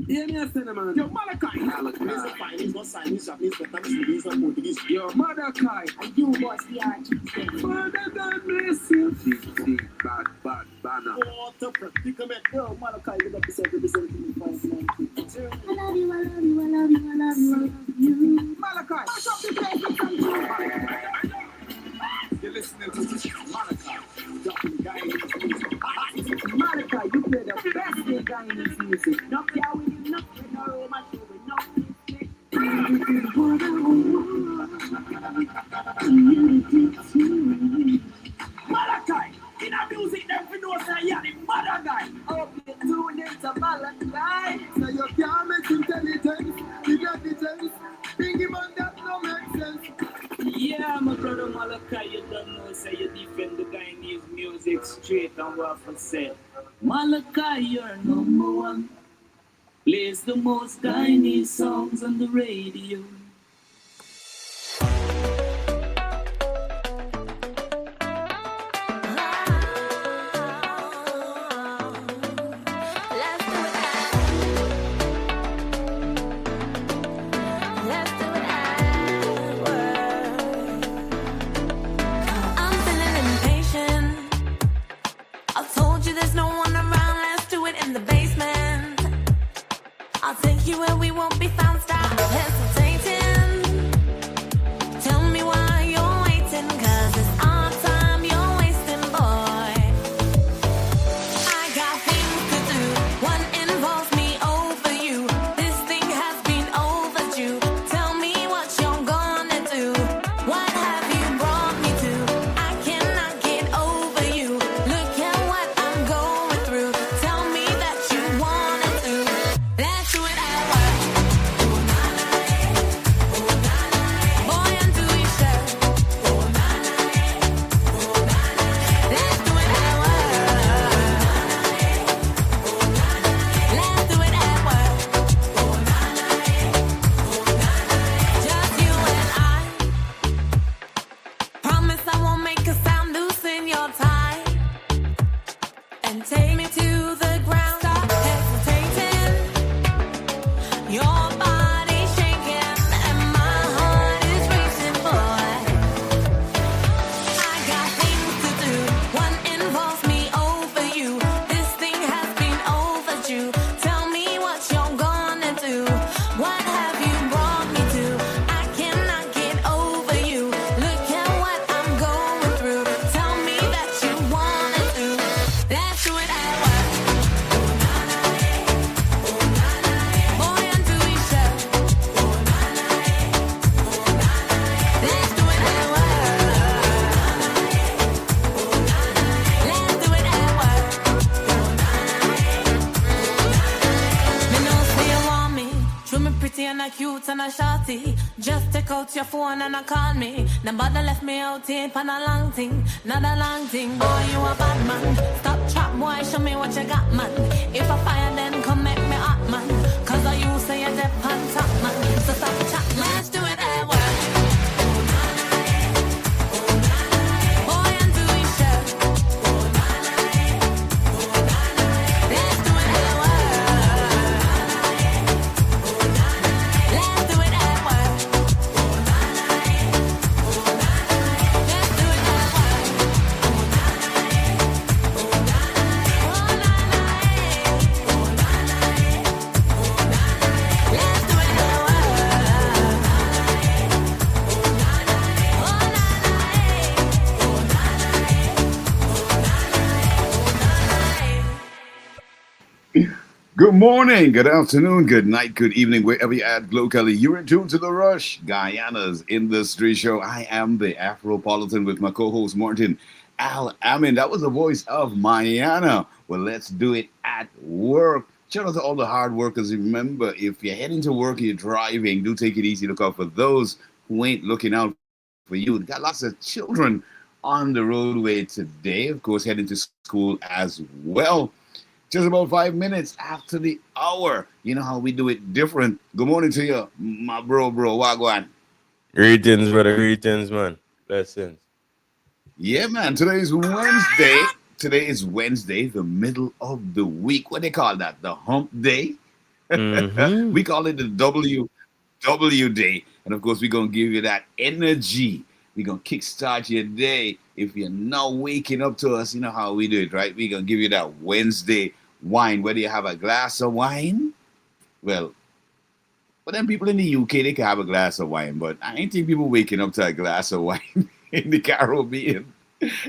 Yeah, me a say, man. Yo, Malachi. Malachi. He's a fine, he's not Chinese, Japanese, Vietnamese, he's not Portuguese. Yo, Malachi. And you boys, we are cheating. Father God bless you. Big, bad, banner. What a predicament. Yo, Malachi, you got to say representing the voice, man. I love you, I love you, I love you, I love you, I love you. Malachi. Mash up the place with some tune. You're listening to Malachi, dropping Guyana music. Malachi, you play the best in Guyana music. No care with you, no care, no romance, with no mistake. Malachi, in a music, them we know say you're the mother guy. Hope you tune into Malachi. So you can't make intelligence, the negligence. Thinking man that no make sense. Yeah, my brother Malachi, you don't know, say you defend the Guyanese music straight and what for say. Malachi, you're number one. Plays the most Guyanese songs on the radio. I'll take you where we won't be found. Stop hesitating. Tell me why you're waiting, 'cause it's our time you're wasting, boy. I got things to do. One involves me over you. This thing has been overdue. Tell me what you're gonna do. What have you brought me to? I cannot get over you. Look at what I'm going through. Tell me that you wanna do. Let's do it at work. Boy, and do we share? Let's do it at work. Let's do it at work. Just you and I. Promise I won't make a sound. Loosen your tie and take me to the ground. Stop hesitating. Your body's shaking and my heart is racing, boy. I got things to do. One involves me over you. This thing has been overdue. Tell me what you're gonna do. What have you brought me to? I cannot get over you. Look at what I'm going through. Tell me that you wanna do. Let's do it at work. Boy, and do we share? Let's do it at work. Let's do it at work. Me know say you want me. Show me pretty and a cute and a shorty. Just take out your phone and call me. Nobody left me out here on a long thing. Not a long thing. Boy, you a bad man. Stop trap, boy, show me what you got, man. If I fire, then come make me hot, man. 'Cause I you say you're dead on top, man. So stop chat, let's do it at work. Boy, and do we share? Let's do it at work. Let's do it at work. Let's do it at work. Let's do it at work. Good morning, good afternoon, good night, good evening, wherever you're at locally. You're in tune to The Rush, Guyana's Industry Show. I am the Afropolitan with my co-host Martain Al-Ameen. That was the voice of Mayana. Well, let's do it at work. Shout out to all the hard workers. Remember, if you're heading to work, you're driving, do take it easy. Look out for those who ain't looking out for you. Got lots of children on the roadway today, of course, heading to school as well. Just about 5 minutes after the hour. You know how we do it different. Good morning to you, my bro, Wagwan. Greetings, brother. Greetings, man. Blessings. Yeah, man. Today is Wednesday. Today is Wednesday, the middle of the week. What they call that? The hump day. We call it the WW Day. And of course, we're going to give you that energy. We're going to kickstart your day. If you're not waking up to us, you know how we do it, right? We're going to give you that Wednesday wine. Whether you have a glass of wine, well, but then people in the UK, they can have a glass of wine. But I ain't think people waking up to a glass of wine in the Caribbean.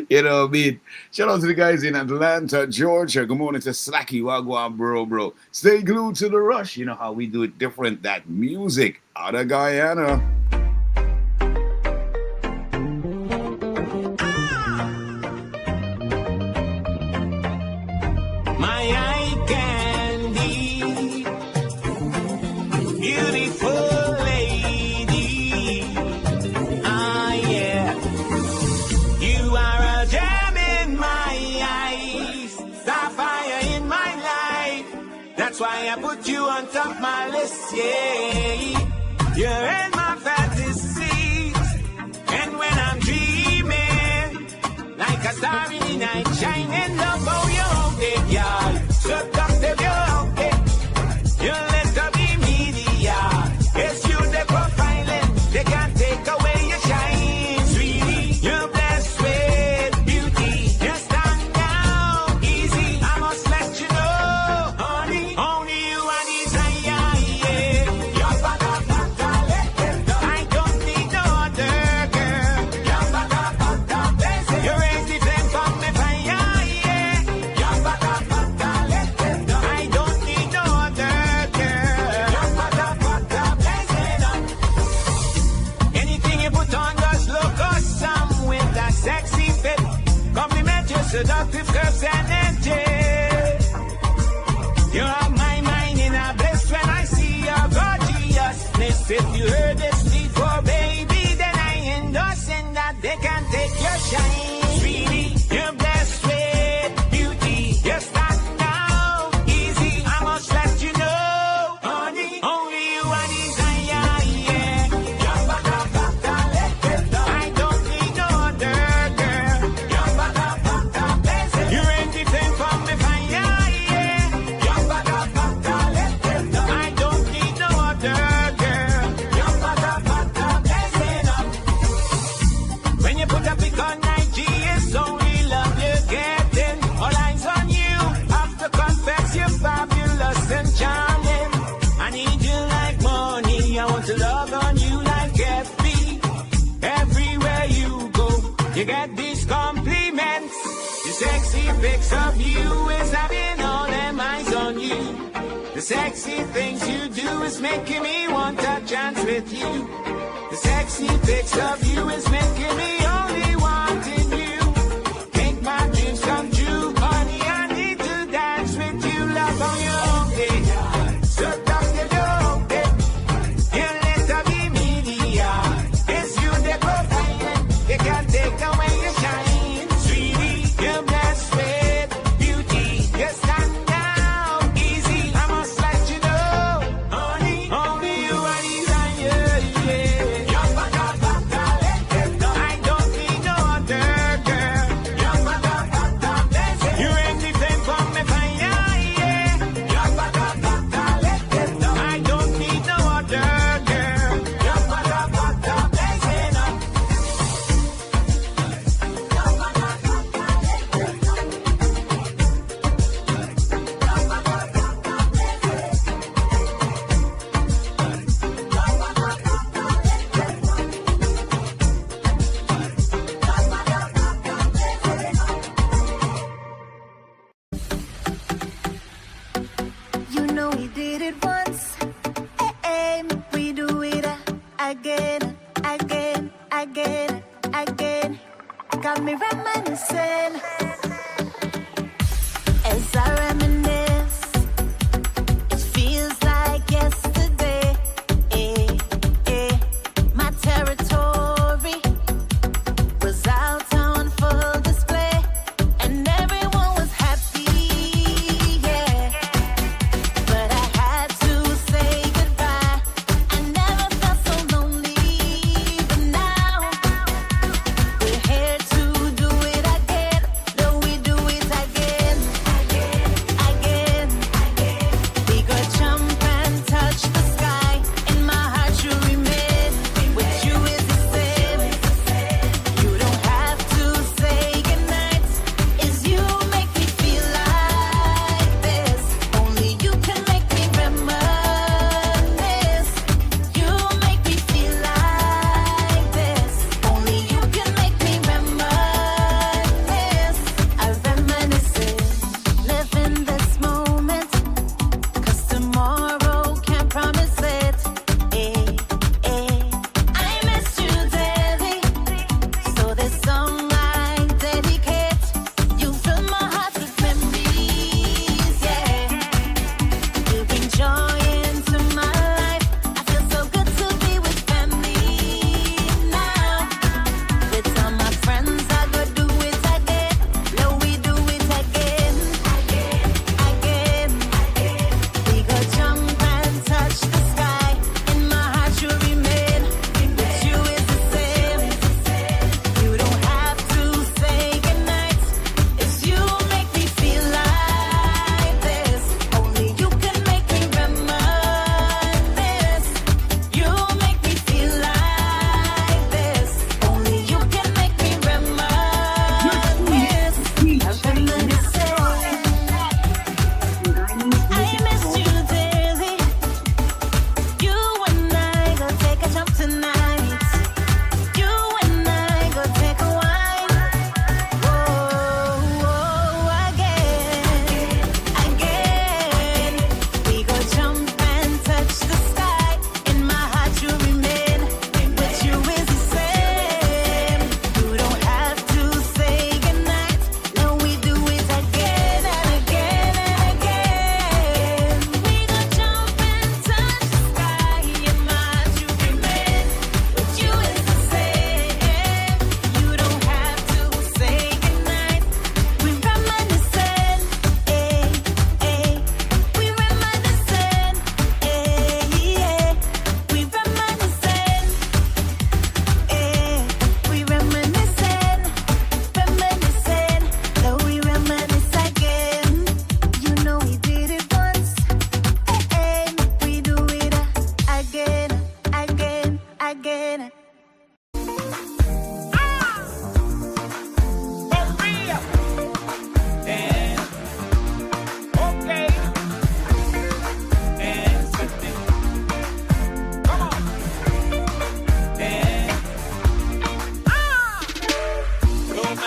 You know what I mean? Shout out to the guys in Atlanta, Georgia. Good morning to Slacky, Wagwan, bro. Stay glued to the rush. You know how we do it different. That music out of Guyana. My eye candy, beautiful lady. Ah, yeah. You are a gem in my eyes, sapphire in my life. That's why I put you on top my list, yeah. You're in my fantasies, and when I'm dreaming, like a starry night, shining love on your day, girl. So talk to your day. You'll let the be media. It's you the profiling. They can't take away your shine, sweetie. You're blessed with beauty. You stand out easy. I must let you know, honey, only you are desire, yeah. You're I don't need no other girl. You're raised the flame from me fire, yeah. I don't need no other girl. Anything you put on does look awesome with that sexy fit. Compliment your seductive curves and edges. You have my mind in a bliss when I see your gorgeousness. If you heard this before, baby, then I endorse in that they can take your shine. Sweetie, you're blessed with beauty. You stand out easy. I must let you know, honey, only you are desire, yeah. I don't need no other girl. You're anything from me fire, yeah. I don't need no other girl. When you put a pic on IG, it's only love you're getting. All eyes on you. Have to confess you're fabulous and charming. I need you like money. I want to love on you like FB. Everywhere you go, you get these compliments. The sexy pics of you is having all them eyes on you. The sexy things you do is making me want a chance with you. The sexy pics of you is making me only wanting you. Make my dreams come true, honey. I need to dance with you, love on your day. So talk to your day. You let her be media. It's you that profiling. They can't take away your shine, sweetie. You're blessed with beauty. You stand out easy. I must let you know, honey, only you are desire, yeah. I don't need no other girl. You're anything from me fire, yeah. I don't need no other girl. You know we did it once, we do it again. Got me reminiscing as I reminisce. It feels like yesterday. My territory was out on full display, and everyone was happy, yeah. But I had to say goodbye. I never felt so lonely, but now we're here to do it again.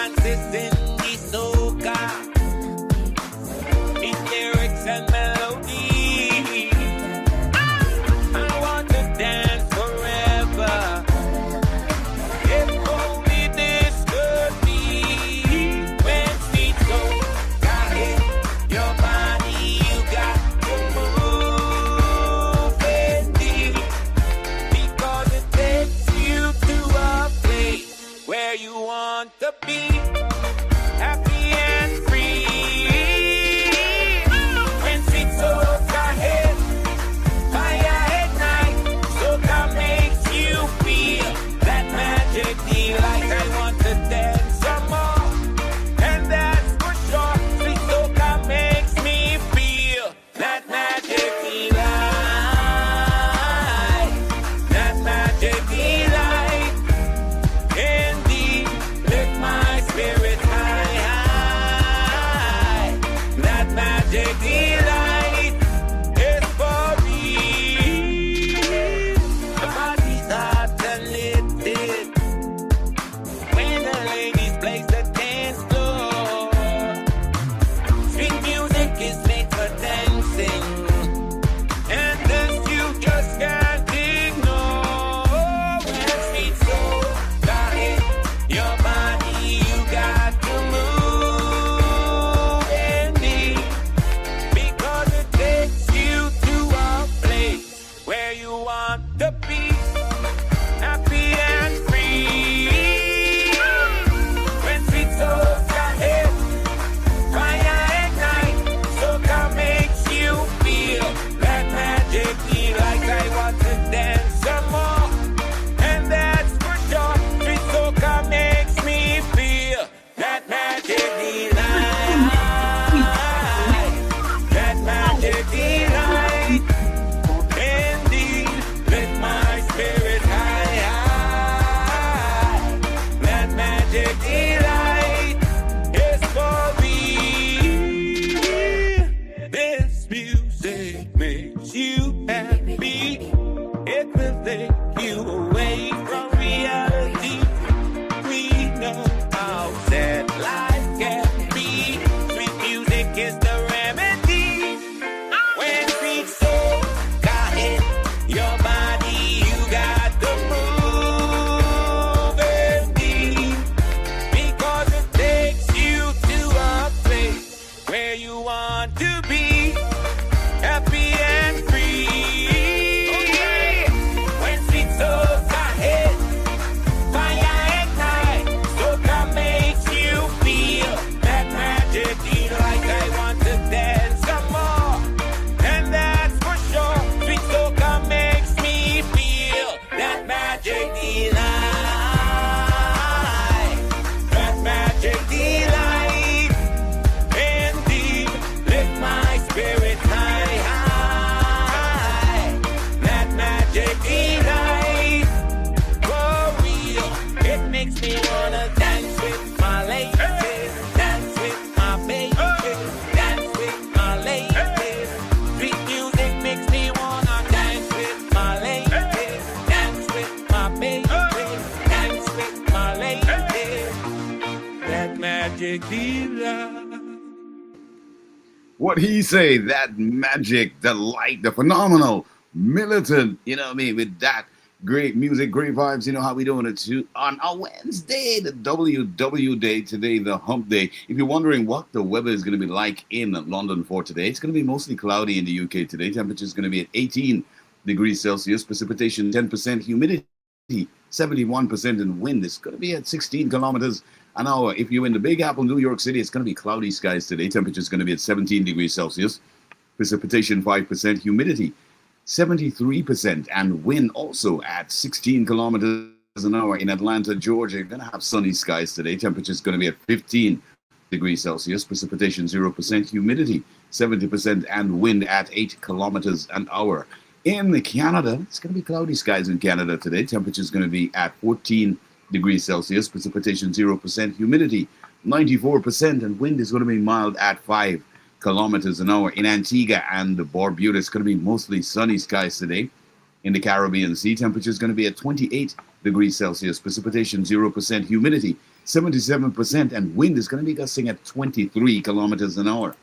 advances in the soca, in lyrics and melody. I want to dance forever. If only this could be. When sweet soca hit your body, you got to move indeed, because it takes you to a place where you want to be, happy and free. When sweet soca hits, fire at night, soca makes you feel that magic delight. I want to dance some more, and that's for sure. Sweet soca makes me feel that magic delight, that magic delight. Indeed, lift my spirit high, high. That magic delight is for real. The party's hot and lit when the ladies place the dance floor. Sweet music is made for dancing, and this you just can't ignore. When sweet soca hit your body, you got to move indeed, because it takes you to a place where you want to be, happy and free. When sweet soca hit, fire ignite, soca makes you feel that magic delight. I want to dance some more, and that's for sure. Sweet soca makes me feel that magic delight, that magic delight. Indeed, lift my spirit high, high. That magic delight is for me. This music makes you happy. It will take you away from reality. We know how sad life can be. Sweet music is the remedy. When sweet soca hit your body, you got to move indeed, because it takes you to a place where you want to be, happy and free. When sweet soca hit, fire ignite, soca makes you feel that magic delight. I want to dance some more, and that's for sure. Sweet soca makes me feel that magic delight, that magic delight. Indeed, lift my spirit high, high. That magic delight, for real. It makes me wanna dance with my ladies, dance with my baby, dance with my ladies. Sweet music makes me wanna dance with my ladies, dance with my baby, dance with my ladies. That magic delight. What he say? That magic, the light, the phenomenal Militant, you know what I mean, with that great music, great vibes. You know how we doing it too on a Wednesday, the WW day today, the hump day. If you're wondering what the weather is going to be like in London for today, it's going to be mostly cloudy in the UK today. Temperature is going to be at 18 degrees Celsius, precipitation 10%, humidity 71%, and wind is going to be at 16 kilometers an hour. If you're in the Big Apple, New York City, it's going to be cloudy skies today. Temperature is going to be at 17 degrees Celsius, precipitation 5%, humidity 73%, and wind also at 16 kilometers an hour. In Atlanta, Georgia, you're going to have sunny skies today. Temperature is going to be at 15 degrees Celsius, precipitation 0%, humidity 70%, and wind at 8 kilometers an hour. In Canada, it's going to be cloudy skies in Canada today. Temperature is going to be at 14 degrees Celsius, precipitation 0%, humidity 94%, and wind is going to be mild at 5 kilometers an hour. In Antigua and Barbuda, it's going to be mostly sunny skies today. In the Caribbean Sea, temperature is going to be at 28 degrees Celsius, precipitation 0%, humidity 77%, and wind is going to be gusting at 23 kilometers an hour.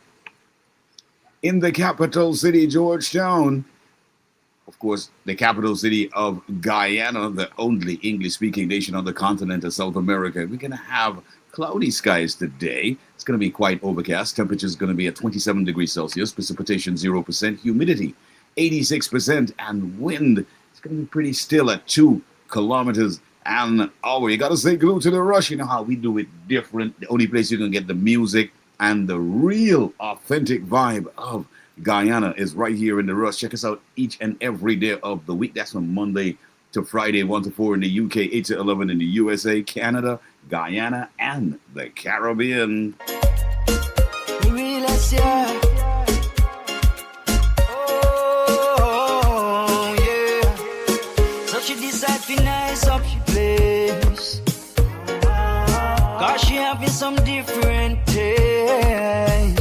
In the capital city, Georgetown, of course, the capital city of Guyana, the only English-speaking nation on the continent of South America, we're going to have cloudy skies today. It's going to be quite overcast. Temperature is going to be at 27 degrees Celsius. Precipitation 0%. Humidity 86%. And wind is going to be pretty still at 2 kilometers an hour. You got to stay glued to the rush. You know how we do it different. The only place you can get the music and the real authentic vibe of Guyana is right here in the rush. Check us out each and every day of the week. That's from Monday to Friday, 1 to 4 in the UK, 8 to 11 in the USA, Canada, Guyana, and the Caribbean. Oh, yeah. So she decide to nice up she place. Cause she having some different taste.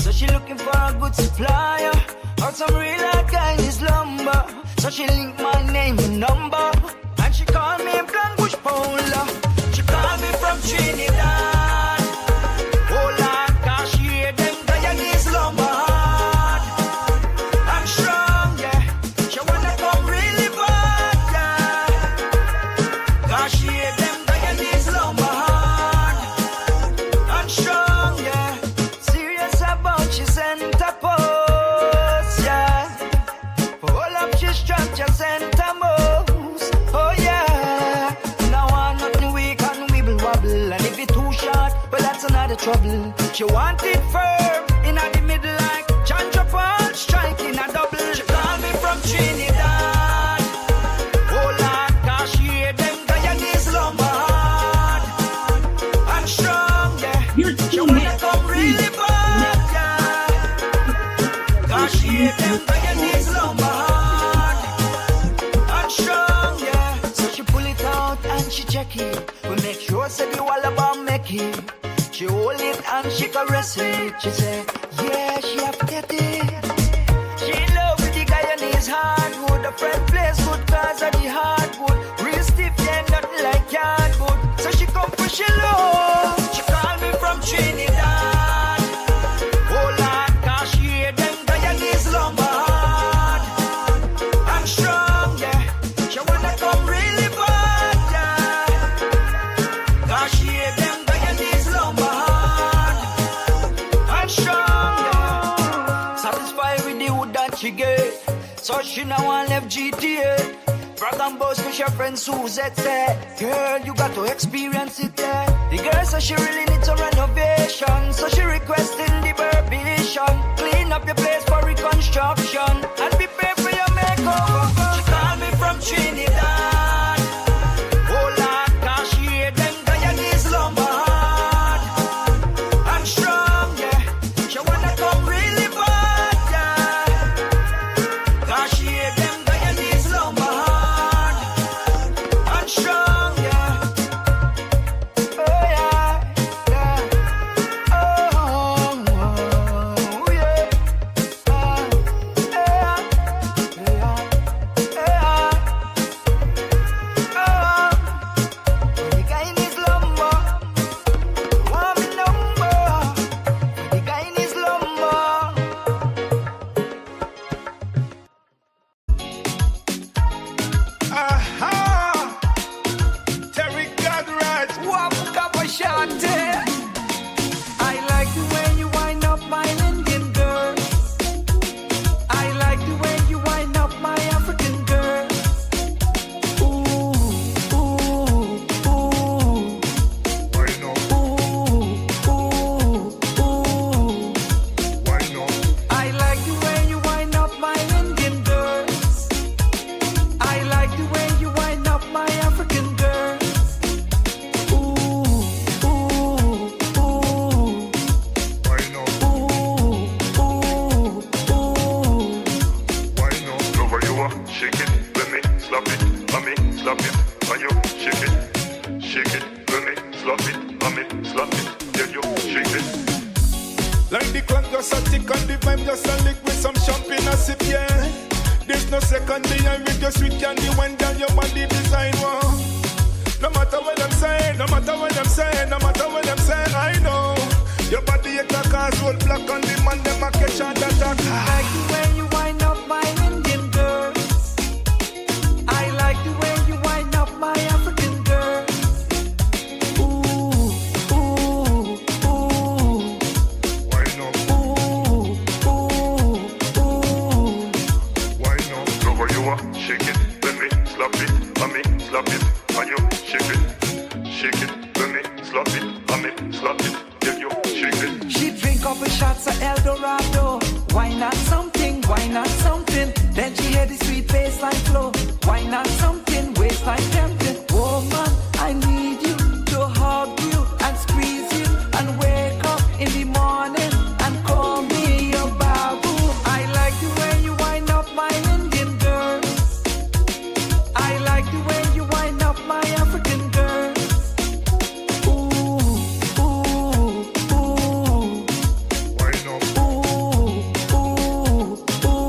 So she looking for a good supplier or some real Chinese lumber. So she link my name and number, and she call me Blanc Bush Polar. She call me from Trinidad. Oh Lord, cause she hear them Guyanese lumber hard and strong, yeah. She wanna come really bad, yeah. Cause she hear them Guyanese lumber hard and strong, yeah. Serious about she center post, yeah. All up she structure center moves, oh yeah. Now I'm nothing weak and wibble wobble, and if it too short, well that's another trouble. She want it firm in the middle like Chandra Paul striking a double. She call me from Trinidad. Oh Lord, cause she hear them Guyanese lumber hard and strong, yeah. She wanna come really bad, yeah. Cause she hear them Guyanese lumber hard and strong, yeah. So she pull it out and she check it. We make sure say the wall about make it. She hold it and she caress it. She say, yeah, she have to get it. She in love with the Guyanese hardwood. The friend place good cause of the hardwood. Real stiff, yeah, nothing like hardwood. So she come for she love. She call me from Trinidad. Oh Lord, cause she hear them Guyanese lumber hard and strong, yeah. She wanna come really bad, yeah. Cause she hear them Guyanese lumber hard and strong, yeah. Satisfied with the wood that she get, so she now want left GTA. Brag and boast to her friend Suzette said, girl, you got to experience it, yeah. The girl said she really needs a renovation, so she requesting the permission. Clean up your place for reconstruction and prepare for your makeover. She call me from Trinidad. Oh Lord, cause she hear them Guyanese lumber hard and strong, yeah. She wanna come really bad, yeah. Cause she hear them Guyanese lumber hard and strong, yeah. Oh yeah, yeah. Oh, yeah. The Guyanese lumber, want me number. The Guyanese lumber. Aha! Terry Godrich. Walk up a shot. I like the way you wind up my Indian girl. I like the way you wind up my African girl. Ooh, ooh, ooh. Why not? Ooh, ooh, ooh. Why not? I like the way you wind up my Indian girls. I like the way you wind up my African girls. Ooh, ooh, ooh. Why not? Ooh, ooh, ooh. Why not? Love how you are. Shake it, let me slap it, let me slap it. When you shake it, let me slap it, let me slap it. Yeah, you shake it. Like the clock just a tick and the vibe just a lick with some champagne a sip, yeah. There's no second behind with your sweet candy when down your body design, wow. No matter what them say, no matter what them say, no matter what them say, I know. Your body a cause roll black on the man, them a catch and attack. I like the way you wind up my Indian girls. I like the way you wind up my African girls. Ooh, ooh, ooh. Wind up. Ooh, ooh, ooh. Wind up. Love how you are, shake it, let me slap it, let me slap it, and you shake it, let me slap it, let me slap it, till you shake it. She drink up a shots of El Dorado. Why not something? Why not something? Then she hear the sweet bassline flow. Why not something? Waistline tempting. Woman, I need you to hug you and squeeze you and wake up in the morning and call me your babu. I like the way you wind up my Indian girls. I like the way you wind up my African girls. Ooh, ooh, ooh. Wind up. Ooh, ooh, ooh.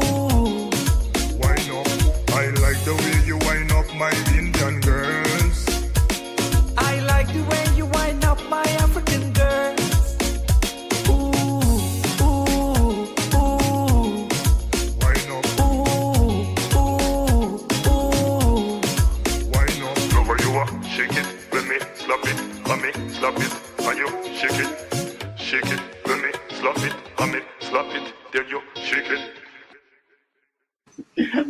Wind up. I like the way you wind up my Indian girls. I like the way you wind up my African girls. Ooh, ooh, ooh. Wind up. Ooh, ooh, ooh. Wind up. Love how you are, shake it, let me slap it, let me slap it, and you shake it, let me slap it, let me slap it, till you shake it.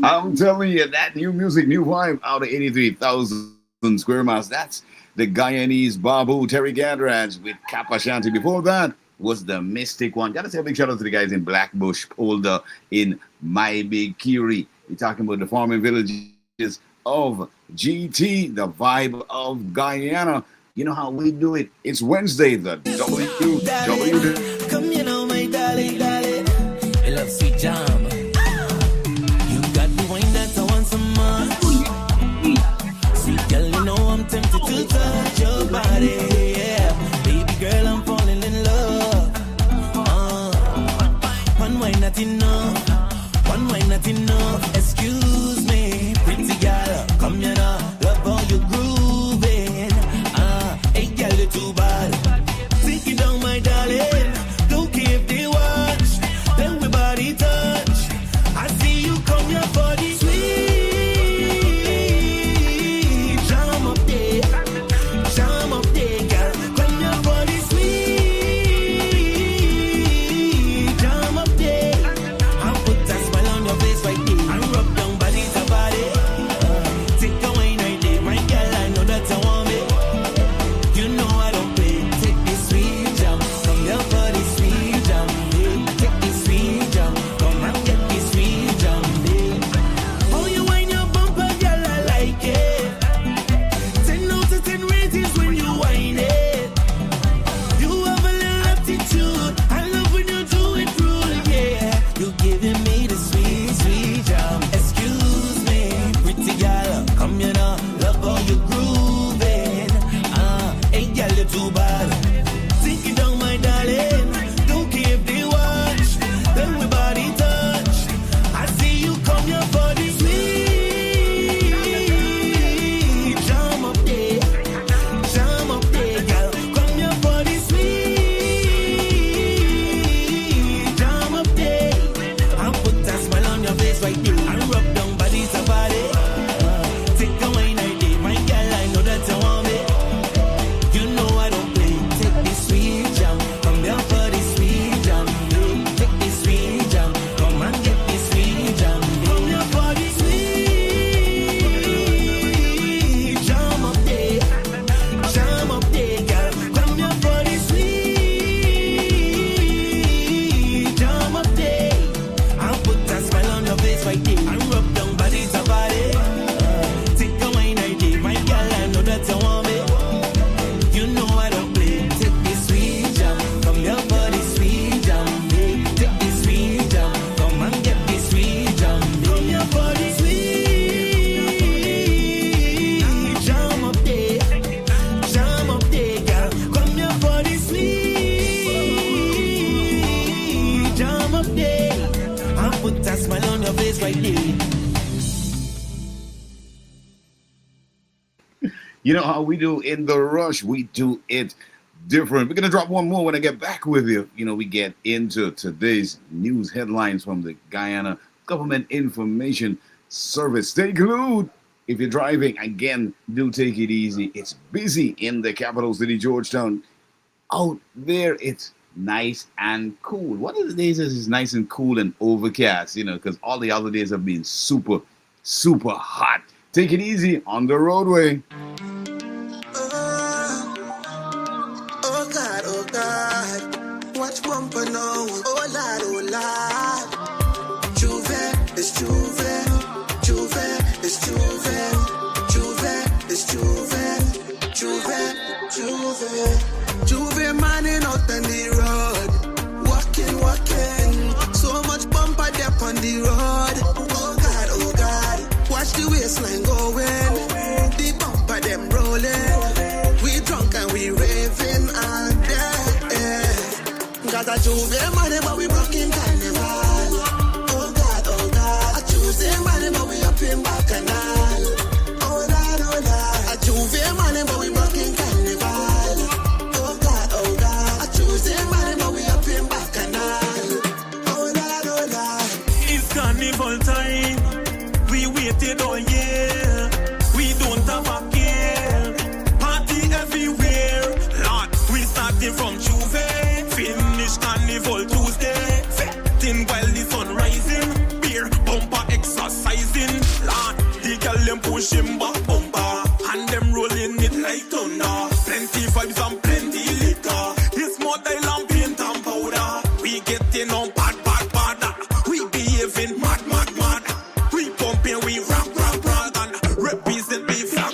I'm telling you, that new music, new vibe out of 83,000 square miles. That's the Guyanese Babu Terry Gadraj with Kappa Shanti. Before that was the Mystic One. Gotta say a big shout out to the guys in Blackbush, Polder, in My Big Curie. We're talking about the farming villages of GT, the vibe of Guyana. You know how we do it. It's Wednesday, the WW. Come here now, my darling, darling. I love sweet jam. You got the wine that I want some more. Sweet girl, you know I'm tempted to touch your body. Yeah, baby girl, I'm falling in love. One wine not enough. One wine not enough. Excuse me, pretty girl, come here now. Love how you grooving. Hey girl, you too bad. Take it down, my darling. Don't keep the watch. You know how we do in the rush? We do it different. We're going to drop one more when I get back with you. You know, we get into today's news headlines from the Guyana Government Information Service. Stay glued. If you're driving, again, do take it easy. It's busy in the capital city, Georgetown. Out there, it's nice and cool. One of the days is nice and cool and overcast, you know, because all the other days have been super, super hot. Take it easy on the roadway. Oh God, watch bumper now. Oh Lord, Juve, it's Juve, Juve, it's Juve, Juve, it's Juve, Juve, Juve manning out on the road, walking, so much bumper dep on the road. Oh God, watch the waistline going, the bumper them rolling. We drunk and we raving all day. Got a Juve money, but we rocking carnival. Oh God, a Tuesday money, but we up in Bacchanal. Oh Lord, a Juve money, but we rocking carnival. Oh God, a Tuesday money, but we up in Bacchanal. Oh Lord, It's carnival time. We waited all year. We don't have a care. Party everywhere. Lord, we started from Juve. Finish carnival Tuesday. Fetting while the sun rising. Beer bumper exercising. Lord, the girl them pushing back bumper. And them rolling it like thunder. Plenty vibes and plenty liquor. This more and paint and powder. We getting on bad. We behaving mad. We pumping, we rock, and represent me flag.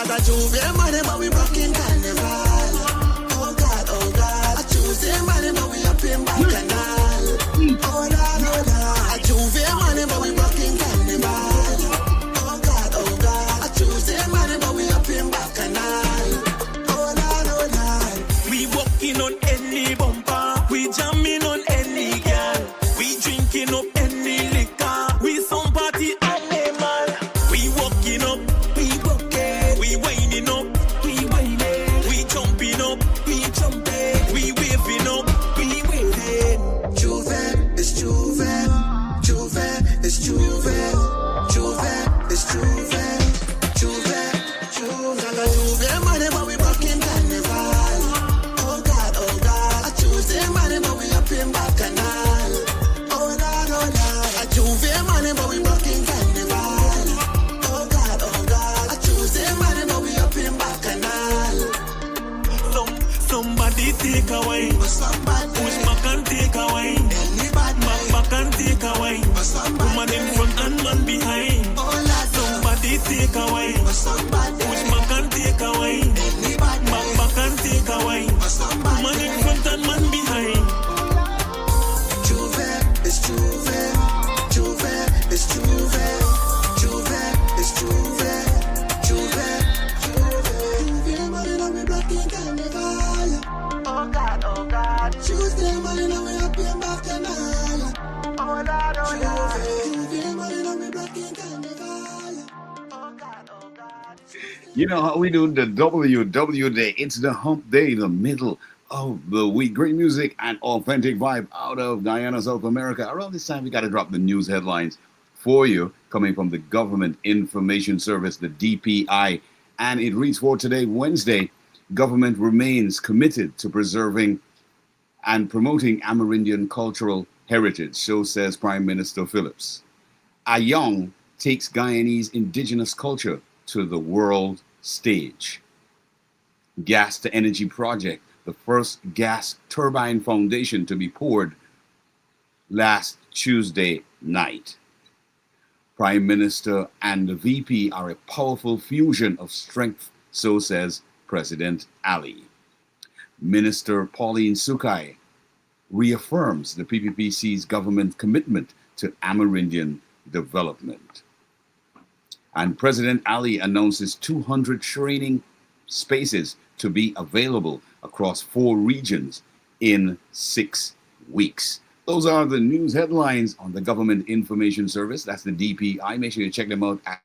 got a Juve money, but we rocking carnival. Oh God, a Tuesday money, but we up in Bacchanal. Oh Lord, a Juve money, but we rocking carnival. Oh God, a Tuesday money, but we up in Bacchanal. Oh Lord, We walking on any bumper. We jamming on any girl. We drinking up any liquor. We some party all day, man. We walking up, we walking. We winding up, we winding. We jumping up, we jumping. We waving up, we waving. Juve, it's Juve, Juve, it's Juve, Juve, it's Juve, Juve, got a Juve money, but we rocking carnival. Oh God, a Tuesday money, but we up in Bacchanal. Oh Lord, a Juve money, but we rocking carnival. Oh God, a Tuesday money, but we up in Bacchanal. Somebody take a wine. Push back and take a wine. Back and take a wine. Woman in front and man behind. Somebody take a wine. Push back and take a wine. Back and take a wine. Woman in front and man behind. Juve, it's Juve, Juve, it's Juve, Juve, it's Juve, Juve, Juve money, now we rocking carnival. Oh God, Tuesday money, now we up in Bacchanal. Oh Lord, Juve money, now we rocking carnival. Oh God. You know how we do the WW Day. It's the hump day, the middle of the week. Great music and authentic vibe out of Guyana, South America. Around this time, we got to drop the news headlines for you, coming from the Government Information Service, the DPI. And it reads for today, Wednesday, government remains committed to preserving and promoting Amerindian cultural heritage, so says Prime Minister Phillips. Ayong takes Guyanese indigenous culture to the world stage. Gas to Energy Project, the first gas turbine foundation to be poured last Tuesday night. Prime Minister and the VP are a powerful fusion of strength, so says President Ali. Minister Pauline Sukai reaffirms the PPPC's government commitment to Amerindian development. And President Ali announces 200 training spaces to be available across 4 regions in 6 weeks. Those are the news headlines on the Government Information Service. That's the DPI. Make sure you check them out at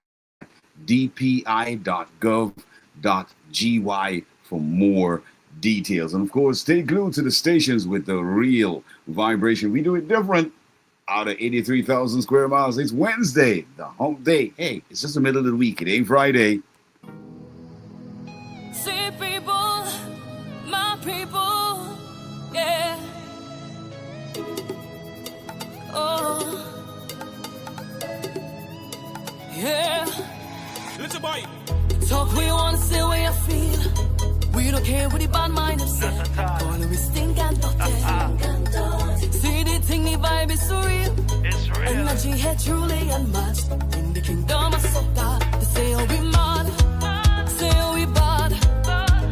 dpi.gov.gh. for more details. And of course, stay glued to the stations with the real vibration. We do it different. Out of 83,000 square miles, it's Wednesday, the hump day. Hey, it's just the middle of the week. It ain't Friday. See people, my people, yeah. Oh, yeah. Little boy. Talk we want to say what you feel. We don't care what the bad mind have said. All we stink and talk. See the thing, the vibe is so real. It's real. Energy here truly unmatched. In the kingdom of soca, they say oh we mad, say oh we bad,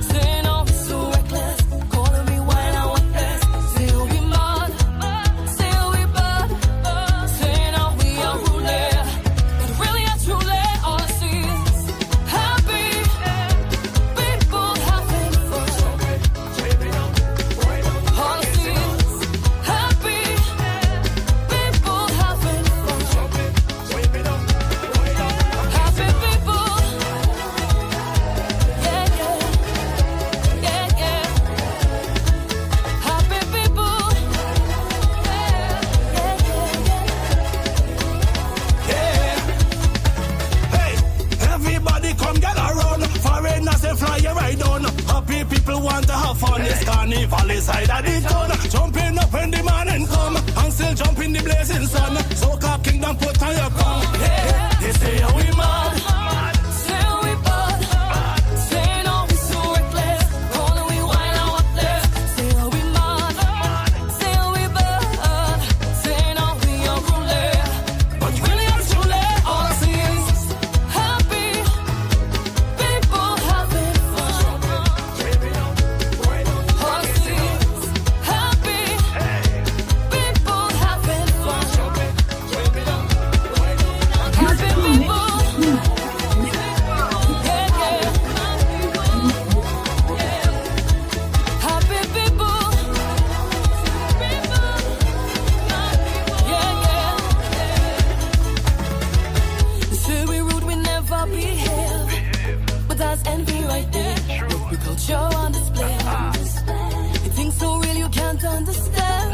say no we so reckless, calling me wild and worthless. Say oh we mad, say oh we bad, say no we are ruler. But really and truly all I see is happy people having fun. All I see is happy people having fun. Happy people, yeah, yeah, yeah, yeah. Happy people, Hey, everybody come get around. Foreigners they fly you right down. Happy people want to have fun. This carnival is side of the town. Jumping up when the morning come and still jump in the blazing sun. Soca Kingdom put on your crown. Hey, they say oh, we mad. say we bad, say no we so reckless, calling we wild and worthless. Say we mad, say we bad, say no we unruly. But really and truly all I see is happy people having fun. All I see is happy people having fun. Happy people. Happy people, they say we rude, we never behave, but that's envy right there. Look, we culture on display. You think so real, you can't understand.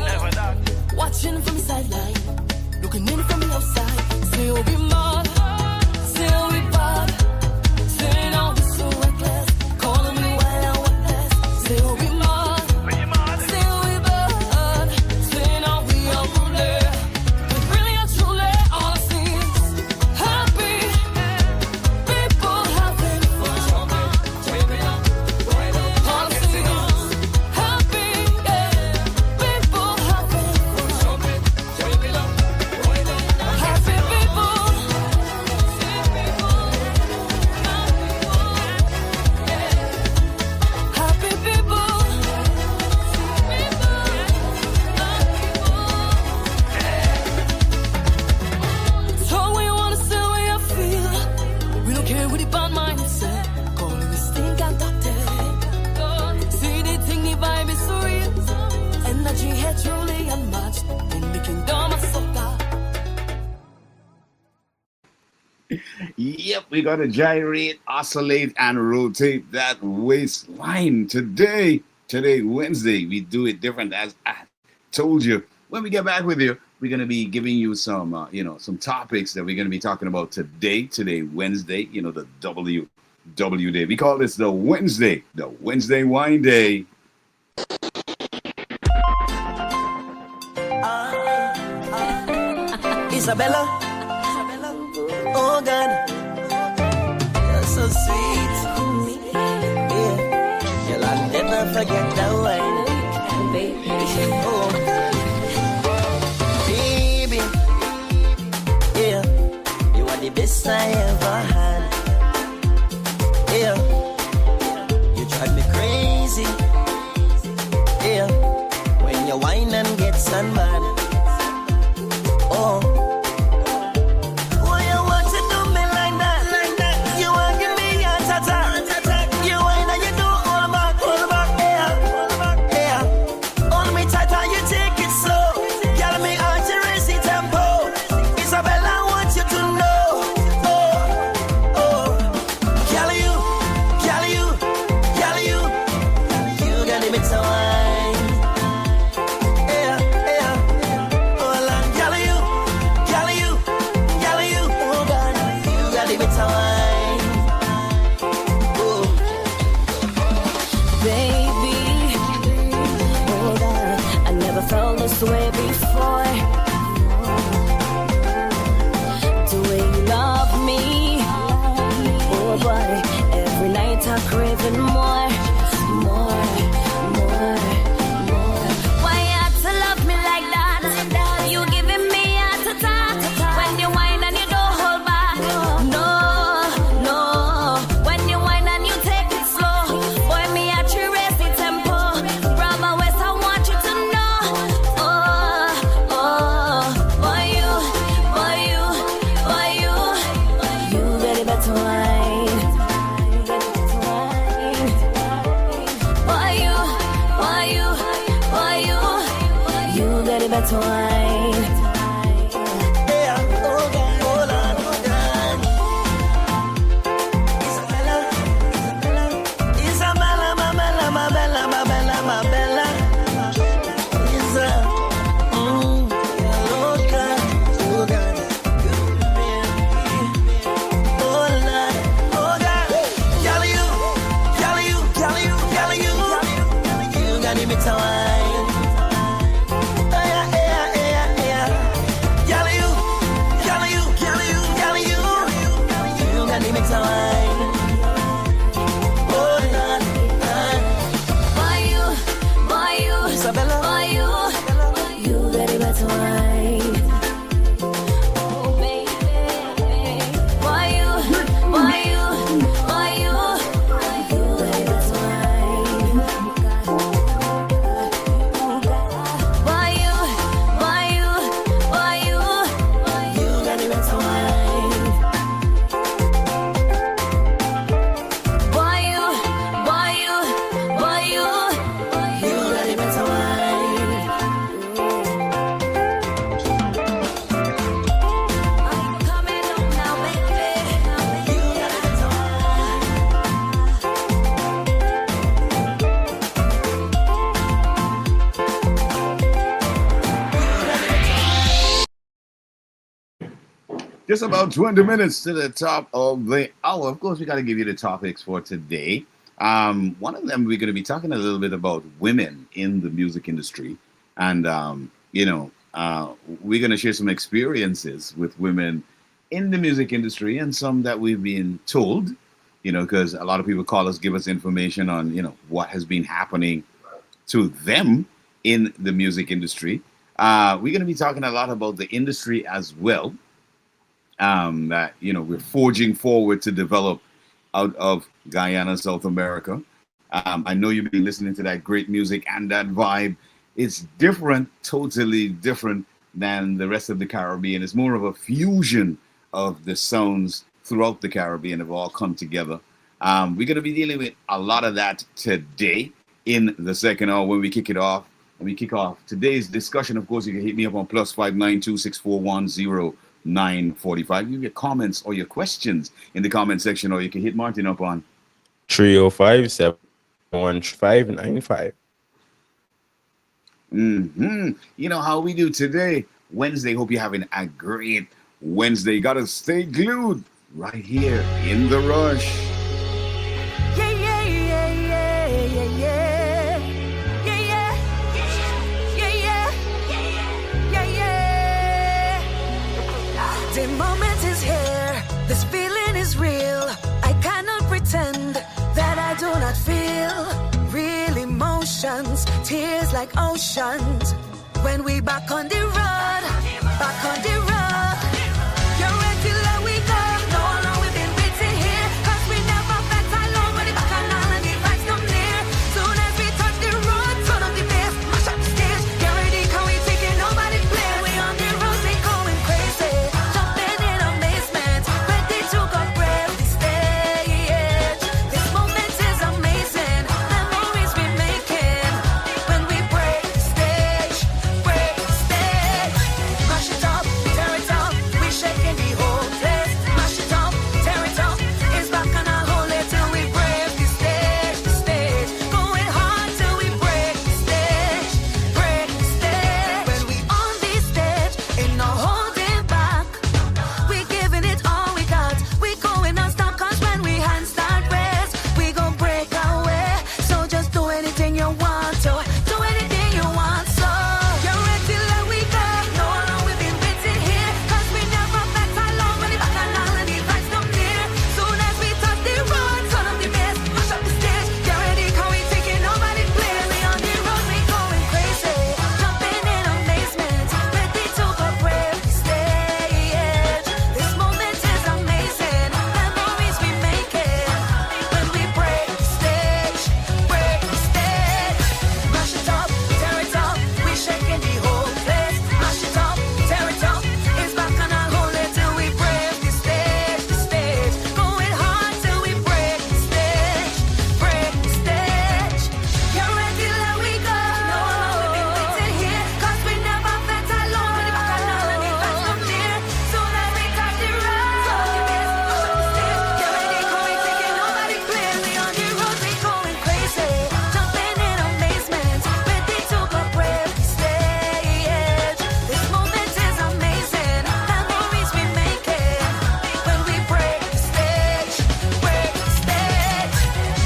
Watching from the sideline, looking in from the outside. Say oh we mad, say oh we bad, say no we so reckless, calling me wild and worthless. Say oh we mad, say oh we bad, say no we unruly. But really and truly all I see is happy people having fun. All I see is happy people having fun. Happy people. Happy people. So we wanna say what you feel. We don't care what the bad mind is said. Calling we stink and dirty. See the thing, the vibe is so real. Energy here truly unmatched. In the kingdom of soca. Yep, we got to gyrate, oscillate, and rotate that waistline today. Today, Wednesday, we do it different. As I told you, when we get back with you, we're going to be giving you some, some topics that we're going to be talking about today. Today, Wednesday, the W Day. We call this the Wednesday Wine Day. Isabella, oh God, you're so sweet. Yeah, girl, I'll never forget that wine, baby. Oh, baby, yeah, you are the best I ever had. Yeah, you drive me crazy. Yeah, when you whine and get sun mad. Oh. Why you want to do me like that? You want to give me a tata. You whine and you do all back, yeah. Hold me tight and you take it slow. Girl, me heart to raise the tempo. Isabella, I want you to know. Oh, girl, you better wine. Yeah, yeah. Oh Lord, gyal you, oh God, you got the better wine. Oh, Baby, oh God, I never felt this way before. The way you love me, oh boy, every night I'm craving more. Why you have to love me like that? You giving me heart attack when you whine and you don't hold back. No. When you whine and you take it slow, boy, me at your racy tempo. Brahma West, I want you to know. You got it better wine. You got it better wine. yeah, oh God, oh Lord, oh God. Isabella, my bella, my bella, my bella, my bella. Oh God, oh God. Oh Lord, oh God. Gyal you. You got it better wine. Just about 20 minutes to the top of the hour. Of course, we got to give you the topics for today. One of them, we're going to be talking a little bit about women in the music industry. And, we're going to share some experiences with women in the music industry and some that we've been told, because a lot of people call us, give us information on, what has been happening to them in the music industry. We're going to be talking a lot about the industry as well. That we're forging forward to develop out of Guyana, South America. I know you've been listening to that great music and that vibe. It's different, totally different than the rest of the Caribbean. It's more of a fusion of the sounds throughout the Caribbean have all come together. We're going to be dealing with a lot of that today in the second hour when we kick it off. When we kick off today's discussion, of course, you can hit me up on +592 641 0945. Leave your comments or your questions in the comment section, or you can hit Martin up on 305-715-95. You know how we do today, Wednesday. Hope you're having a great Wednesday. Gotta stay glued right here in the rush. The moment is here, this feeling is real. I cannot pretend that I do not feel real emotions, tears like oceans. When we back on the road, back on the road. You're regular, we go. No long we've been waiting here, 'cause we never felt alone when the back on all and the vibes come near. Soon as we touch the road, turn up the bass, mash up the stage. Get ready, 'cause we taking nobody's place. We on the road, we going crazy. Turn you want to, do anything you want. So get ready, let we go. No, we've been waiting here, 'cause we never met alone. When the bacchanal and the vibes come near, soon as we touch the road, turn up the bass, push up the stage. Get ready, 'cause we taking nobody's place. We on the road, we going crazy, jumping in amazement, ready to go brave the stage. This moment is amazing, memories we making when we break the stage, break the stage. Mash it up, tear it up, we shaking the whole place. Mash it up, tear it up, it's back on our hold it till we break the stage, the stage. Going hard till we break the stage, break the stage. Get ready, let we go. No, we've been waiting here, 'cause we never felt alone. When the bacchanal and the vibes come near, soon as we touch the road, turn up the bass, push up the stage. Get ready, 'cause we taking nobody's place. We on the road, we going crazy, jumping in amazement, ready to go brave the stage. This moment is amazing, memories we making when we break the stage, break the stage.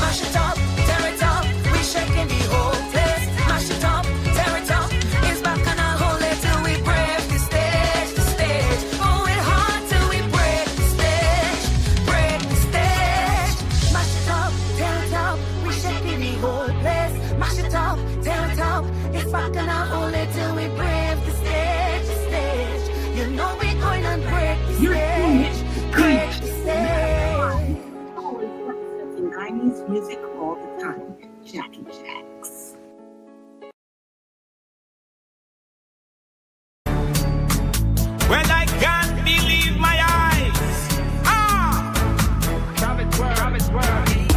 Mash it up, tear it up, we shaking the whole place. Mash it up, tear it up, it's back on our hold it till we break the stage, the stage. Going hard till we break the stage, break the stage. Mash it up, tear it up, we shaking the whole place. Mash it up, tear it up, it's back on our hold it till we break the stage, the stage. You know we going and break the stage, break the stage. Always representing Guyanese music all the time. Jackie Jacks. Well, I can't believe my eyes.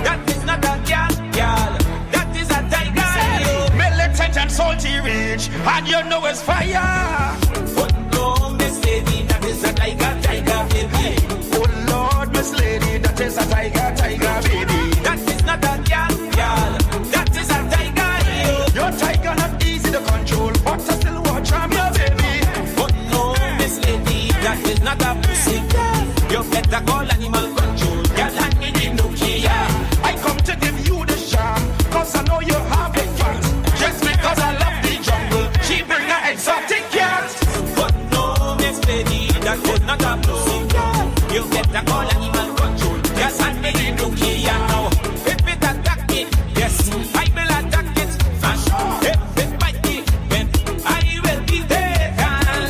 That is not a girl. That is a tiger. Militant and salty rich, and you know it's fire. But no, Miss Lady, that is a tiger, baby. Oh Lord, Miss Lady, that is a tiger, baby. That is not a girl. That is a tiger. Your tiger not easy to control, but I still watch from your baby. But no, Miss Lady, that is not a pussy. You better call animal control. Girl, hand me the Nokia. I come to give you the charm, 'cause I know you have it fun. Just because I love the jungle, she bring her exotic cat. But no, Miss Lady, that is not a pussy. You better call animal control. Just hand me the Nokia now. If it attack me, yes, I will attack it. If it bite me, then I will be there.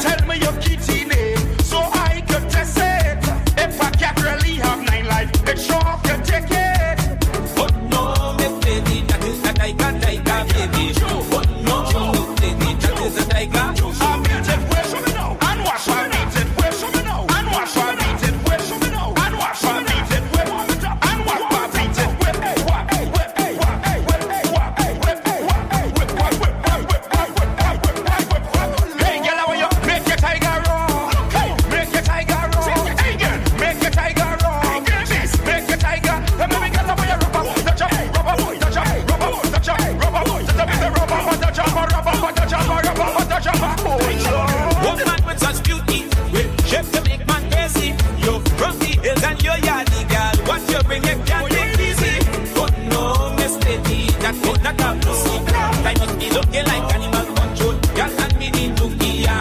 Tell me your kitty name, so I could test it. If I can't really have 9 life, it sure can take it. But no, Miss Lady, that is a tiger, baby. But no, Miss Lady, that is a tiger. I beat it, where show me now? And watch I beat it, where show me now? And watch I beat it, where show me now? And watch I beat it, where and watch I beat it, where Hey, girl, I want you make your tiger roar. Make your tiger roar. Hey, girl, make your tiger roar. Make your tiger. Let me get the way you rub up, touch up, rub up, touch up, rub up, touch up, rub up, touch up, rub up, touch up, rub up, touch up, rub up, touch up. Oh Lord, woman with such beauty, with shape to make man crazy. You from the hills and you're yardy girl. What you bring it can't take easy. But no, Miss Lady, that is not a pussy. I must be looking like animal control. Girl, hand me the Nokia.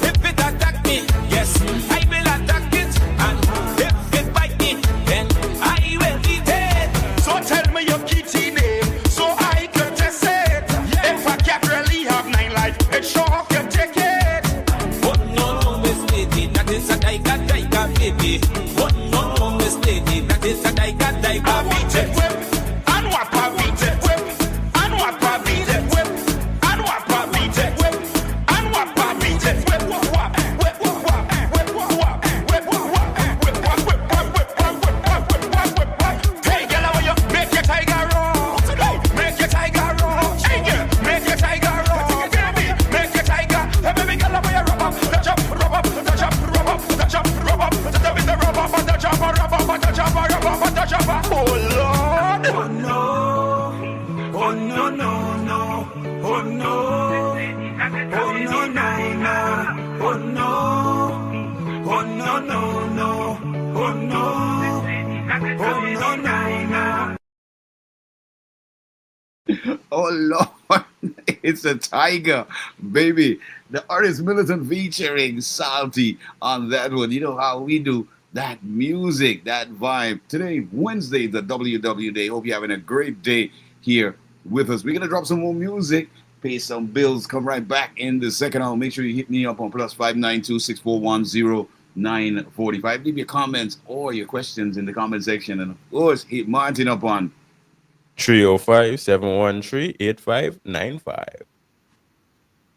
If it attack me, yes, I will attack it. And if it bite me, then I will be dead. So tell me your kitty name, so I can test it. If I can't really have 9 life, it sure can take it. But no, Miss Lady, that is a tiger, baby. But no, Miss Lady, that is a tiger, I beat it, whip, and what I beat it, whip, and what I beat it, whip, and what I beat it, whip, and what I beat it, whip, Hey, girl, I want you make your tiger roar. Make your tiger roar. Hey, girl, make your tiger roar. Make your tiger. Hey, baby, girl, I want you rub up, touch up, rub up, touch up, rub up, touch up, rub up, touch up, rub up, touch up, rub up, touch up, rub up, touch up. Oh Lord. Oh no. Oh no, no, no. Oh no. Oh no, no, no. Oh no. Oh no, no, no. Oh no. Oh no, no, no. Oh Lord, it's a tiger, baby. The artist Militant featuring Salty on that one. You know how we do that music, that vibe. Today, Wednesday, the WW Day. Hope you're having a great day here with us. We're gonna drop some more music, pay some bills, come right back in the second hour. Make sure you hit me up on +592-641-0945. Leave your comments or your questions in the comment section, and of course, hit Martin up on 305-713-8595.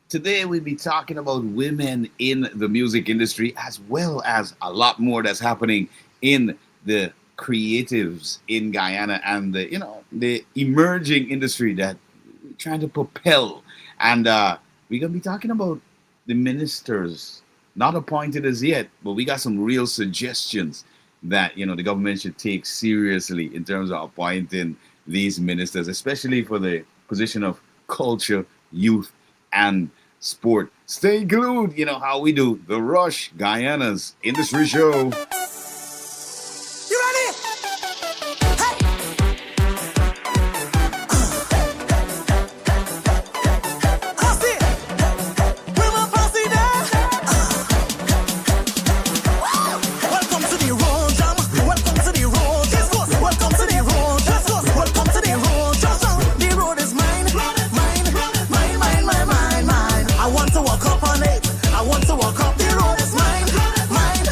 Today we'll be talking about women in the music industry, as well as a lot more that's happening in the creatives in Guyana and the emerging industry that we're trying to propel. And we're gonna be talking about the ministers, not appointed as yet, but we got some real suggestions that the government should take seriously in terms of appointing these ministers, especially for the position of culture, youth, and sport. Stay glued. You know how we do. The Rush, Guyana's Industry Show. You ready? Hey! Posse! Where my posse there? Welcome to the road jam. Welcome to the road. Yes, boss. Welcome to the road. Yes, boss. Welcome to the road. Just the road is mine. Mine. I want to walk up on it. I want to walk up. The road is mine. Mine.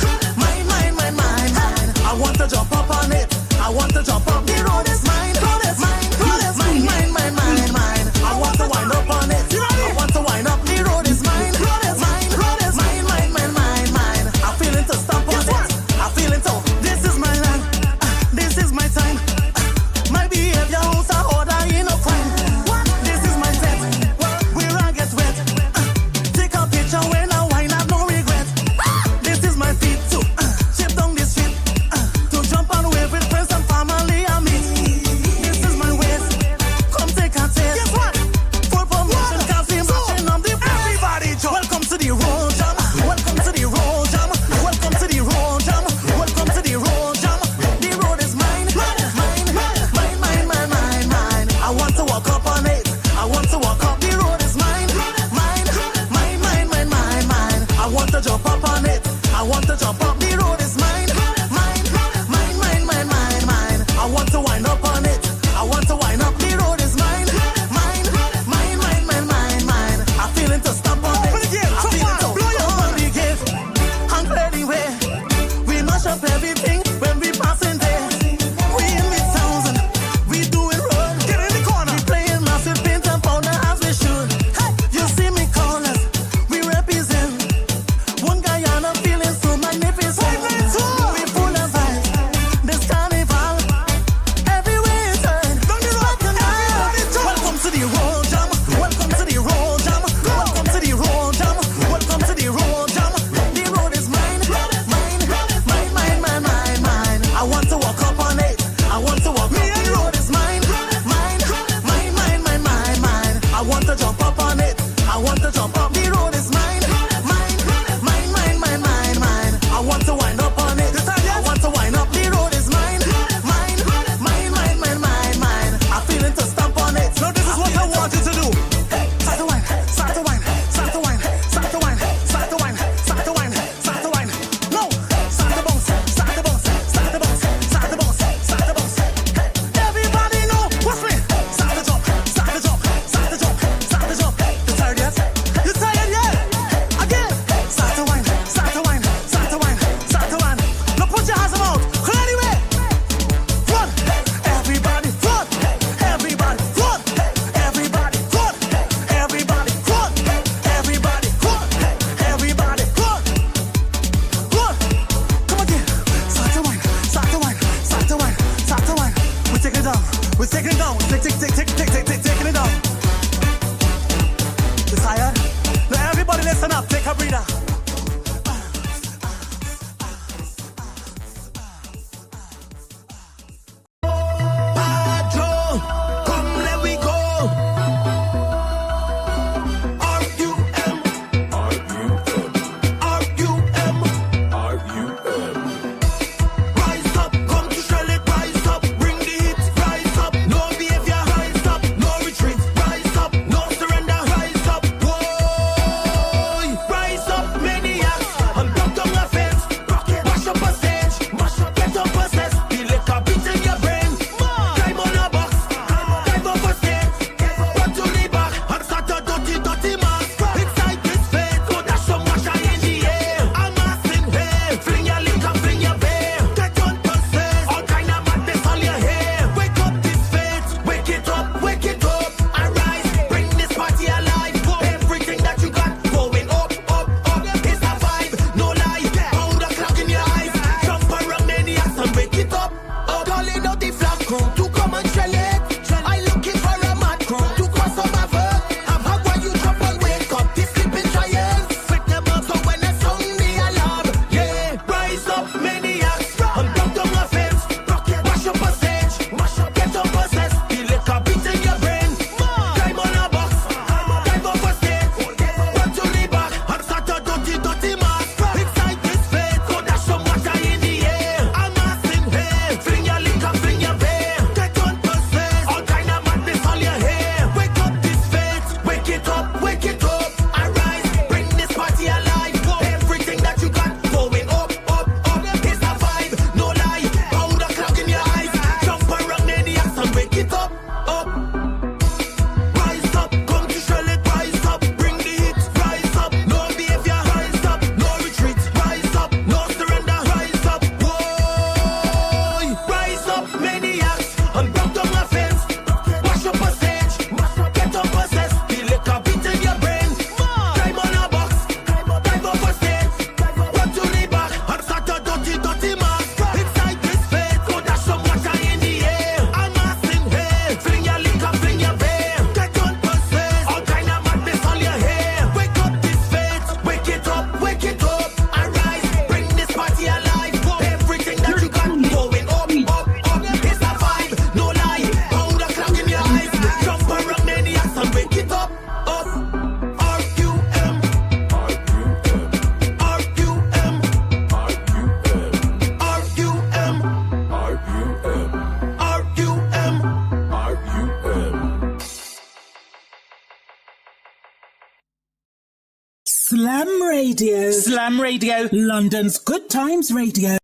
Slam Radio. Slam Radio. London's Good Times Radio.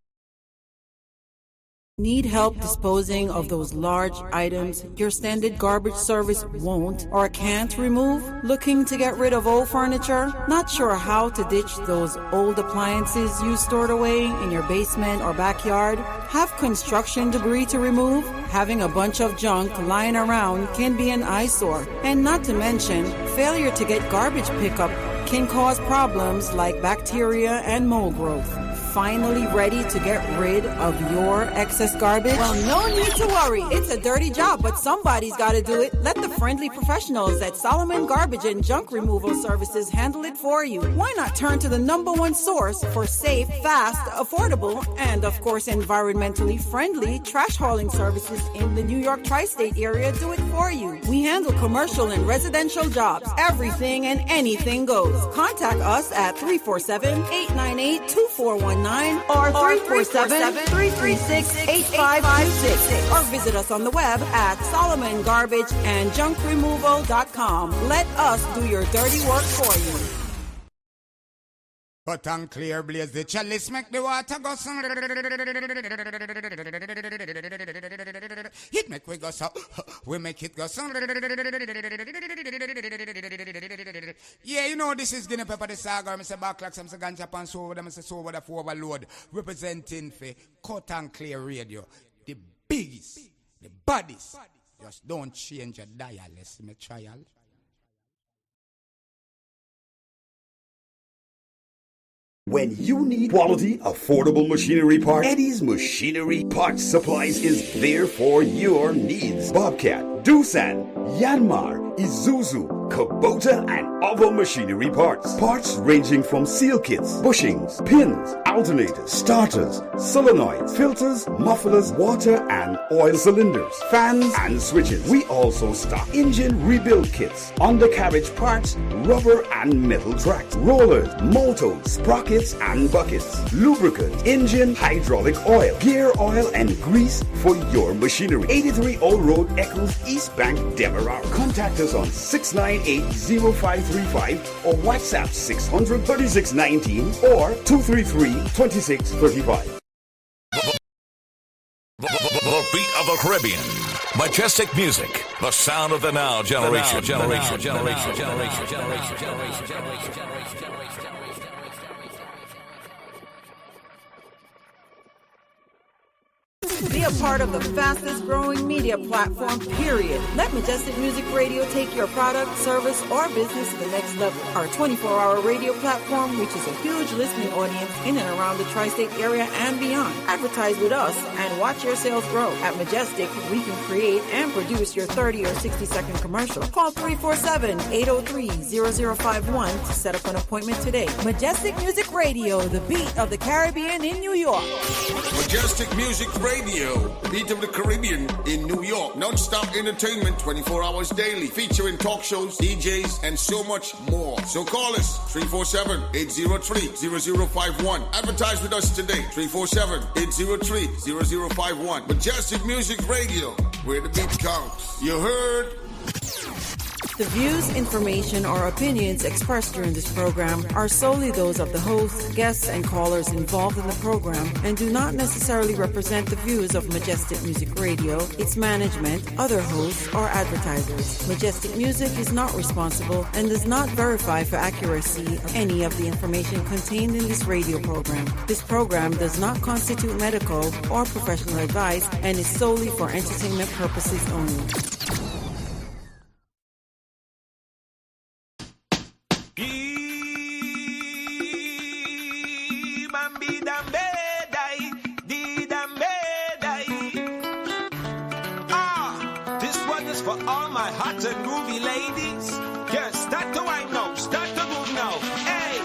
Need help disposing of those large items your standard garbage service won't or can't remove? Looking to get rid of old furniture? Not sure how to ditch those old appliances you stored away in your basement or backyard? Have construction debris to remove? Having a bunch of junk lying around can be an eyesore. And not to mention, failure to get garbage pickup can cause problems like bacteria and mold growth. Finally ready to get rid of your excess garbage? Well, no need to worry. It's a dirty job, but somebody's got to do it. Let the friendly professionals at Solomon Garbage and Junk Removal Services handle it for you. Why not turn to the #1 source for safe, fast, affordable, and of course environmentally friendly trash hauling services in the New York tri-state area? Do it for you. We handle commercial and residential jobs. Everything and anything goes. Contact us at 347-898-2419 or 347-336-8556 or visit us on the web at SolomonGarbageAndJunkRemoval.com. Let us do your dirty work for you. Hot and clear, blaze the chalice, make the water go. It make we go so, we make it go so. Yeah, you know this is Guinea Pepper the Saga. Mr. Backlack, some ganja pan so over them, Mr. So over the overload, representing for Hot and Clear Radio, the biggest, the baddest. Just don't change your dial. Let's make trial. When you need quality, affordable machinery parts, Eddie's Machinery Parts Supplies is there for your needs. Bobcat, Doosan, Yanmar, Isuzu, Kubota, and other machinery parts. Parts ranging from seal kits, bushings, pins, alternators, starters, solenoids, filters, mufflers, water and oil cylinders, fans and switches. We also stock engine rebuild kits, undercarriage parts, rubber and metal tracks, rollers, motors, sprockets and buckets, lubricant, engine, hydraulic oil, gear oil and grease for your machinery. 83 Old Road, Eccles, East Bank, Demerara. Contact us on 698-0535 or WhatsApp 600-3619 or 233-2635. The beat of the Caribbean. Majestic music. The sound of the now generation. Be a part of the fastest growing media platform, period. Let Majestic Music Radio take your product, service, or business to the next level. Our 24-hour radio platform reaches a huge listening audience in and around the tri-state area and beyond. Advertise with us and watch your sales grow. At Majestic, we can create and produce your 30 or 60-second commercial. Call 347-803-0051 to set up an appointment today. Majestic Music Radio, the beat of the Caribbean in New York. Majestic Music Radio, the beat of the Caribbean in New York. Non-stop entertainment 24 hours daily, featuring talk shows, DJs, and so much more. So call us 347-803-0051. Advertise with us today, 347-803-0051. Majestic Music Radio, where the beat counts. You heard? The views, information, or opinions expressed during this program are solely those of the host, guests, and callers involved in the program and do not necessarily represent the views of Majestic Music Radio, its management, other hosts, or advertisers. Majestic Music is not responsible and does not verify for accuracy of any of the information contained in this radio program. This program does not constitute medical or professional advice and is solely for entertainment purposes only. For all my hot and groovy ladies, yes, start to wind up, start to move now. Hey,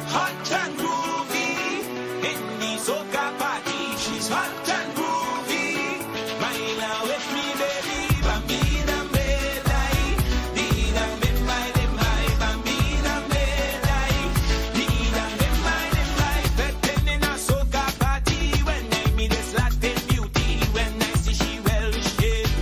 hot and groovy in the soca party. She's hot and groovy. Baila with me, baby. Bambina bedai, dida bimbai dimbai. Bambina bedai, dida bimbai dimbai. Betting in a soca party when I meet this Latin beauty, when I see she well shaped.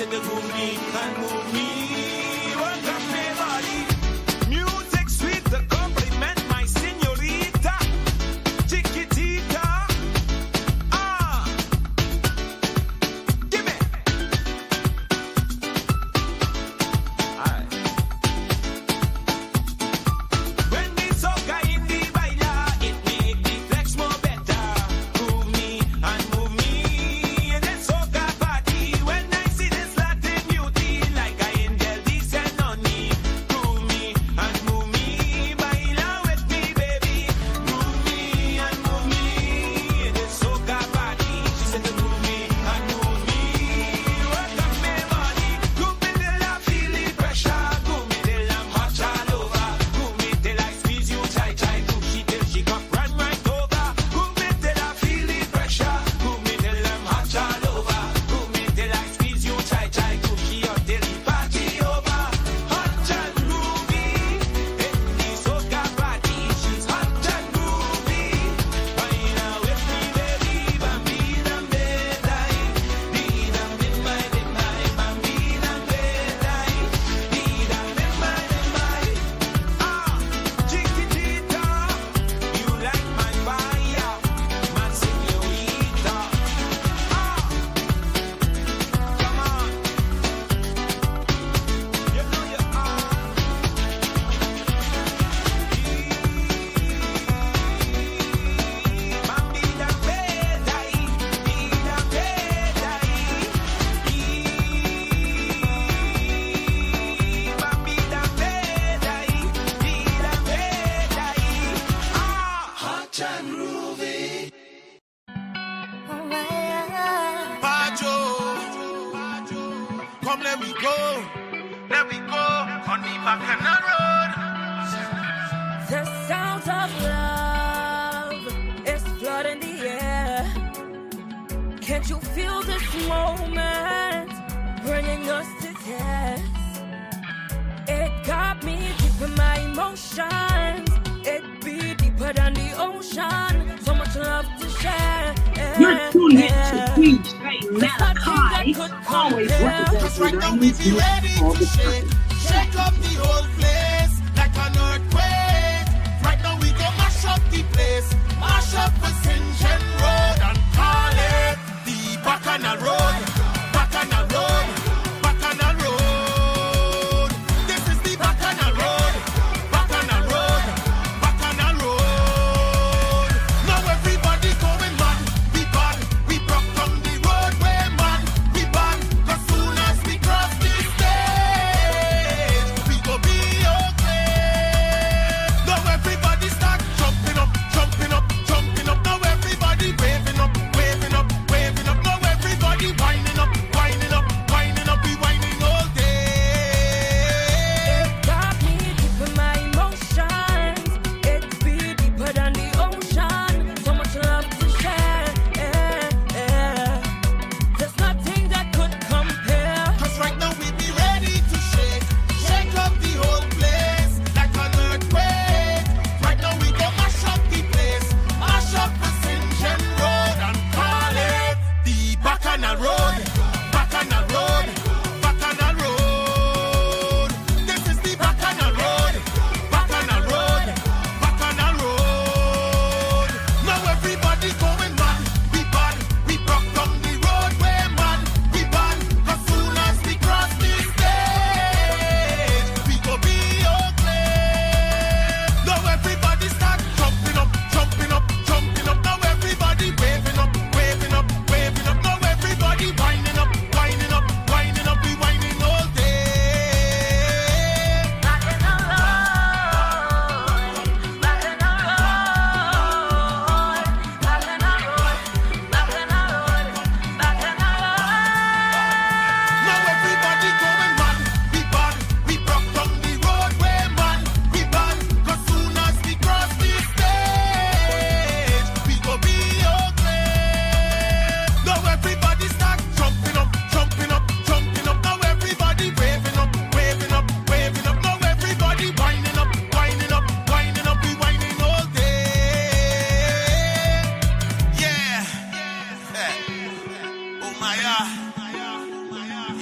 said to move me and move me. Welcome me body. Music sweet to compliment my señorita. Chiquitita. Ah. Give me. Alright. When the soca in the baila, it make the flex more better. Move me and move me. And then soca party. When I see this Latin beauty, like I angel descend on me. Move me and move me. Baila with me, baby. Move me and move me. And then soca party. She said to move me and move me. Work up my body. Move me till I feel the pressure. Move me till I'm hot all over. Move me till I squeeze you tight, tight. Move she till she come run right over. Move me till I feel the pressure. Move me till I'm hot all over. Move me till I squeeze you tight, tight. Move she up till the party over. Hot and groovy. In the soca party, she's hot and groovy. Baila with me, baby. Bambina bedai. Dina bimai bimai. Bambina bedai. Dina bimai bimai. Ah, chiquitita, you like my fire, my señorita. Ah, come on, you know you are. Bambina bedai, Dina bedai. Bambina bedai, Dina bedai. Ah, hot and groovy. Pajo, come let me go on the Bacana Road. The sounds of love is flooding the air. Can't you feel this moment bringing us to test? It got me deep in my emotions. It be deeper than the ocean. So much love to share. You're tuned in to DJ Malachi, always Cause right now we be ready to shake up the whole place like an earthquake. Right now we go mash up the place, mash up the Sinjen Road and call it the Bacana Road, Bacana Road, Bacana Road. This is the Bacana Road, Bacana Road, Bacana Road. Now everybody's going mad, we bad, we broke down the roadway, man, we bad. Cause soon as we cross the stage, we go be okay. Now everybody start jumping up, jumping up, jumping up. Now everybody waving up, waving up, waving up. Now everybody winding up.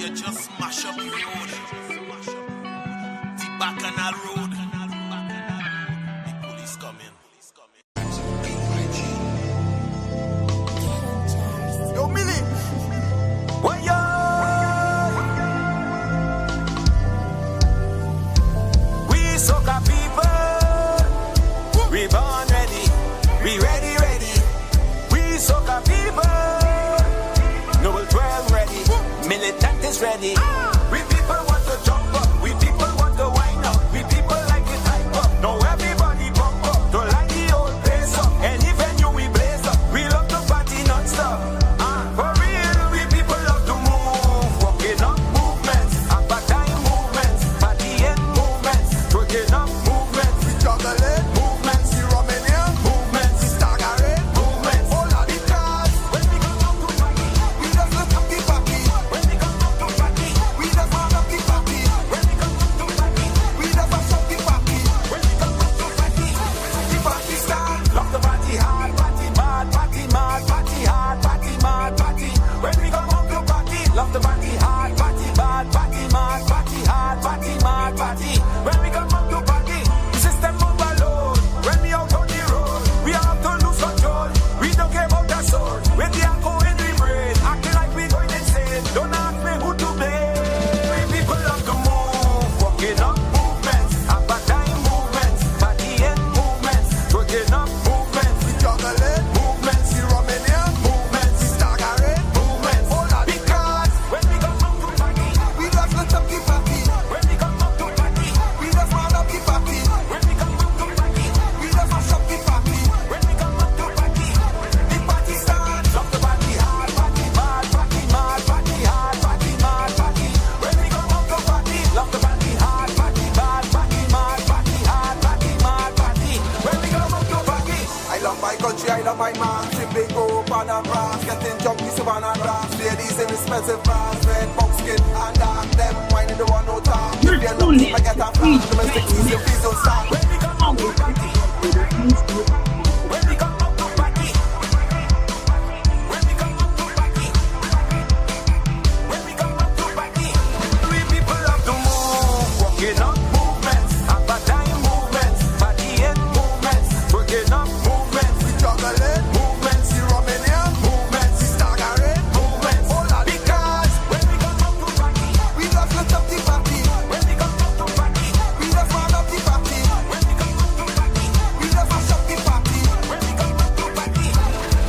you just mash up the road. The Bacchanal Road. The police coming. Yo, Millie. What yo? We soca people. We born ready. We ready. We soca people. Noble 12 ready. Militant is ready. We people want to jump up. We people want to wind up. We people like it hype up. Now everybody bump up. Don't like the old place up. Any venue we blaze up. We love to party non-stop. For real, we people love to move. Walking up movements. Appetite movements. Partying movements. Twerking up movements. We juggling movements. We Romanian movements. We staggering movements. All of the cars. When we come up to party, we just look up the party. When we come up to party, we just want up the party. When we come up to party, we just want up the party. When we come up to party, the party start. Love the party hard, party mad, party mad, party hard, party mad, party. When we come up to party, love the party hard, party mad, party mad, party hard, party mad, party. When we come up to party, the system overload. When we out on the road, we have to lose control. We don't care about the soul. When the alcohol in the brain, acting like we going insane. Don't ask me who to blame. We people love to move, walking up movements, appetite movements, partying movements, twerking up movements, we juggling movements, we Romanian movements, we staggering movements. All of because when we come up to party, we just let up the party. When we come up to party, we just want up the party. When we come up to party, we just mash up the party. When we come up to party, the party starts. Love the party hard, party mad, party mad, party hard, party mad, party. When we come up to party, love the party hard, party mad, party mad, party hard, party mad, party. When we come up to party, I love my country, I love my man. Simply go up on a brass, getting junky, savannah grass. Ladies in expensive bras, red buckskin and dark. Them whining the one no talk. If they're not, I get a flash. Domestic easy, please don't stop. When we come up to party, when we come up to party, when we come up to party, when we come up to party, we people love to move, walking up movements, appetite movements, partying movements, twerking up movements, we juggling movements, we Romanian movements, we staggering movements. All of because when we come up to party, we just let up the party. When we come up to party, we just want up the party. When we come up to party, we just mash up the party. When we come up to party,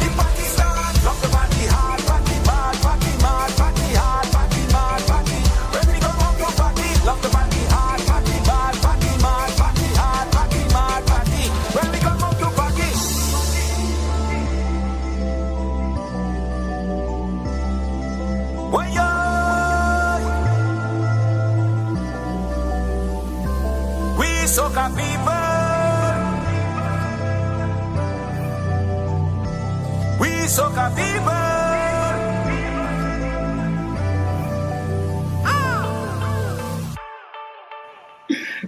the party starts. Love the party hard, party mad, party mad, party hard, party mad, party. When we come up to party, love the party hard, party mad, party mad, party hard, party mad, party. When we come up to party. When you we soca people, we soca people.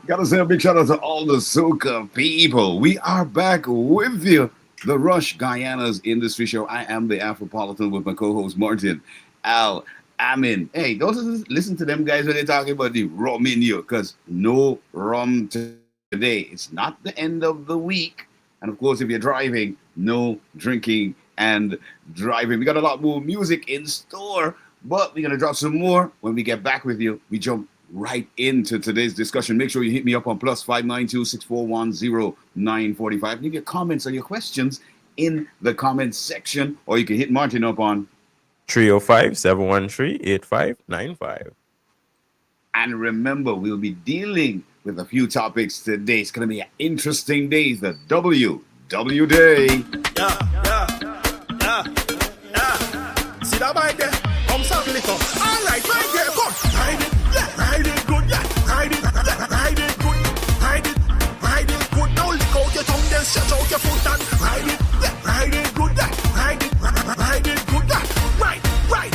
Gotta say a big shout out to all the soca people. We are back with you. The Rush Guyana's Industry Show. I am the Afropolitan with my co-host Martain Al-Ameen. Hey, don't listen to them guys when they're talking about the rum in you, because no rum today. It's not the end of the week. And of course, if you're driving, no drinking and driving. We got a lot more music in store, but we're going to drop some more when we get back with you. We jump right into today's discussion. Make sure you hit me up on +592 641 0945. Leave your comments or your questions in the comments section, or you can hit Martin up on 305-713-8595. And remember, we'll be dealing with a few topics today. It's going to be an interesting day, the WW Day. See that right there? Come sample it up. All right, right there, come. Ride it, yeah, ride it good, yeah. Ride it, yeah, ride it good. Ride it good. Now lick out your tongue, then stretch out your foot and ride it, yeah, ride it good, yeah. Ride it good, yeah. Right.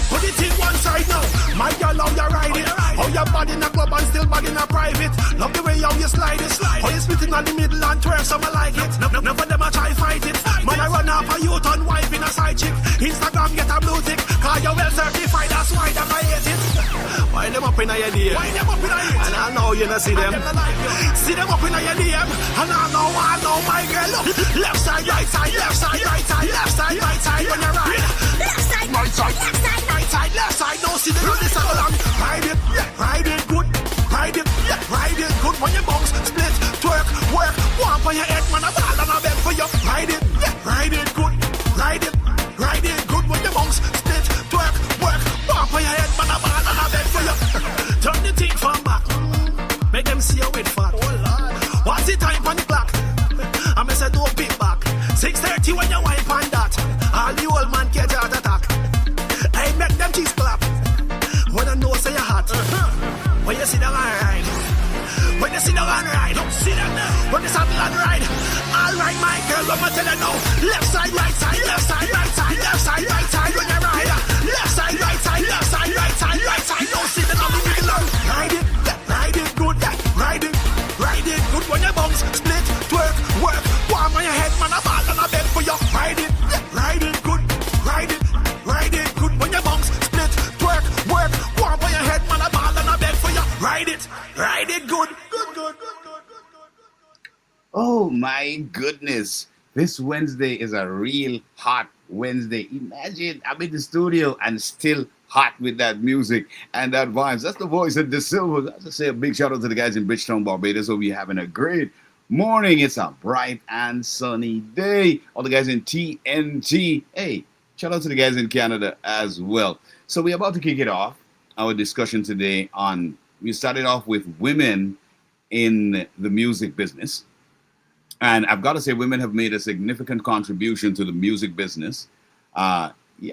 Put it in one side now. My girl, how you ride it? How your body in a club and still body in a private? Love the way how you slide it. How you split in the middle and twerk, some like it. Never them a try fight it. Man, I run off a youth and wife in a side chick. Instagram get a blue tick. Call you well certified, that's up in your DM. Wind them up in your and I know you not see them. See them up in your DM. And I know my girl. Look. Left side, right side, left side, right side, left side, right side when you ride. Left side, right side, left side, right side, left side. Don't see the good this along. Ride it, good. Ride it, good when you bounce, split, twerk, work. One on your head, man, a ball and a bed for you. Ride it, good. Ride it, good when you bounce, split, twerk, work. One on your head, man, a ball and a bed for you. Turn the thing from back, make them see you with fat. What's the time on the clock? I'm say don't pick back. 6:30 when you wipe on that. All the old man catch heart attack. I make them cheese clap. When I know say you're hot. When you sit down and ride. When you sit down and ride. Don't sit down now. When you saddle and ride. All right, my girl, let me tell you now. Left side, right side, left side, right side, left side, right side when you ride. Left side, right side, left side, right side, right side. Don't sit down and leave it alone. Ride it good, ride it good when you bounce, split, twerk, work. Warm on your head, man, a ball and a bed for you. Ride it good, ride it good when you bounce, split, twerk, work. Warm on your head, man, a ball and a bed for you. Ride it good. Oh my goodness. This Wednesday is a real hot Wednesday. Imagine I'm in the studio and still hot with that music and that vibes. That's the voice of De Silva. I just say a big shout out to the guys in Bridgetown, Barbados. Hope you're having a great morning. It's a bright and sunny day. All the guys in TNT. Hey, shout out to the guys in Canada as well. So we're about to kick it off. Our discussion today we started off with women in the music business. And I've got to say, women have made a significant contribution to the music business. They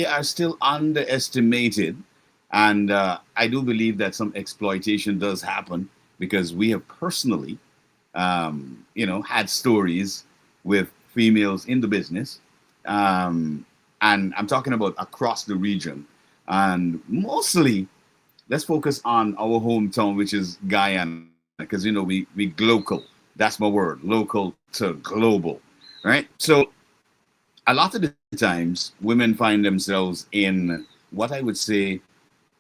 are still underestimated. And I do believe that some exploitation does happen because we have personally, had stories with females in the business. And I'm talking about across the region. And mostly, let's focus on our hometown, which is Guyana, because, we global. That's my word, local to global, right? So a lot of the times, women find themselves in what I would say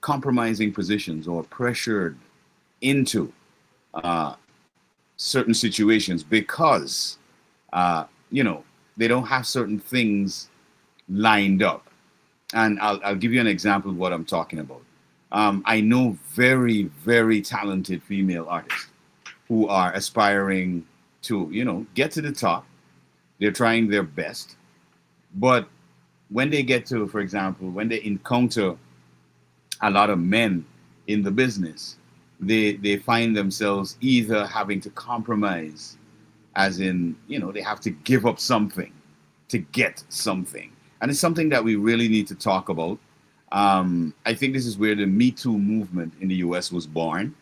compromising positions or pressured into certain situations because, they don't have certain things lined up. And I'll give you an example of what I'm talking about. I know very, very talented female artists who are aspiring to, get to the top. They're trying their best. But when they get to, for example, when they encounter a lot of men in the business, they find themselves either having to compromise, as in, they have to give up something to get something. And it's something that we really need to talk about. I think this is where the Me Too movement in the US was born,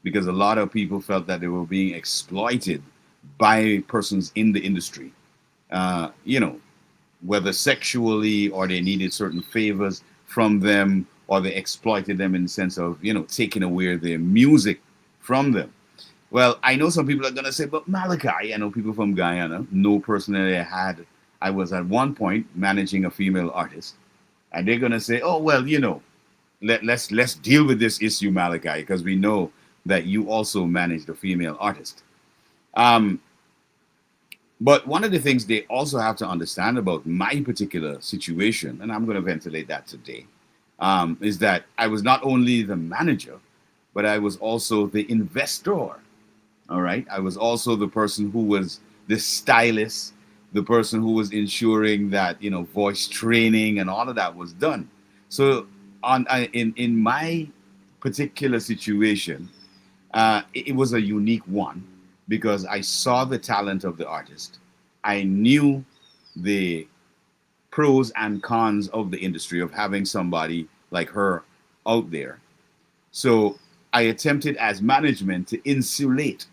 because a lot of people felt that they were being exploited by persons in the industry, whether sexually or they needed certain favors from them, or they exploited them in the sense of, taking away their music from them. Well, I know some people are going to say, but Malachi, I know people from Guyana, know personally I was at one point managing a female artist, and they're going to say, oh, well, let's deal with this issue, Malachi, because we know that you also managed a female artist. But one of the things they also have to understand about my particular situation, and I'm going to ventilate that today, is that I was not only the manager, but I was also the investor. All right. I was also the person who was the stylist, the person who was ensuring that, voice training and all of that was done. So in my particular situation, it was a unique one because I saw the talent of the artist. I knew the pros and cons of the industry of having somebody like her out there. So I attempted as management to insulate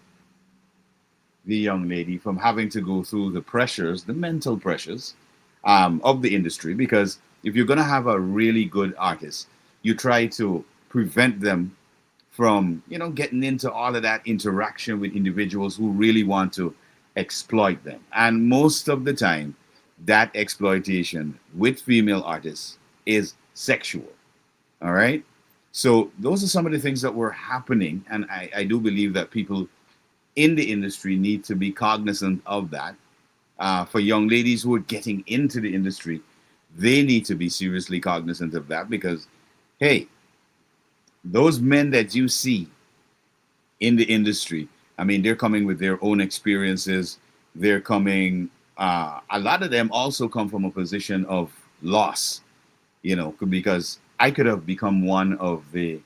the young lady from having to go through the pressures, the mental pressures of the industry. Because if you're going to have a really good artist, you try to prevent them from, getting into all of that interaction with individuals who really want to exploit them. And most of the time, that exploitation with female artists is sexual. All right. So those are some of the things that were happening, and I do believe that people in the industry need to be cognizant of that. For young ladies who are getting into the industry, they need to be seriously cognizant of that because, hey, those men that you see in the industry, I mean, they're coming with their own experiences. They're coming, a lot of them also come from a position of loss, you know, because I could have become one of the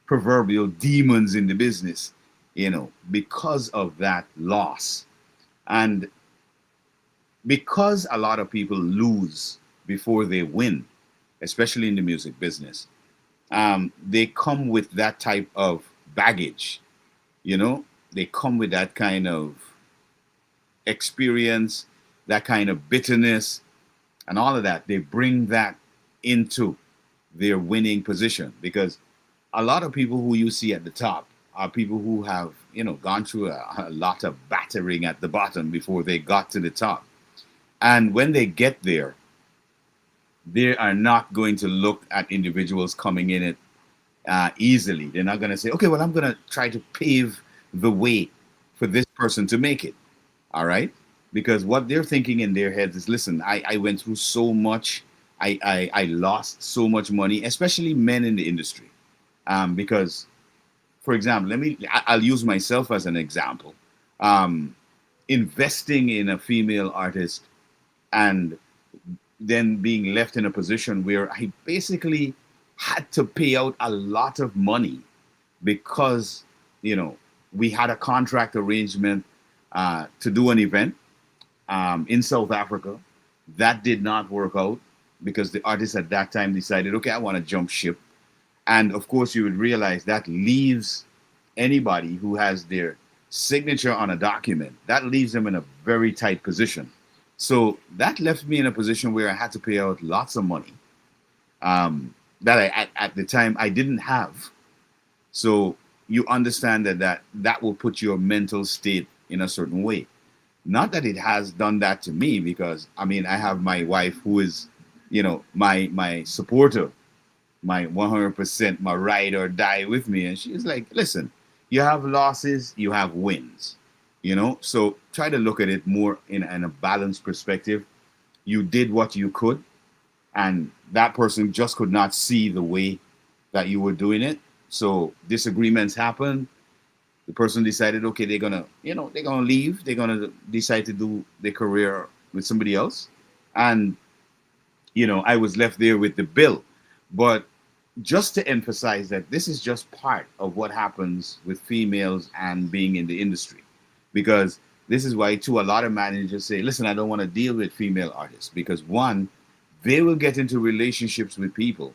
proverbial demons in the business, you know, because of that loss. And because a lot of people lose before they win, especially in the music business, they come with that type of baggage, you know, they come with that kind of experience, that kind of bitterness, and all of that. They bring that into their winning position because a lot of people who you see at the top are people who have, you know, gone through a lot of battering at the bottom before they got to the top. And when they get there, they are not going to look at individuals coming in it easily. They're not going to say, okay, well, I'm going to try to pave the way for this person to make it. All right? Because what they're thinking in their heads is, listen, I went through so much. I lost so much money, especially men in the industry. Because, for example, I'll use myself as an example. Investing in a female artist and then being left in a position where I basically had to pay out a lot of money because, you know, we had a contract arrangement to do an event in South Africa. That did not work out because the artist at that time decided, okay, I want to jump ship. And of course, you would realize that leaves anybody who has their signature on a document, that leaves them in a very tight position. So that left me in a position where I had to pay out lots of money that I, at the time, I didn't have. So you understand that will put your mental state in a certain way. Not that it has done that to me, because I mean, I have my wife who is, you know, my supporter, my 100%, my ride or die with me. And she's like, listen, you have losses, you have wins. You know, so try to look at it more in a balanced perspective. You did what you could, and that person just could not see the way that you were doing it. So disagreements happen. The person decided, okay, they're gonna leave. They're gonna decide to do their career with somebody else, and you know, I was left there with the bill. But just to emphasize that this is just part of what happens with females and being in the industry. Because this is why, too, a lot of managers say, listen, I don't want to deal with female artists. Because one, they will get into relationships with people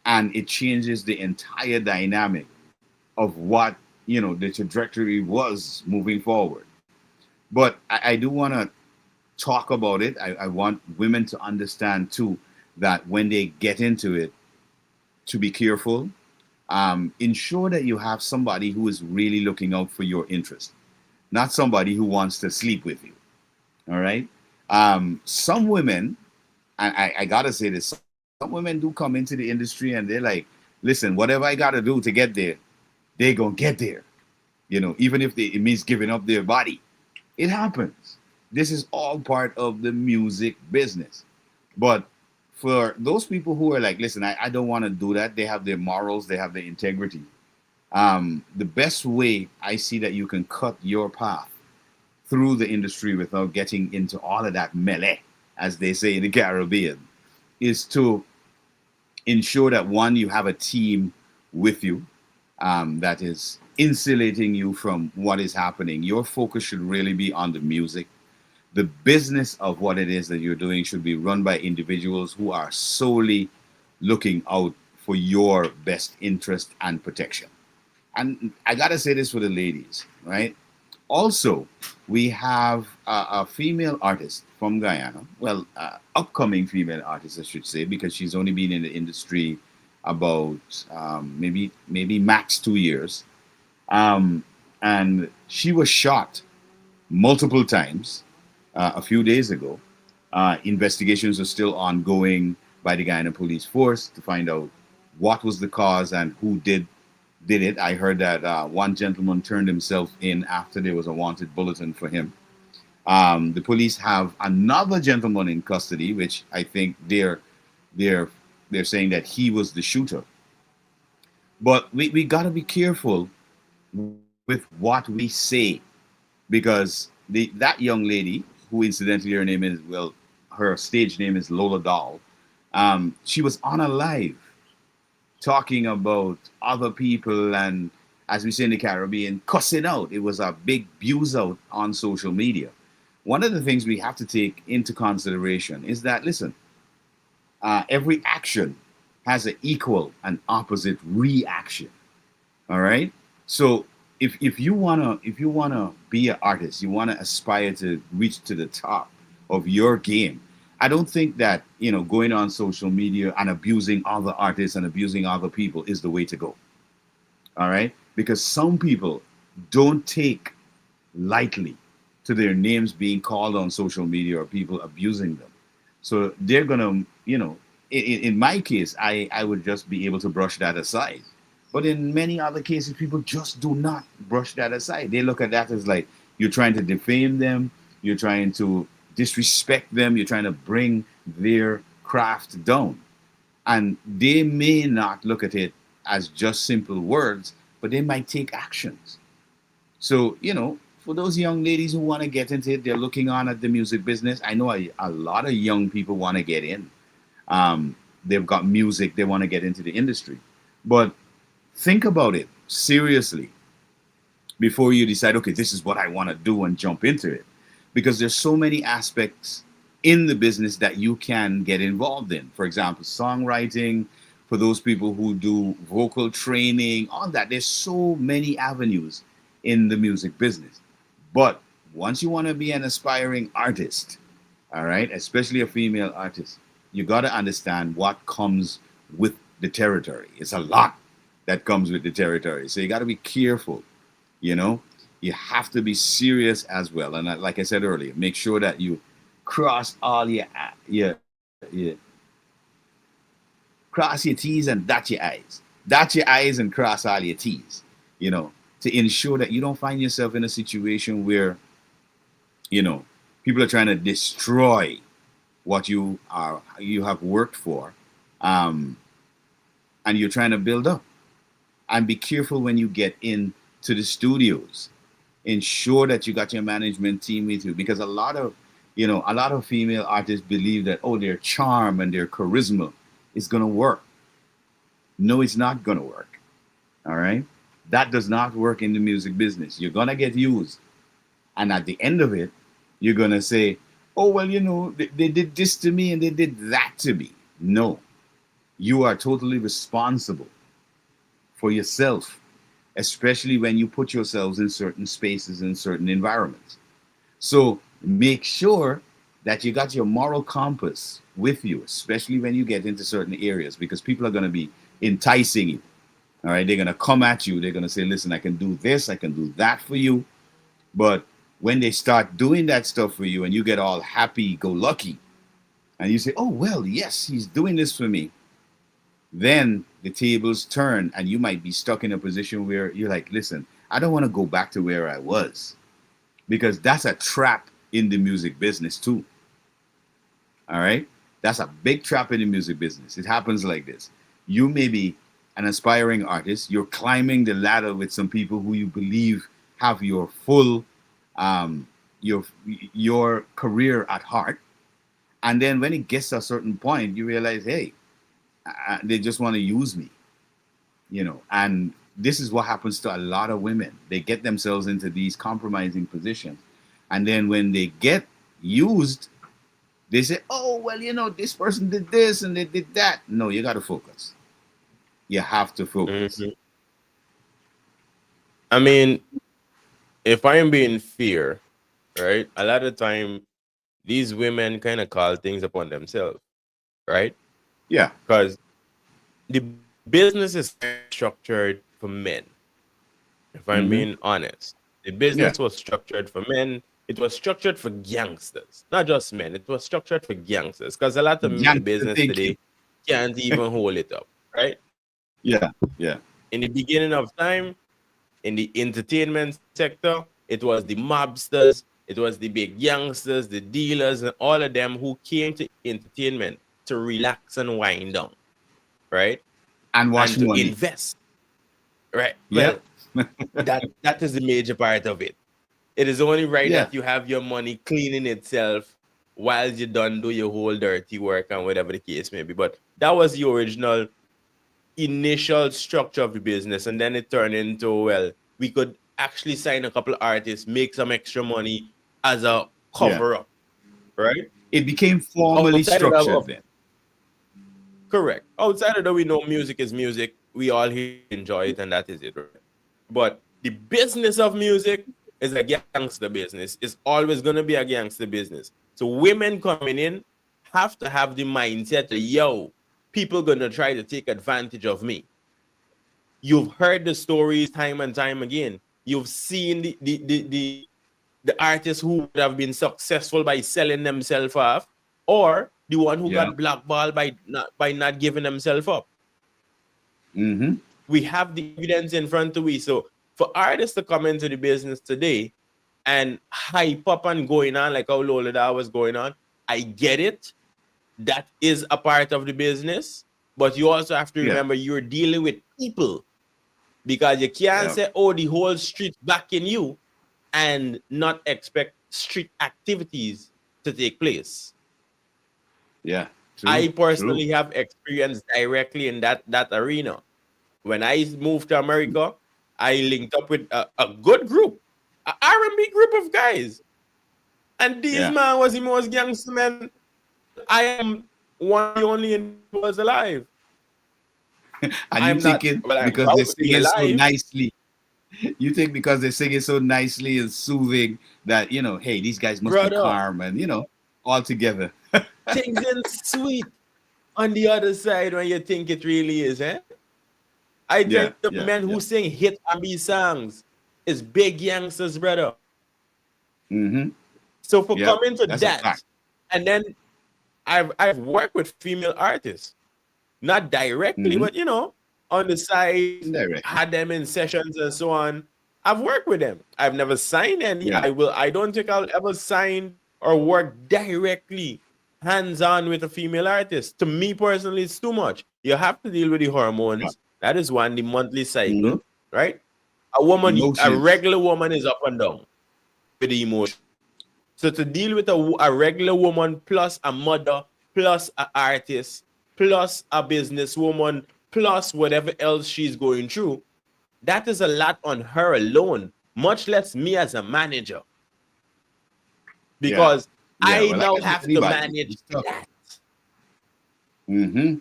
and it changes the entire dynamic of what, you know, the trajectory was moving forward. But I do want to talk about it. I want women to understand, too, that when they get into it, to be careful. Ensure that you have somebody who is really looking out for your interest. Not somebody who wants to sleep with you. All right. Some women, and I gotta say this, some women do come into the industry and they're like, listen, whatever I gotta do to get there, they're gonna get there. You know, even if it means giving up their body. It happens. This is all part of the music business. But for those people who are like, listen, I don't want to do that. They have their morals, they have their integrity. The best way I see that you can cut your path through the industry without getting into all of that melee, as they say in the Caribbean, is to ensure that, one, you have a team with you that is insulating you from what is happening. Your focus should really be on the music. The business of what it is that you're doing should be run by individuals who are solely looking out for your best interest and protection. And I gotta say this for the ladies, right? Also, we have a female artist from Guyana, well, upcoming female artist, I should say, because she's only been in the industry about maybe max 2 years. And she was shot multiple times a few days ago. Investigations are still ongoing by the Guyana Police Force to find out what was the cause and who did it. I heard that one gentleman turned himself in after there was a wanted bulletin for him. The police have another gentleman in custody, which I think they're saying that he was the shooter. But we got to be careful with what we say, because that young lady, who incidentally her name is, well, her stage name is Lola Doll, she was on a live talking about other people and, as we say in the Caribbean, cussing out. It was a big abuse out on social media. One of the things we have to take into consideration is that, listen, every action has an equal and opposite reaction. All right. So if you wanna be an artist, you wanna aspire to reach to the top of your game, I don't think that going on social media and abusing other artists and abusing other people is the way to go. All right, because some people don't take lightly to their names being called on social media or people abusing them. So they're gonna, in my case, I would just be able to brush that aside. But in many other cases, people just do not brush that aside. They look at that as like you're trying to defame them, you're trying to disrespect them, you're trying to bring their craft down. And they may not look at it as just simple words, but they might take actions. So, for those young ladies who want to get into it, they're looking on at the music business. I know a lot of young people want to get in. They've got music, they want to get into the industry. But think about it seriously before you decide, okay, this is what I want to do and jump into it. Because there's so many aspects in the business that you can get involved in. For example, songwriting, for those people who do vocal training, all that. There's so many avenues in the music business. But once you want to be an aspiring artist, all right, especially a female artist, you got to understand what comes with the territory. It's a lot that comes with the territory. So you got to be careful, You have to be serious as well. And like I said earlier, make sure that you cross all your cross your T's and dot your I's. Dot your I's and cross all your T's, to ensure that you don't find yourself in a situation where, people are trying to destroy what you have worked for, and you're trying to build up. And be careful when you get into the studios. Ensure that you got your management team with you, because a lot of female artists believe that, their charm and their charisma is going to work. No, it's not going to work. All right. That does not work in the music business. You're going to get used. And at the end of it, you're going to say, they did this to me and they did that to me. No, you are totally responsible for yourself, especially when you put yourselves in certain spaces, in certain environments. So make sure that you got your moral compass with you, especially when you get into certain areas, because people are going to be enticing you. All right. They're going to come at you. They're going to say, listen, I can do this, I can do that for you. But when they start doing that stuff for you and you get all happy go lucky and you say, oh, well, yes, he's doing this for me. Then the tables turn and you might be stuck in a position where you're like, listen, I don't want to go back to where I was, because that's a trap in the music business too. All right. That's a big trap in the music business. It happens like this. You may be an aspiring artist. You're climbing the ladder with some people who you believe have your full, your career at heart. And then when it gets to a certain point, you realize, hey, they just want to use me, and this is what happens to a lot of women. They get themselves into these compromising positions. And then when they get used, they say, oh, well, this person did this and they did that. No, you got to focus. You have to focus. Mm-hmm. I mean, if I am being fair, right, a lot of time, these women kind of call things upon themselves, right? Yeah. Because the business is structured for men. If I'm being honest, the business was structured for men. It was structured for gangsters, not just men. It was structured for gangsters, because a lot of business today can't even hold it up, right? Yeah, yeah. In the beginning of time, in the entertainment sector, it was the mobsters, it was the big youngsters, the dealers, and all of them who came to entertainment to relax and wind down, right? And wash And to money. invest, right? Yep. Well, that is the major part of it. It is only right Yeah. that you have your money cleaning itself while you done do your whole dirty work and whatever the case may be. But that was the original initial structure of the business, and then it turned into, well, we could actually sign a couple of artists, make some extra money as a cover up, right? It became formally Outside of that, structured then. correct. Outside of that, we know music is music. We all here enjoy it, and that is it, right? But the business of music is a gangster business. It's always going to be a gangster business. So women coming in have to have the mindset that, yo, people going to try to take advantage of me. You've heard the stories time and time again. You've seen the artists who would have been successful by selling themselves off, or the one who got blackballed by not giving themselves up. Mm-hmm. We have the evidence in front of us. So for artists to come into the business today and hype up and going on like how Lola was going on, I get it. That is a part of the business. But you also have to remember you're dealing with people, because you can't say, oh, the whole street backing you and not expect street activities to take place. Yeah. I personally have experience directly in that arena. When I moved to America, I linked up with a good group, an R&B group of guys. And this man was the most gangster man. I am one of the only individuals alive. And you think it because they sing it so nicely. You think because they sing it so nicely and soothing that, you know, hey, these guys must be calm and, you know, all together. Things ain't sweet on the other side when you think it really is, eh? I think the men who sing hit R&B songs is big youngsters, brother. Mm-hmm. So for coming to that, and then I've worked with female artists, not directly, but you know, on the side, had them in sessions and so on. I've worked with them. I've never signed any. I don't think I'll ever sign or work directly hands-on with a female artist. To me personally, it's too much. You have to deal with the hormones. That is one, the monthly cycle, right? A regular woman is up and down with the emotion. So to deal with a regular woman plus a mother plus an artist plus a businesswoman plus whatever else she's going through, that is a lot on her alone, much less me as a manager. Because I now have to manage that. Mm-hmm.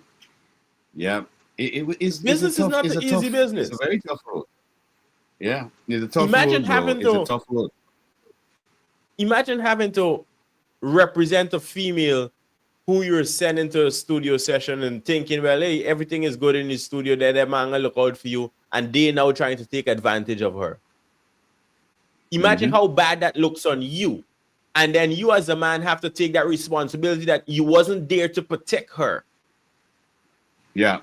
Yeah. Business is not an easy business. It's a very tough road. Yeah. It's a tough Imagine road, it's a tough road. Imagine having to represent a female who you're sending to a studio session and thinking, well, hey, everything is good in the studio, that man will look out for you, and they now trying to take advantage of her. Imagine how bad that looks on you. And then you as a man have to take that responsibility that you wasn't there to protect her. Yeah.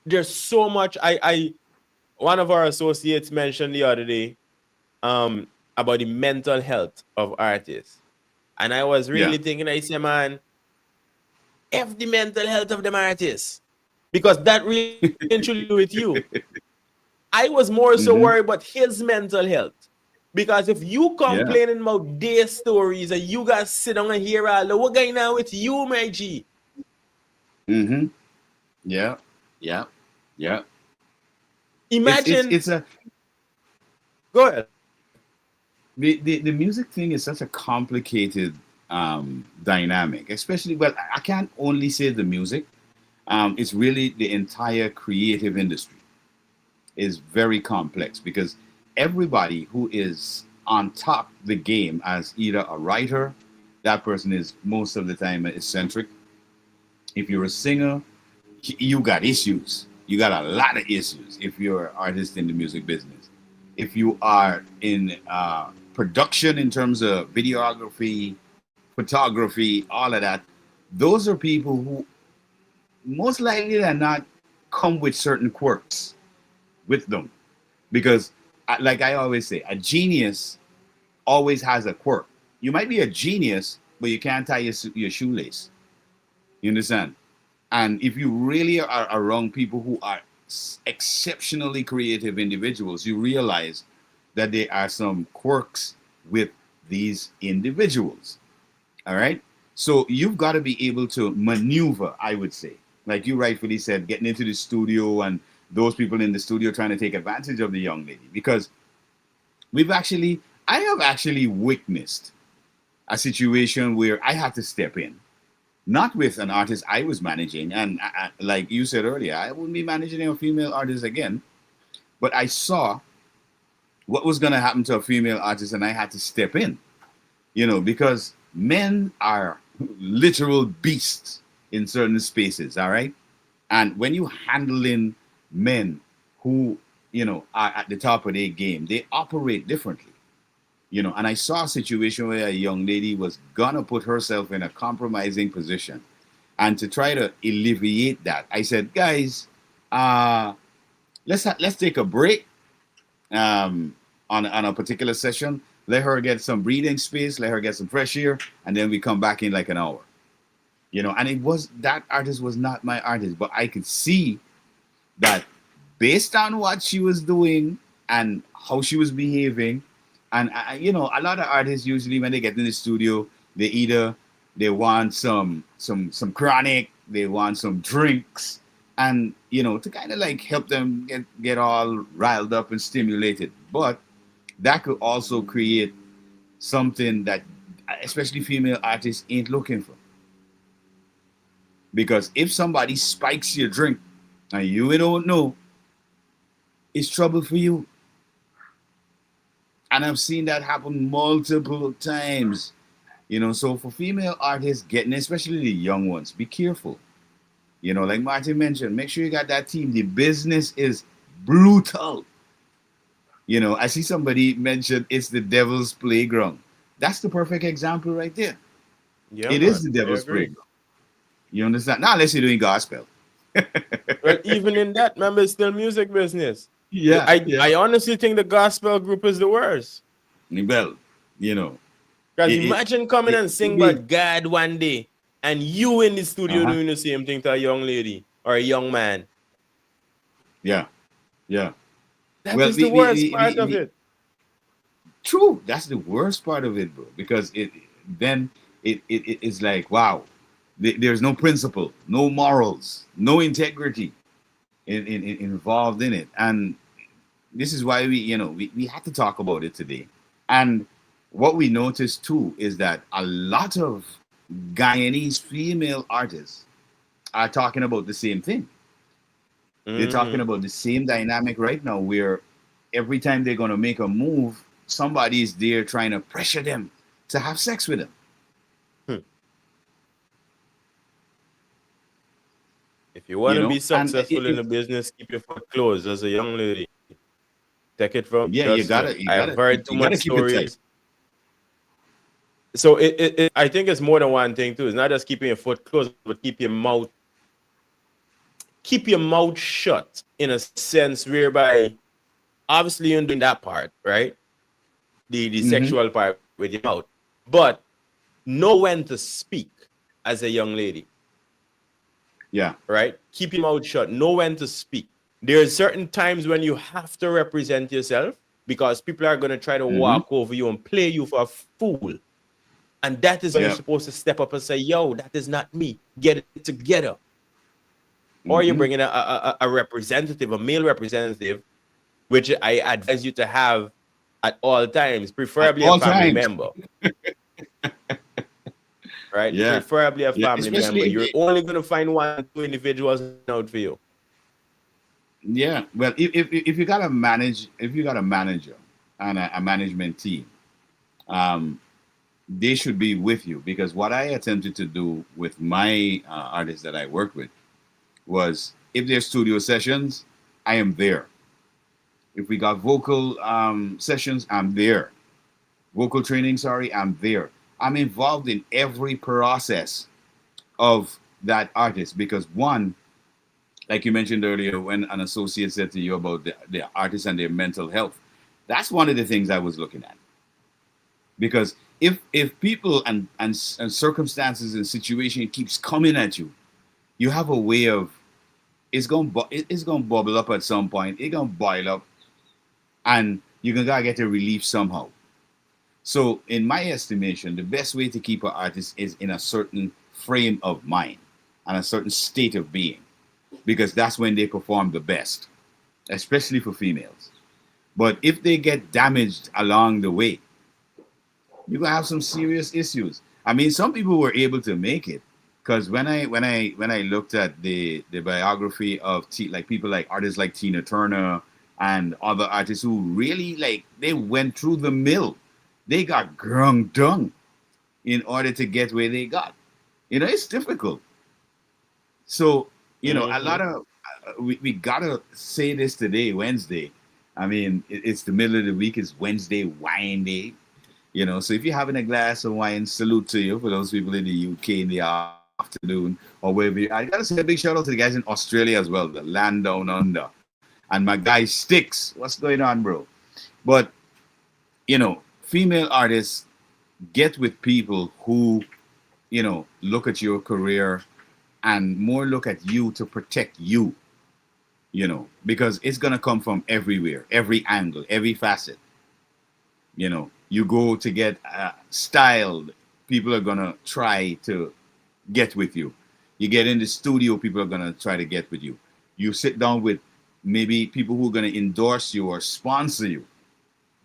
There's so much. One of our associates mentioned the other day about the mental health of artists. And I was really thinking, I said, man, F the mental health of them artists. Because that really eventually with you. I was more so worried about his mental health. Because if you complaining about their stories and you guys sit down and hear all the, what going on with you, my G? Mm-hmm. Yeah. Yeah. Yeah. Imagine it's a go ahead. The music thing is such a complicated dynamic, especially, well, I can't only say the music. It's really the entire creative industry is very complex because everybody who is on top of the game as either a writer, that person is most of the time eccentric. If you're a singer, you got issues. You got a lot of issues if you're an artist in the music business. If you are in production in terms of videography, photography, all of that, those are people who most likely than not come with certain quirks with them. Because, like I always say, a genius always has a quirk. You might be a genius, but you can't tie your shoelace. You understand? And if you really are around people who are exceptionally creative individuals, you realize that there are some quirks with these individuals. All right? So you've got to be able to maneuver, I would say. Like you rightfully said, getting into the studio and those people in the studio trying to take advantage of the young lady. Because I have actually witnessed a situation where I had to step in. Not with an artist I was managing. And like you said earlier, I wouldn't be managing a female artist again. But I saw what was going to happen to a female artist, and I had to step in. You know, because men are literal beasts in certain spaces, all right? And when you handling men who, you know, are at the top of their game, they operate differently. You know, and I saw a situation where a young lady was gonna put herself in a compromising position. And to try to alleviate that, I said, guys, let's take a break on a particular session. Let her get some breathing space, let her get some fresh air, and then we come back in like an hour. You know, and that artist was not my artist, but I could see that based on what she was doing and how she was behaving, and you know, a lot of artists usually when they get in the studio, they want some chronic, they want some drinks, and you know, to kind of like help them get all riled up and stimulated. But that could also create something that especially female artists ain't looking for. Because if somebody spikes your drink and you don't know, it's trouble for you. And I've seen that happen multiple times. You know, so for female artists getting, especially the young ones, be careful. You know, like Martin mentioned, make sure you got that team. The business is brutal. You know, I see somebody mention it's the devil's playground. That's the perfect example right there. Yeah, it is the devil's playground. You understand? Not unless you're doing gospel. But even in that, remember, it's still music business. Yeah, I honestly think the gospel group is the worst. Well, you know. Because imagine coming and sing about God one day and you in the studio doing the same thing to a young lady or a young man. Yeah. Yeah. That is the worst part of it. True. That's the worst part of it, bro. Because it is like, wow, there's no principle, no morals, no integrity involved in it. And this is why we had to talk about it today. And what we noticed too is that a lot of Guyanese female artists are talking about the same thing. They're talking about the same dynamic right now where every time they're going to make a move, somebody is there trying to pressure them to have sex with them. If you want to be successful in the business, keep your foot closed as a young lady. Take it from you gotta. I've heard too much stories. So I think it's more than one thing too. It's not just keeping your foot closed, but keep your mouth shut in a sense whereby obviously you're doing that part, right? The sexual part with your mouth, but know when to speak as a young lady. Yeah. Right? Keep your mouth shut. Know when to speak. There are certain times when you have to represent yourself because people are going to try to walk over you and play you for a fool. And that is when you're supposed to step up and say, yo, that is not me. Get it together. Or you're bringing a representative, a male representative, which I advise you to have at all times, preferably a family member. Right? Yeah. Preferably a family member. You're only going to find 1 2 individuals out for you. Yeah. Well, if you got a manager and a management team, they should be with you, because what I attempted to do with my artists that I work with was, if there's studio sessions, I am there. If we got vocal sessions, I'm there. Vocal training, I'm there. I'm involved in every process of that artist, because one, like you mentioned earlier, when an associate said to you about the artists and their mental health, that's one of the things I was looking at. Because if people and circumstances and situation keeps coming at you, you have a way of it's gonna bubble up at some point. It's gonna boil up, and you're gonna get a relief somehow. So, in my estimation, the best way to keep an artist is in a certain frame of mind and a certain state of being, because that's when they perform the best, especially for females. But if they get damaged along the way, you're gonna have some serious issues. I mean, some people were able to make it, because when I looked at the biography of like people like artists like Tina Turner and other artists who really like they went through the mill, they got grung dung in order to get where they got. It's difficult. So a lot of we gotta say this today, Wednesday. I mean, it's the middle of the week. It's Wednesday wine day. So if you're having a glass of wine, salute to you. For those people in the UK in the afternoon or wherever I gotta say a big shout out to the guys in Australia as well, the land down under, and my guy Sticks. What's going on, bro? But female artists, get with people who look at your career and more look at you to protect you, because it's gonna come from everywhere, every angle, every facet. You go to get styled, people are gonna try to get with you. You get in the studio, people are gonna try to get with you. You sit down with maybe people who are gonna endorse you or sponsor you.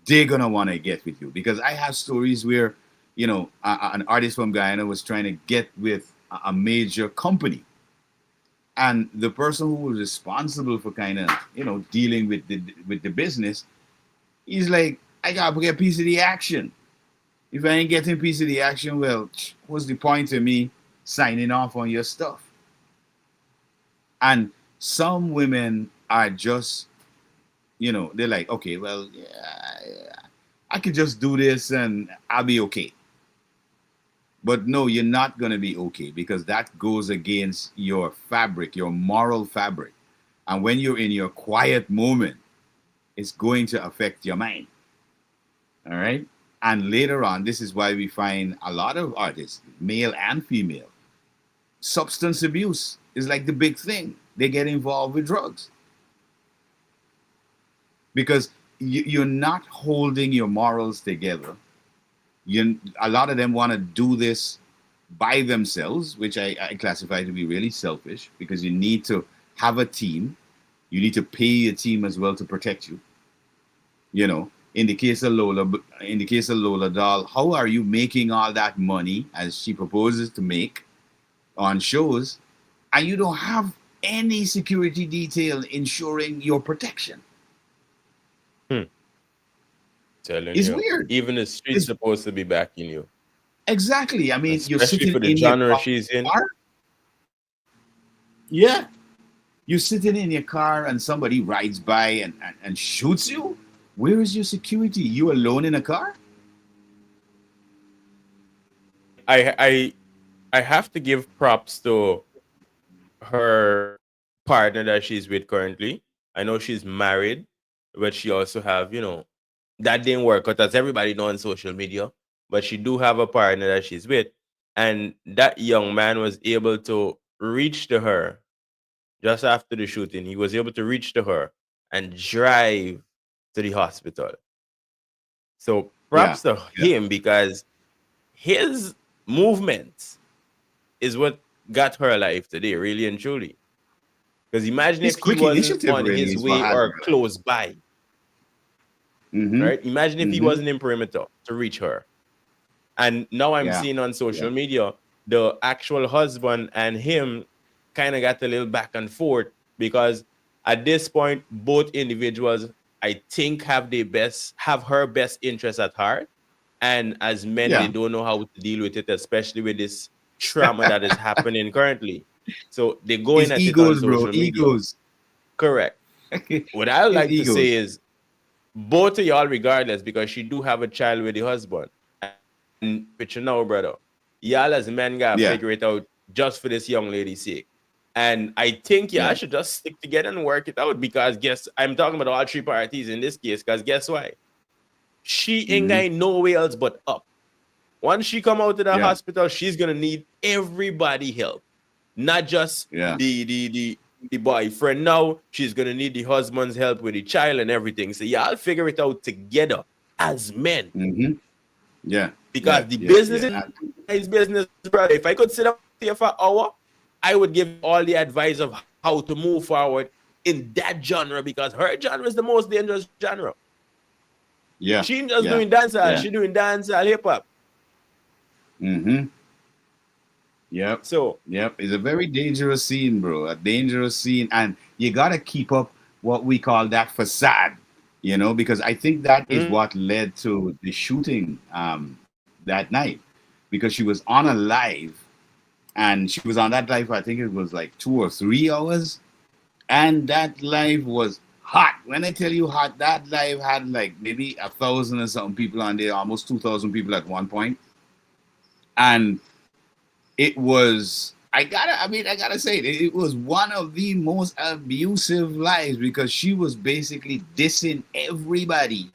They're gonna want to get with you, because I have stories where an artist from Guyana was trying to get with a major company, and the person who was responsible for kind of dealing with the business, he's like, I gotta get a piece of the action. If I ain't getting a piece of the action, well, what's the point of me signing off on your stuff? And some women are just, they're like, okay, well, yeah, I could just do this and I'll be okay. But no, you're not going to be okay, because that goes against your fabric, your moral fabric. And when you're in your quiet moment, it's going to affect your mind. All right. And later on, this is why we find a lot of artists, male and female, substance abuse is like the big thing. They get involved with drugs because you're not holding your morals together. A lot of them want to do this by themselves, which I classify to be really selfish, because you need to have a team. You need to pay your team as well to protect you. In the case of Lola Doll, how are you making all that money as she proposes to make on shows, and you don't have any security detail ensuring your protection? It's weird. Even the street's supposed to be backing you. Exactly. I mean, especially you're sitting for the in genre your she's in. car. Yeah. You're sitting in your car and somebody rides by and shoots you. Where is your security? You alone in a car? I have to give props to her partner that she's with currently. I know she's married, but she also have, that didn't work out, as everybody know on social media. But she do have a partner that she's with, and that young man was able to reach to her just after the shooting. He was able to reach to her and drive to the hospital. So props to him, because his movement is what got her alive today, really and truly. Because imagine if he wasn't on his way or close by. Right? Imagine if he wasn't in perimeter to reach her. And now I'm seeing on social media, the actual husband and him kind of got a little back and forth, because at this point, both individuals, I think, have her best interest at heart. And as men, they don't know how to deal with it, especially with this trauma that is happening currently. So they go in at egos, it on social media. Egos. Correct. What I would like to say is, both of y'all, regardless, because she do have a child with the husband. And but brother, y'all as men gotta figure it out just for this young lady's sake. And I think, I should just stick together and work it out because I'm talking about all three parties in this case because guess why? She ain't going nowhere else but up. Once she come out to the hospital, she's going to need everybody help. Not just the boyfriend now. She's going to need the husband's help with the child and everything. So y'all figure it out together as men. Mm-hmm. Yeah. Because the business is business, brother. If I could sit up here for an hour, I would give all the advice of how to move forward in that genre because her genre is the most dangerous genre. Yeah. She just doing dancehall. She doing dancehall hip hop. Mm-hmm. Yep. It's a very dangerous scene, bro. A dangerous scene. And you got to keep up what we call that facade, you know, because I think that is what led to the shooting that night. Because she was on a live, and she was on that live, I think it was like 2 or 3 hours. And that live was hot. When I tell you hot, that live had like maybe 1,000 or something people on there, almost 2,000 people at one point. And it was, I gotta say, it was one of the most abusive lives because she was basically dissing everybody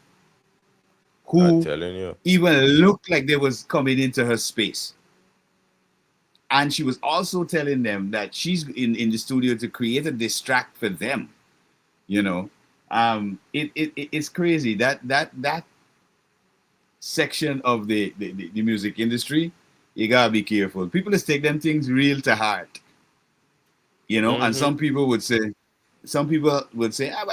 who even looked like they was coming into her space. And she was also telling them that she's in the studio to create a distract for them. You know, it's crazy that section of the music industry. You gotta be careful. People just take them things real to heart, you know. And some people would say, well,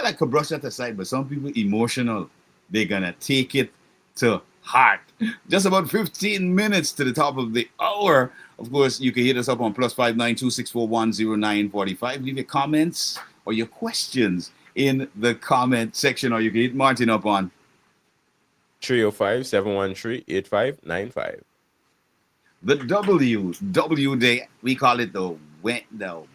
I could brush that aside. But some people emotional, they're gonna take it to heart. Just about 15 minutes to the top of the hour. Of course, you can hit us up on +592 641 0945. Leave your comments or your questions in the comment section, or you can hit Martin up on 305-713-8595. The W Day, we call it the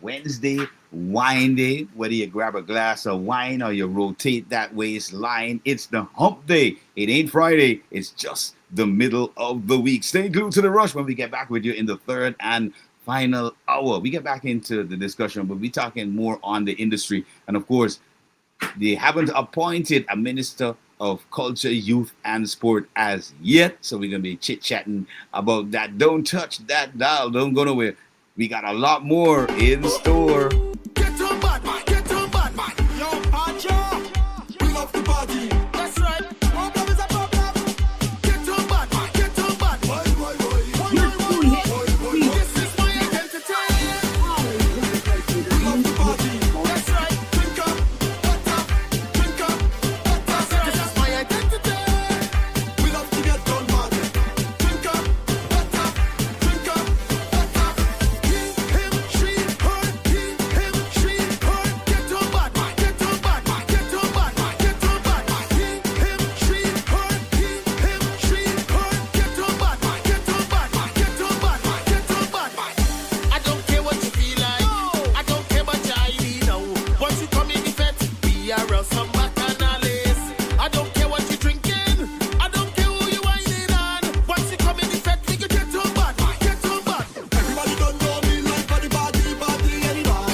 Wednesday wine day. Whether you grab a glass of wine or you rotate that waistline, it's the hump day. It ain't Friday. It's just the middle of the week. Stay glued to the rush when we get back with you in the third and final hour. We get back into the discussion, but we're talking more on the industry. And of course, they haven't appointed a minister of culture, youth, and sport as yet. So we're going to be chit-chatting about that. Don't touch that dial. Don't go nowhere. We got a lot more in store. Get on bad man, get on bad man. Yo, Pancho, we love the party. That's right. Problem is a problem. Get on bad man, get on bad man. This is my identity. We love the party. That's right. Drink up, butter, drink up, butter. This is my identity. We love to get on bad. Drink up, butter, drink up, butter. He, him, she, her, he, him, she, her. Get on bad man, get on bad man, get on bad man, get on bad man. He, him, she, her, he, him, she, her. Get on bad man, get on bad man, get on bad man, get on bad man. I don't care what you feel like. I don't care what your ID now. Once you come in the fete, we are around some bacchanales. I don't care what you're drinking. I don't care who you whining on. Once you come in the fete, we can get on bad man, get on bad. Everybody don't know me like for the party anymore.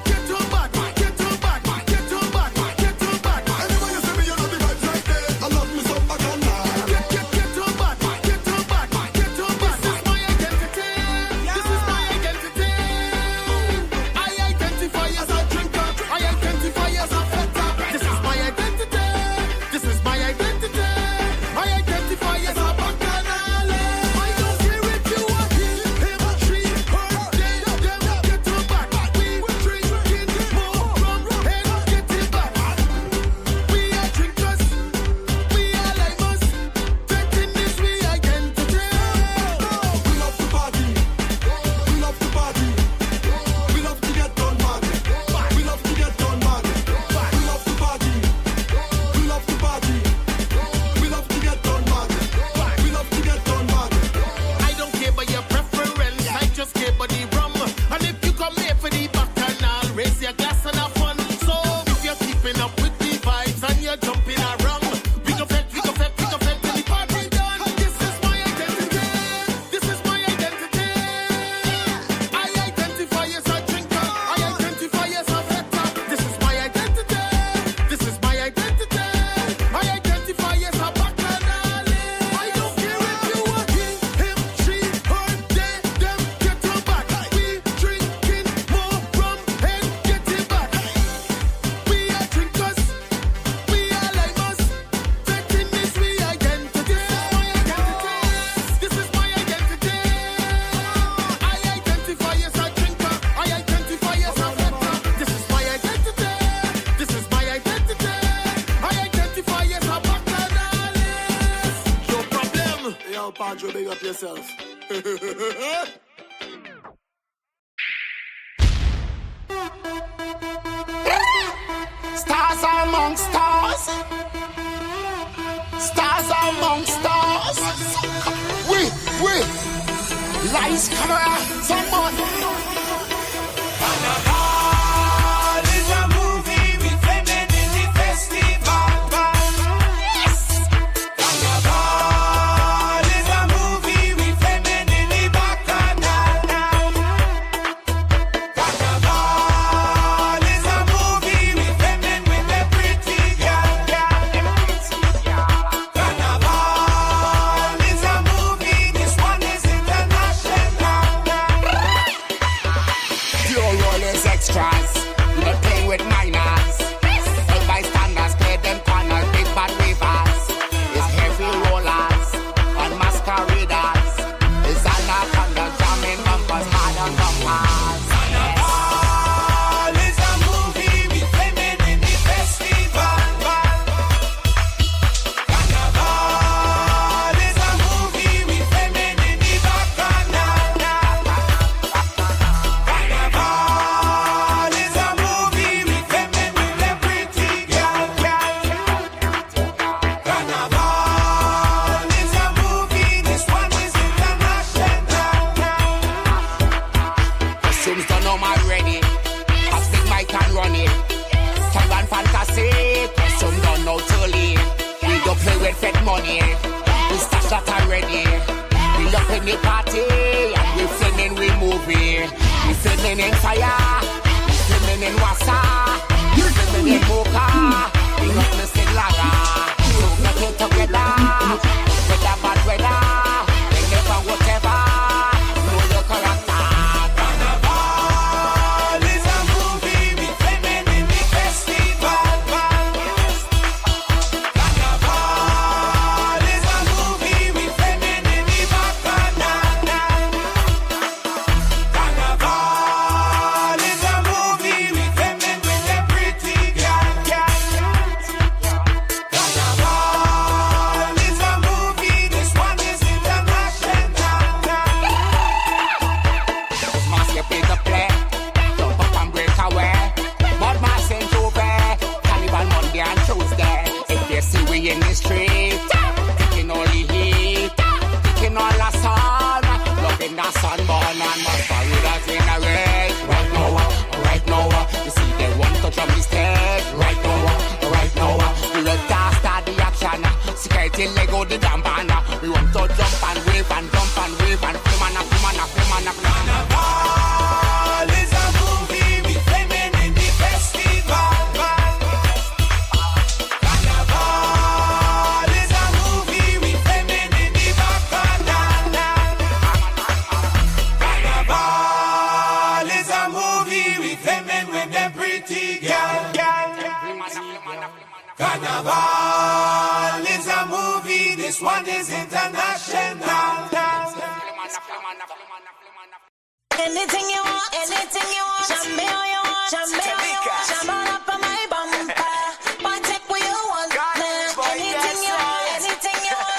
Get on bad man, get on bad man, get on bad man, get on bad man. Anyway you see me, you know the vibes right there. I love me some bacchanal. Get on bad man, get on bad man, get on bad man. This is my identity. This is my identity. I identify as a drinker. I identify as a fetter. This is my identity. This is my identity. I identify as a bacchanal. I don't care if you are him, she, her, they, them. Get on bad man. We drinking more rum and getting bad. We are drinkers. We are limers. Taking this we identity. We love to party. We love to party. We love to get on mad. We love to get on mad. We love to party. We love to party. We love to get on mad. We love to get on mad. I don't care about your preference. I just care about the rum. And if you come here for the bacchanal, raise your glass and have fun. So if you're keeping up with the vibes and you're jumping around, we go fete till the party done. This is my identity. This is my identity. I identify as a drinker. I Quadro, big up yourself. Stars are among stars. Stars are among stars. We, lights, camera, someone. Carnival is a movie with women in the festival. Yes. Carnival is a movie with women in the bacchanal. Carnival is a movie with women with the pretty girl. Carnival is a movie. This one is international. Pure rollers extras. Not playing with minors. All bystanders play them corners. Big bad wavers. It's heavy rollers and masqueraders. It's anaconda jamming bumpers, hard on bumpers. Carnival is a movie with women in the festival. Carnival is a movie with women in the bacchanal. Carnival is a movie with women with the pretty girl. Carnival is a movie. This one is international. Costumes done know my ready. As big Mike can run it. Time and fantasy. Costume done know too late. We don't play with fed money. We stash that already. We up in the party. And we filming, we movie. We filming in fire. We filming in Wassa. We filming in Mocha. We up Mr. Laga. So get it together. With that bad weather. They never whatever. Know your character. Carnival is a movie with women in the festival. Carnival is a movie with women in the bacchanal. Carnival is a movie with women with the pretty girl. Carnival is a movie. This one is international. Mask you play the play, jump up and break away. Mud mask and Jover, Caliban Monday and Tuesday. If you see we in the street, taking all the heat, taking all the sun, loving the sunburn and masqueraders in a race. Right now, you see they want to jump the stage. Right now, we will start the action. Security Lego the damn banner. We want to jump and wave and jump and wave and film and Carnival is a movie with women in the festival. Carnival is a movie with women in the bacchanal. Carnival is a movie with women with the pretty girl. Carnival is a movie. This one is international. Anything you want, Jammy all you want, Jam on up on my bumper. Boy, take what you want, man. Anything you want,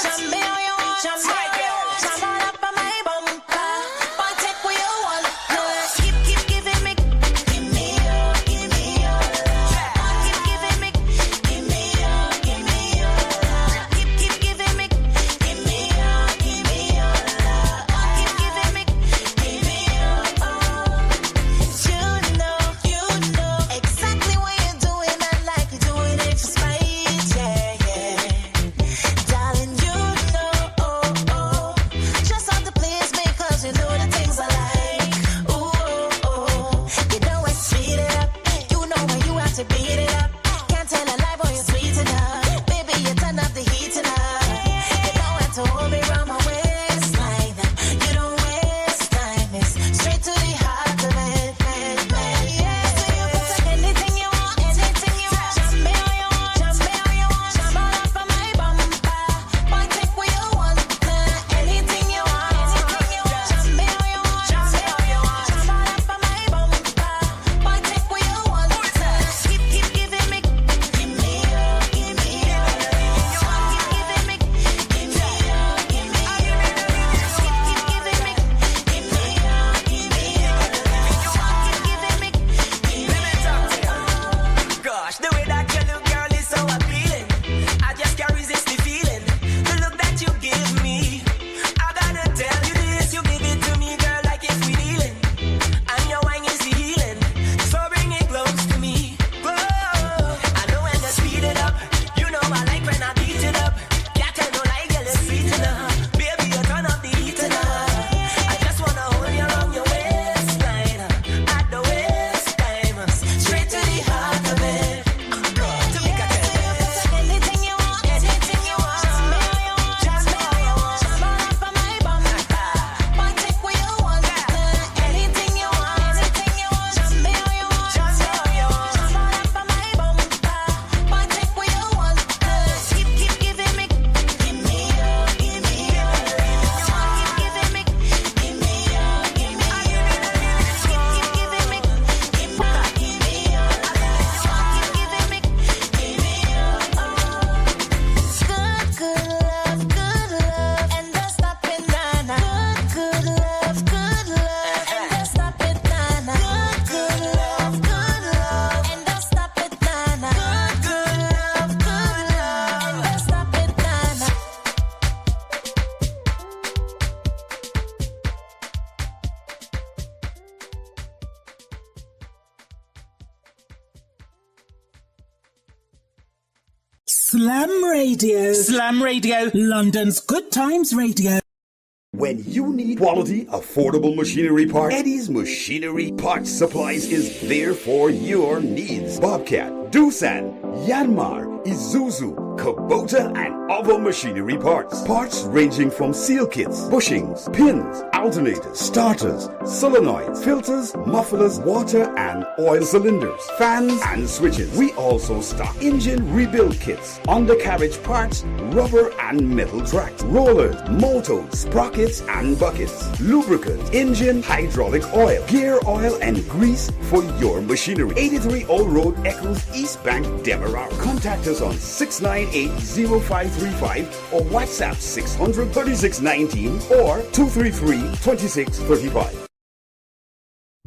Jammy all you want, Jam on up on my bumper. Boy, take what you want, man. Keep giving me, give me your, give me your love. Keep giving me, give me your, give me your love. Keep giving me, give me your, give me your love. Keep giving me, give me your. You know exactly what you're doing. I like you doing it for spite, yeah. Darling, you know, just have to please me 'cause you know the things I like. You know I speed it up. You know when you have to beat it up. Can't tell a lie, boy, you're sweet enough. Baby, you turn up the heat enough. You don't have to hold me around my waist like that. You don't waste time. It's straight to the heart of it, yeah. So you can take anything you want, Jam me all you want, Jam on up on my bumper. Boy, take what you want, nah. Anything you want, Jam me all you want, Jam on up on my bumper. Boy, take what you want, nah. Keep giving Slam Radio. Slam Radio. London's Good Times Radio. When you need quality, affordable machinery parts, Eddie's Machinery Parts Supplies is there for your needs. Bobcat, Doosan, Yanmar, Isuzu, Kubota, and other machinery parts. Parts ranging from seal kits, bushings, pins, alternators, starters, solenoids, filters, mufflers, water and oil cylinders, fans and switches. We also stock engine rebuild kits, undercarriage parts, rubber and metal tracks, rollers, motors, sprockets and buckets, lubricants, engine, hydraulic oil, gear oil and grease for your machinery. 83 Old Road, Eccles, East Bank, Demerara. Contact us on 698-0535 or WhatsApp 600-3619 or 233-2635.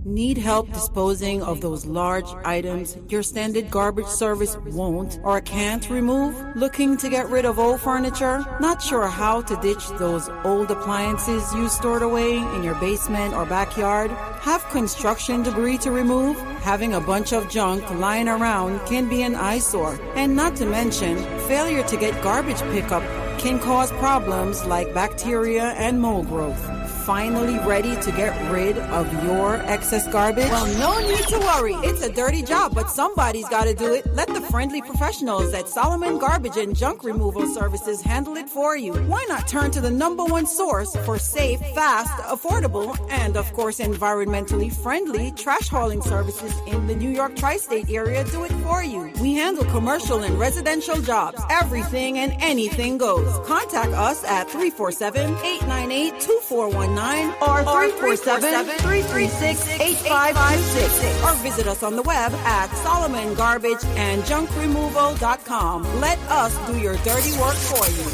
Need help disposing of those large items your standard garbage service won't or can't remove? Looking to get rid of old furniture? Not sure how to ditch those old appliances you stored away in your basement or backyard? Have construction debris to remove? Having a bunch of junk lying around can be an eyesore. And not to mention, failure to get garbage pickup can cause problems like bacteria and mold growth. Finally ready to get rid of your excess garbage? Well, no need to worry. It's a dirty job, but somebody's got to do it. Let the friendly professionals at Solomon Garbage and Junk Removal Services handle it for you. Why not turn to the #1 source for safe, fast, affordable, and of course environmentally friendly trash hauling services in the New York tri-state area? Do it for you. We handle commercial and residential jobs. Everything and anything goes. Contact us at 347-898-2419 or 347-336-8526 or visit us on the web at SolomonGarbageAndJunkRemoval.com. Let us do your dirty work for you.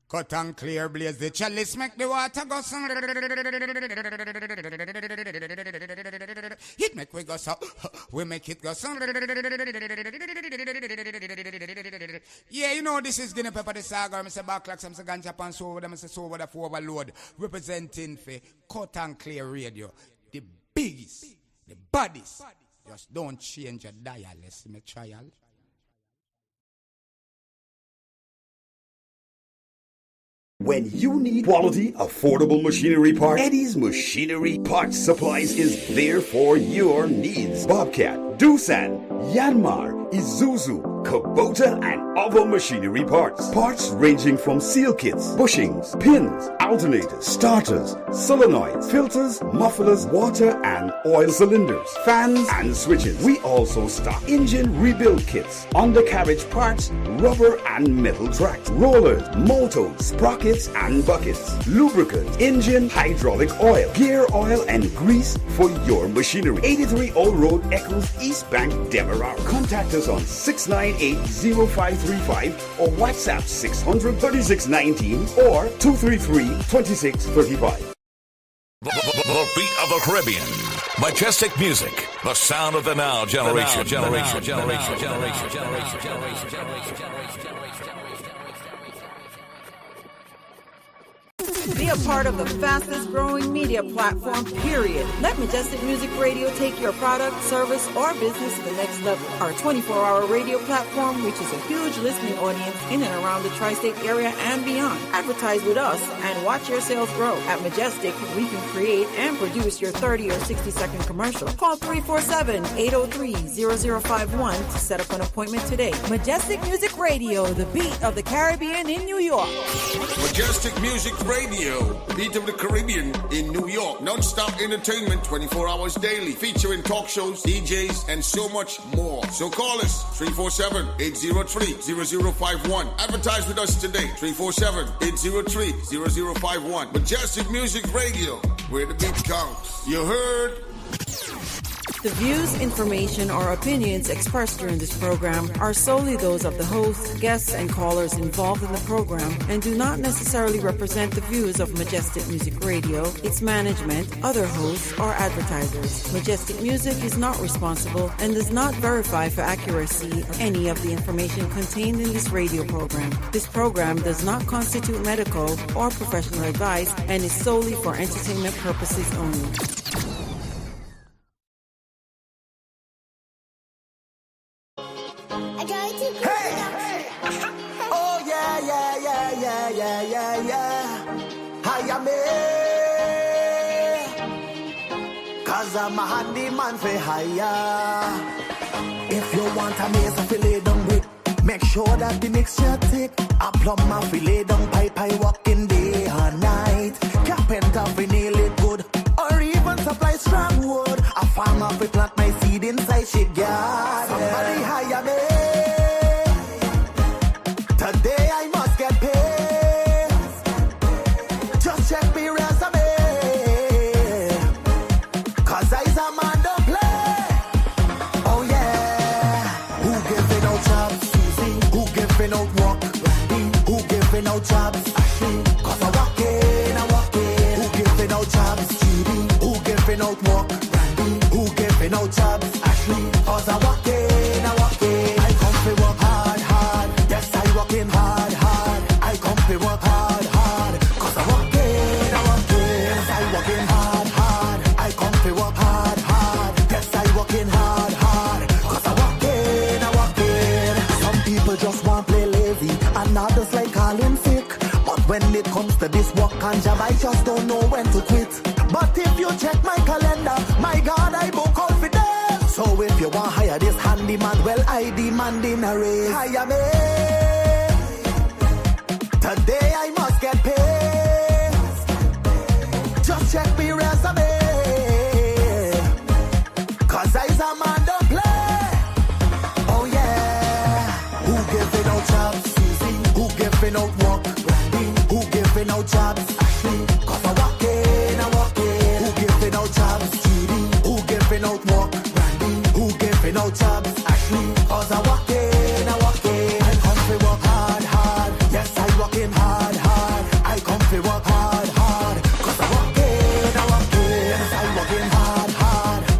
Cut and clear, blaze the chalice, make the water go. It make we go so, we make it go so. Yeah, you know this is Guinea Pepper the Saga. Mr. Backlack, some ganja pan so over them, Mr. So over the overload, representing for Cut and Clear Radio, the biggest, the baddest. Just don't change your dial. Let's make trial. When you need quality, affordable machinery parts, Eddie's Machinery Parts Supplies is there for your needs. Bobcat, Doosan, Yanmar, Isuzu, Kubota, and other machinery parts. Parts ranging from seal kits, bushings, pins, alternators, starters, solenoids, filters, mufflers, water and oil cylinders, fans and switches. We also stock engine rebuild kits, undercarriage parts, rubber and metal tracks, rollers, motors, sprockets and buckets, lubricants, engine, hydraulic oil, gear oil and grease for your machinery. 83 Old Road, Eccles, East Bank, Demerara. Contact us on 698-0535 or WhatsApp 600-3619 or 233-2635. The beat of the Caribbean. Majestic music. The sound of the now generation. Be a part of the fastest growing media platform, period. Let Majestic Music Radio take your product, service, or business to the next level. Our 24-hour radio platform reaches a huge listening audience in and around the tri-state area and beyond. Advertise with us and watch your sales grow. At Majestic, we can create and produce your 30 or 60-second commercial. Call 347-803-0051 to set up an appointment today. Majestic Music Radio, the beat of the Caribbean in New York. Majestic Music Radio, beat of the Caribbean in New York. Non-stop entertainment 24 hours daily, featuring talk shows, DJs, and so much more. So call us 347-803-0051. Advertise with us today, 347-803-0051. Majestic Music Radio, where the beat counts. You heard? The views, information, or opinions expressed during this program are solely those of the host, guests, and callers involved in the program and do not necessarily represent the views of Majestic Music Radio, its management, other hosts, or advertisers. Majestic Music is not responsible and does not verify for accuracy of any of the information contained in this radio program. This program does not constitute medical or professional advice and is solely for entertainment purposes only. I Oh yeah, yeah, yeah, yeah, yeah, yeah, yeah. I am it. Cause I'm a handyman for hire. If you want a maize to lay down with, make sure that the mixture thick. A plumber fi lay down pipe, I walk in day or night. Carpenter fi nail it good, or even supply strong wood. A farmer fi plant my seed inside she garden. Somebody hire me. Today I must get paid. Just check me resume, cause I's a man don't play. Oh yeah. Who giving out jobs? Susie. Who giving out work? Randy. Who giving out jobs? Ashley. Cause I walk in. Who giving out jobs? Judy. Who giving out work? Randy. Who giving out jobs? Ashley. Cause I walk in. I come to work hard. Yes, I walk in hard. I come to work hard. Cause I walk in. Yes, I walk in hard. I come to work hard. Yes, I walk in hard. Cause I walk in. Some people just want play lazy, and others like calling sick. But when it comes to this work and job, I just don't know when to quit. But if you check my calendar, my God, I book out for them. So if you want hire this handyman, well, I demand in a raise. Hire me. Today I must get paid. Just check me resume, cause I's a man don't play. Oh yeah. Who giving out jobs? Susie. Who giving out work? Randy. Who giving out jobs? Ashley. Cause I walk in. Who giving out jobs? Judy. Who giving out work? Randy. Who giving out jobs? Ashley. Cause I walk in. I come to work hard. Yes, I walk in hard. I come to work hard. Cause I walk in. Yes, I walk in hard.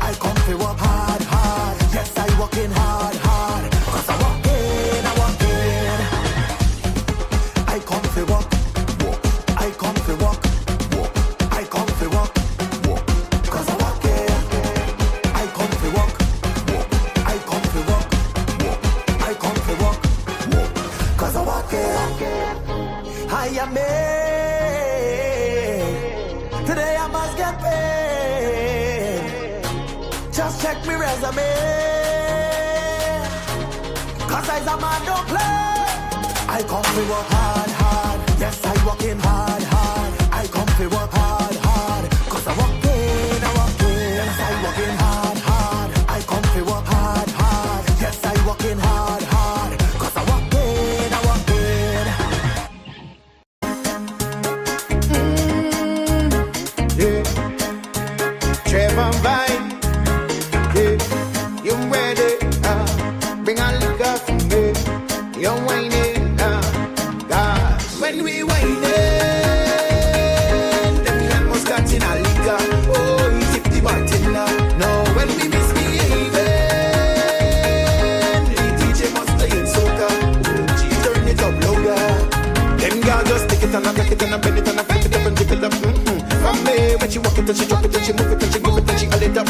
I come to work hard. Yes, I walk in hard. Cause I walk in. I come to work. I come to work. I come to work. Cause I walk in. I come to work. I come to work. I come to work. Cause I walk in. I am made. Today I must get paid. Just check me resume, cause I's a man don't play. I come to work hard. Yes, I walk in hard. I come to work hard. Cause I walk in. Yes, I walk in hard. I come to work hard. Yes, I walk in hard. Cause I walk in. Yeah. Trevor Vine. Yeah. You ready? Bring a liquor for me. You're whining. When we whining, them men must got in a liquor. Oh, you tip the bartender. No, when we misbehaving, the DJ must play in soca. She turn it up louder. Them girls just stick it and I take it and I bend it and I flip it up and jiggle up. From me, when she walk it and she drop it and she move it and she give it and she all it up.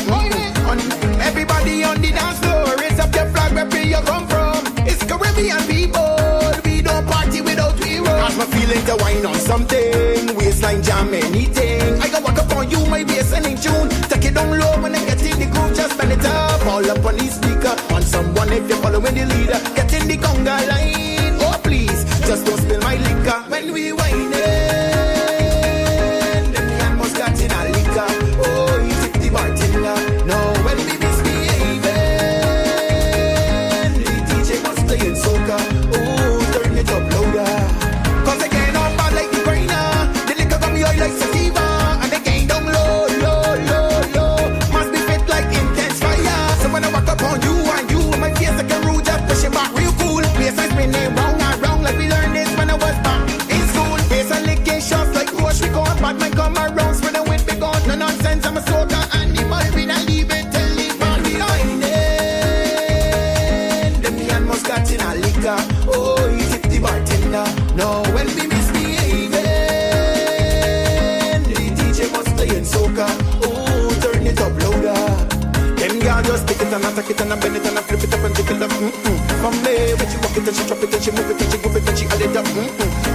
Everybody on the dance floor, raise up your flag where you come from. It's Caribbean people, we don't party without we roll. Cause my feeling to wine on something, waistline jam anything. I go walk up on you, my bass and in tune. Take it down low when I get in the groove, just spend it up. All up on the speaker, on someone if you're following the leader. Get in the conga line, oh please, just don't spill my liquor. When we whining, them man must got in a liquor. Oh, you tip the bartender. No, when we misbehaving, the DJ must play in soca. Oh, turn it up louder. Cause they can't on bad like the grinder. The liquor got me high like sativa. And they can't down low. Must be fit like intense fire. So when I walk up on you and you, my face like a rude, just push it back real cool. Place I spin it and I take it and I bend it and I flip it up and take it up. On me, when she walk it and she drop it and she move it and she give it and she add it up.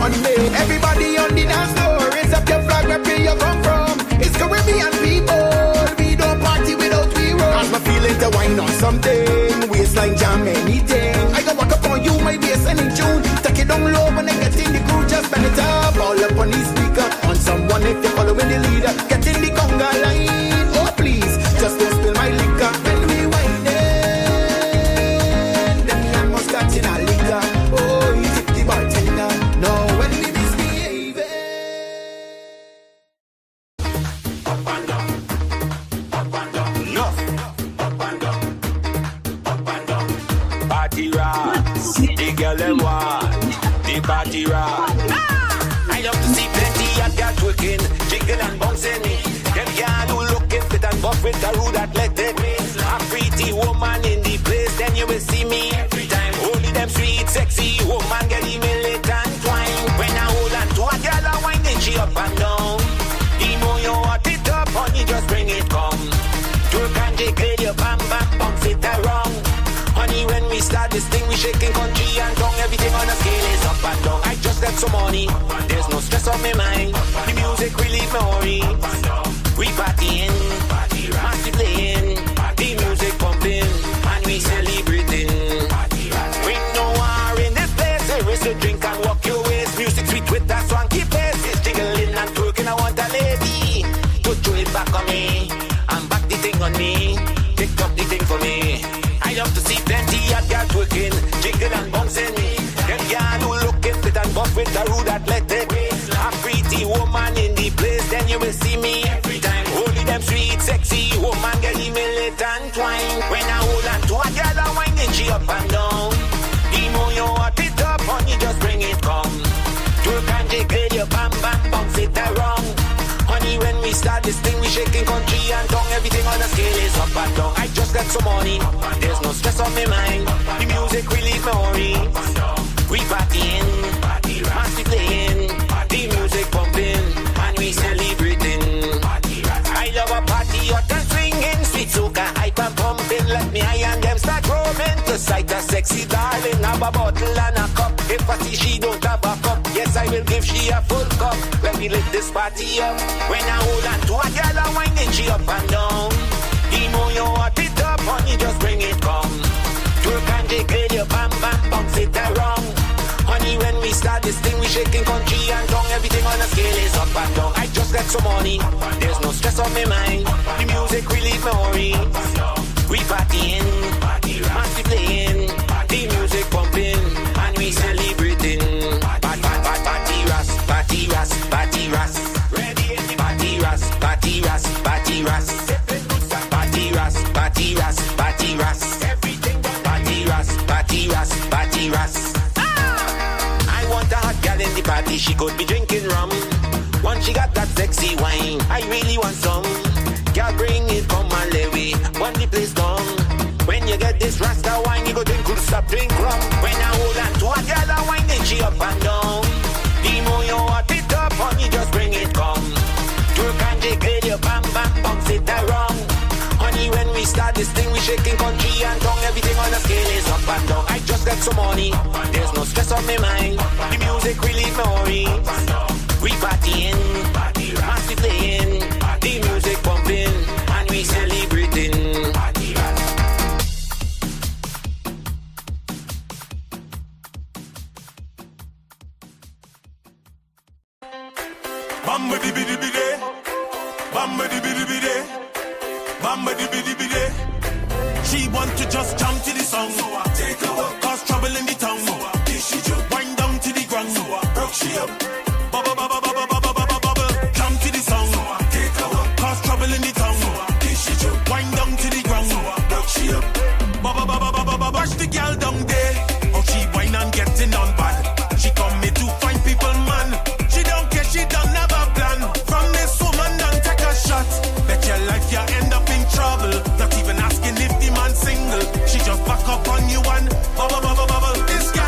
On me, everybody on the dance floor, raise up your flag where you come from. It's Caribbean people, we don't party without we roll. Cause my feeling to wine on something, waistline jam anything. I go walk up on you, my bass and in tune. Take it down low when I get in the crew, just bend it up. All up on the speaker, on someone if you're following the leader. Get in the conga line, oh please, just don't spill my liquor. When we wine it, then me and must catch in a liquor. Oh, you tip the bartender. No, when we misbehave. Up and down, up and down, no. Up and down, up and down. Party rock, the girl them want, the party rock. I love to see plenty of girls twerking, jiggle and bouncing. Them girls who looking fit and buff with a rude athletic. A pretty woman in the place, then you will see me every time. Only them sweet, sexy woman get the militant twine. When I hold on to a girl, I wind then she up and down. The more you want it up, honey, just bring it come. Twerk and jiggle your bam bam, bounce it around. Honey, when we start this thing, we shaking country and tongue. Everything on the scale is up and down. I just got some money, there's no stress on my mind. The music relieve my worry. We partying, massive playing, the music pumping, and we celebrating. Bring no war in this place, there is a drink and walk your ways. Music sweet with that swanky face. It's jiggling and twerking, I want a lady to throw it back on me, and back the thing on me, pick up the thing for me. I love to see plenty of girls twerking, jiggle and bouncing. Them girls who looking fit and buff with a rude athletic. A pretty woman in the place, then you will see me every time. Only them sweet, sexy woman get the militant twine. When I hold on to a girl, I wind and she up and down. The more you want it up, honey, just bring it come. Twerk and jiggle your bam bam, bounce it around. Honey, when we start this thing, we shaking country and tongue. Everything on the scale is up and down. I just got some money, there's no stress on my mind. The music relieve my worry. We partying, massive playing, the music pumping, and we celebrating. I love a party hot and swinging, sweet soca, hype and pumping. Let me high and them start roaming. To sight a sexy darling, have a bottle and a cup. If I see she don't have a cup, yes I will give she a full cup. Let me lift this party up. When I hold on to a girl, I winding she up and down. The more you want it up, honey, just bring it come. Twerk and jiggle your bam bam, bounce it around. Honey, when we start this thing, we shaking country and tongue. Everything on the scale is up and down. I just got some money, there's no stress on my mind. The music relieve my worry. We partying, massive playing, the music pumping, and we celebrating. Party ras, party ras, party ras. Ready in the party ras, party ras, party ras. Party ras, party ras, party ras. Everything party ras, party ras, party ras. I want a hot girl in the party, she could be drinking rum. Once she got that sexy wine, I really want some. Girl, bring it, come and let me. When the place come, when you get this Rasta wine, you go drink, could stop drink rum. When I hold on to a girl, I wine, then she up and down. The more you want it up, honey, just bring it come. Twerk and jiggle your bam bam, bounce it around. Honey, when we start this thing, we shaking country and tongue. Everything on the scale is up and down. I just got some money, there's no stress on my mind. The music relieve my worry. We partying, massive playing, the music pumping, and we celebrating. Bamba di bidi bidi, bamba di bidi bidi, bamba di bidi bidi. She want to just jump to the song, so I take her up, cause trouble in the tongue. So I dish she jump, wind down to the ground, so I broke she up. Bubble bubble bubble bubble bubble bubble, jump to the song, so I take her up, cause trouble in the tongue. So I dish she jump, wind down to the ground, so I broke she up. Bubble bubble bubble bubble, watch the girl down there, how she whine and getting on bad. She come here to find people, man. She don't care, she don't have a plan. From this woman, don't take a shot. Bet your life you end up in trouble. Not even asking if the man's single. She just back up on you and bubble, bubble, bubble. This guy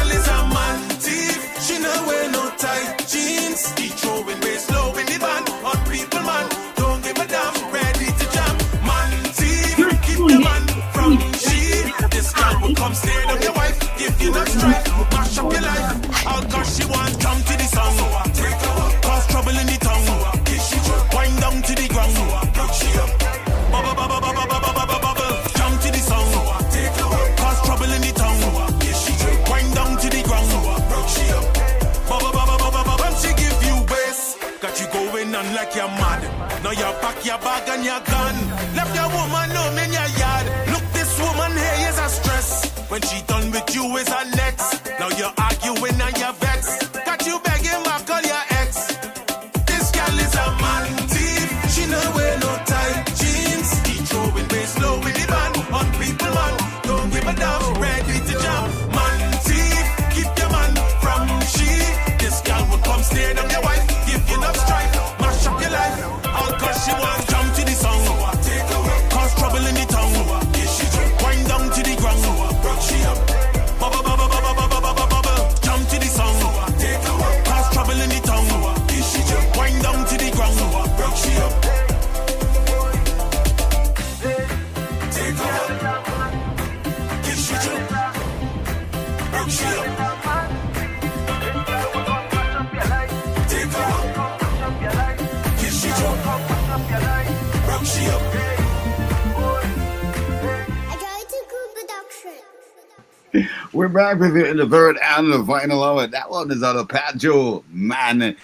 like you're mad. Now you pack your bag and you're gone. Left your woman home in your yard. Look, this woman here is a stress. When she done with you is her next. Now you're arguing and you're vexed. Got you begging back all your ex. This girl is a man thief. She no wear no tight jeans. He throwing bass low with the band. On people man, don't give a damn. Ready to jump. Man thief, keep your man from she. This girl will come stay on your wife. Give you enough strife, mash up your life. All cause she wants jump to the song. Cause trouble in the tongue. Wind down to the ground. She up. Bubble, bubble, bubble, bubble, bubble, bubble. Jump to the song. Cause trouble in the tongue. Wind down to the ground. She up. Take over. Give she jump. Broke she up. Take over. Give she jump. Broke she up. We're back with you in the third and the final hour. That one is out of Pajo Man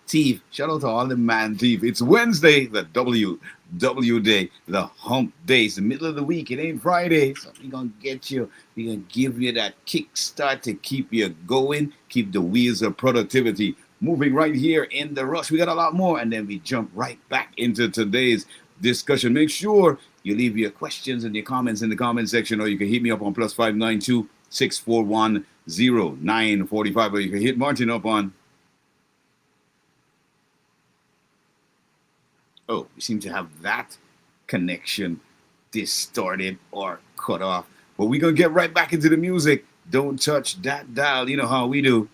Thief. Shout out to all the man thief. It's Wednesday, the WW day, the hump day. It's the middle of the week. It ain't Friday. So we're going to get you, we're going to give you that kickstart to keep you going, keep the wheels of productivity moving right here in the rush. We got a lot more, and then we jump right back into today's discussion. Make sure you leave your questions and your comments in the comment section, or you can hit me up on +592 641 0945, or you can hit Martin up on. Oh, we seem to have that connection distorted or cut off. But we're going to get right back into the music. Don't touch that dial. You know how we do.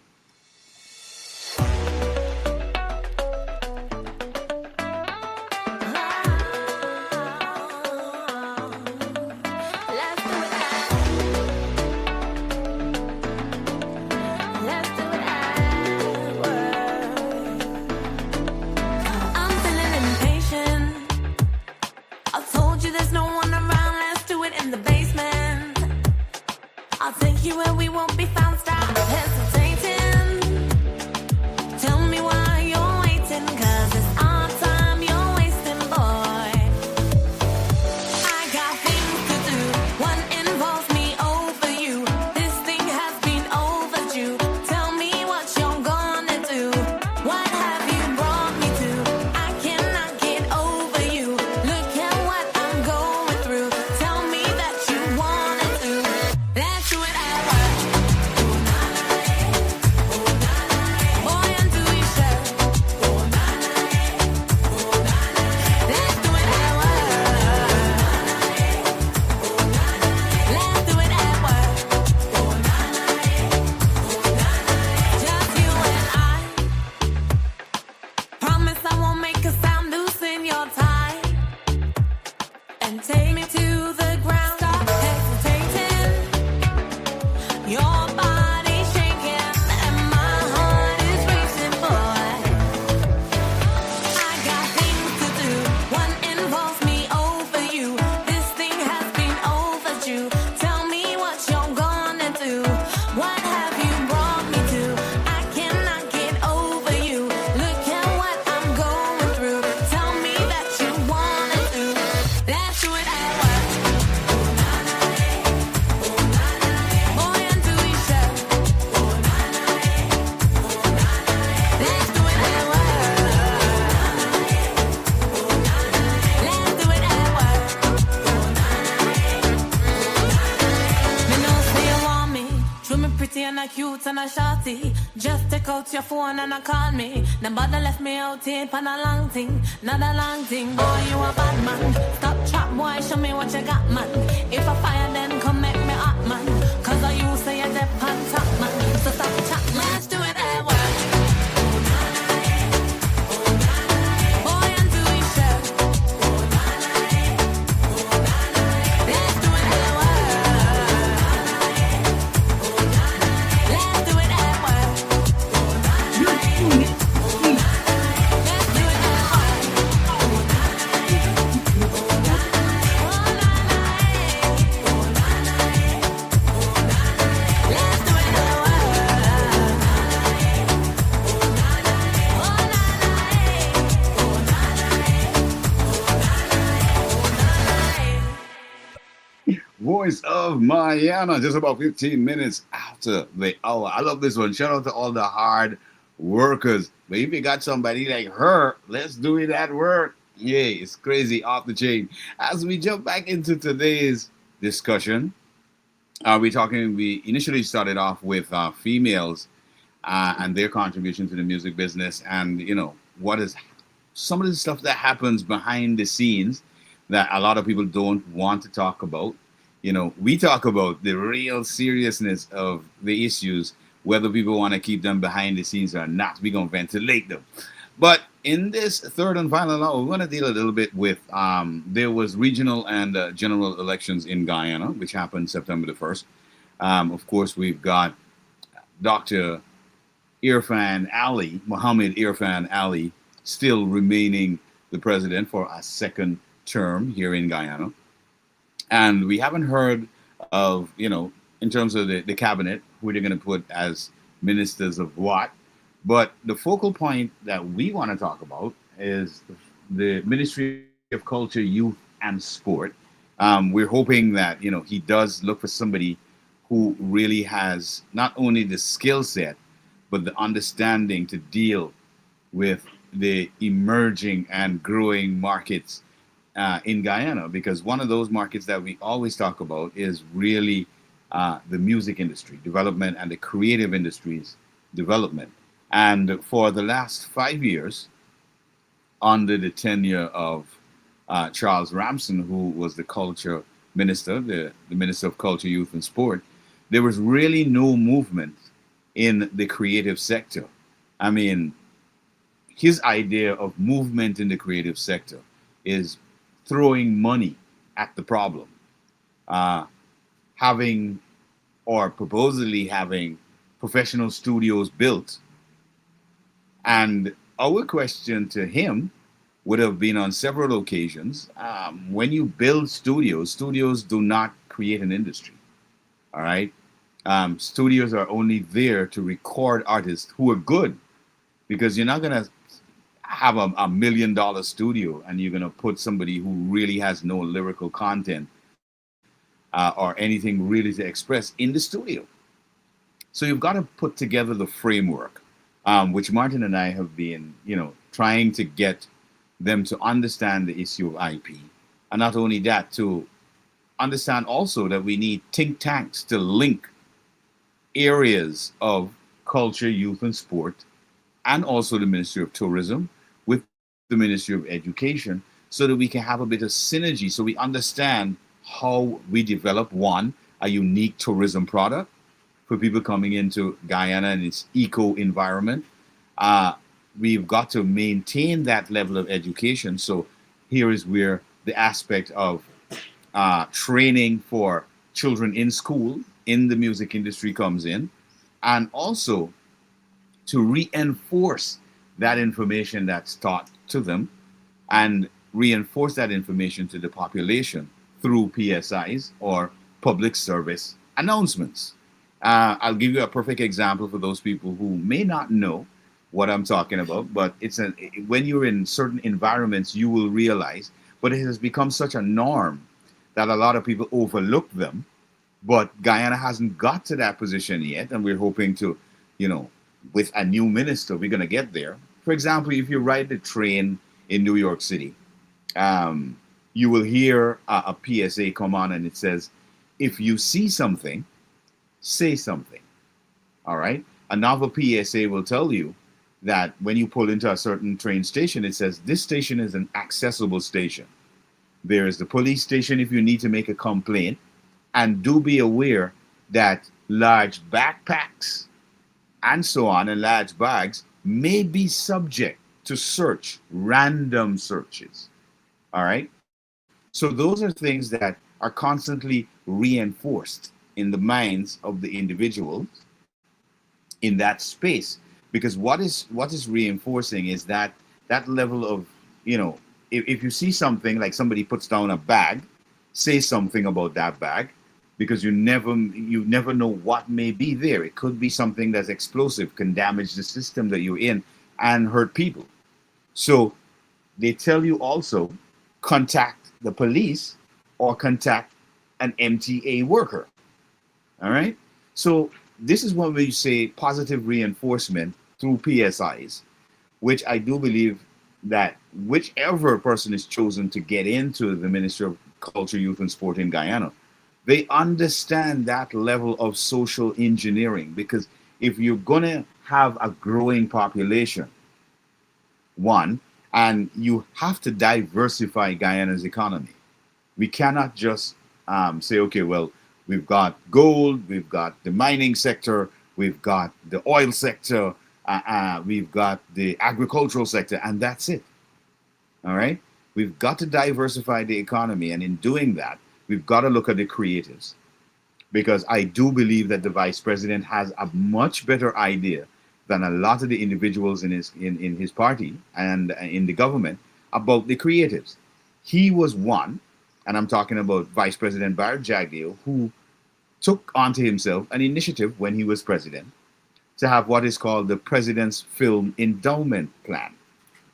Just take out your phone and call me. Nobody left me out here for a long thing. Not a long thing. Boy, you a bad man. Stop trap, boy, show me what you got, man. If I fire, then come make me hot, man. Cause I you say you're dead on top, man. So stop chat, man. Let's do it at work. voice of Guyana, just about 15 minutes after the hour. I love this one. Shout out to all the hard workers. But if you got somebody like her, let's do it at work. Yeah, it's crazy, off the chain. As we jump back into today's discussion, we initially started off with females and their contribution to the music business, and what is some of the stuff that happens behind the scenes that a lot of people don't want to talk about. We talk about the real seriousness of the issues, whether people want to keep them behind the scenes or not. We're going to ventilate them. But in this third and final hour, we're going to deal a little bit with, there was regional and general elections in Guyana, which happened September the 1st. Of course, we've got Dr. Mohammed Irfan Ali, still remaining the president for a second term here in Guyana. And we haven't heard of, in terms of the cabinet, who they're going to put as ministers of what. But the focal point that we want to talk about is the Ministry of Culture, Youth and Sport. We're hoping that, he does look for somebody who really has not only the skill set, but the understanding to deal with the emerging and growing markets in Guyana, because one of those markets that we always talk about is really the music industry development and the creative industries development. And for the last 5 years, under the tenure of Charles Ramson, who was the culture minister, the Minister of Culture, Youth and Sport, there was really no movement in the creative sector. I mean, his idea of movement in the creative sector is throwing money at the problem, having or supposedly having professional studios built. And our question to him would have been on several occasions, when you build studios do not create an industry, all right? Studios are only there to record artists who are good, because you're not going to have $1 million studio and you're going to put somebody who really has no lyrical content or anything really to express in the studio. So you've got to put together the framework, which Martin and I have been, trying to get them to understand the issue of IP. And not only that, to understand also that we need think tanks to link areas of culture, youth, and sport, and also the Ministry of Tourism with the Ministry of Education, so that we can have a bit of synergy, so we understand how we develop, one, a unique tourism product for people coming into Guyana and its eco environment. We've got to maintain that level of education. So here is where the aspect of training for children in school in the music industry comes in, and also to reinforce that information that's taught to them and reinforce that information to the population through PSIs or public service announcements. I'll give you a perfect example for those people who may not know what I'm talking about, but when you're in certain environments, you will realize, but it has become such a norm that a lot of people overlook them. But Guyana hasn't got to that position yet, and we're hoping to, with a new minister, we're going to get there. For example, if you ride the train in New York City, you will hear a PSA come on and it says, if you see something, say something. All right? Another PSA will tell you that when you pull into a certain train station, it says, this station is an accessible station. There is the police station if you need to make a complaint. And do be aware that large backpacks and so on, and large bags may be subject to search, random searches. All right? So those are things that are constantly reinforced in the minds of the individuals in that space. Because what is reinforcing is that level of, if you see something like somebody puts down a bag, say something about that bag, because you never know what may be there. It could be something that's explosive, can damage the system that you're in and hurt people. So they tell you also, contact the police or contact an MTA worker. All right. So this is when we say positive reinforcement through PSIs, which I do believe that whichever person is chosen to get into the Ministry of Culture, Youth and Sport in Guyana, they understand that level of social engineering, because if you're going to have a growing population, one, and you have to diversify Guyana's economy. We cannot just say, okay, well, we've got gold, we've got the mining sector, we've got the oil sector, we've got the agricultural sector, and that's it. All right? We've got to diversify the economy, and in doing that, we've got to look at the creatives. Because I do believe that the vice president has a much better idea than a lot of the individuals in his party and in the government about the creatives. He was one, and I'm talking about Vice President Barrett Jagdeo, who took onto himself an initiative when he was president to have what is called the President's Film Endowment Plan.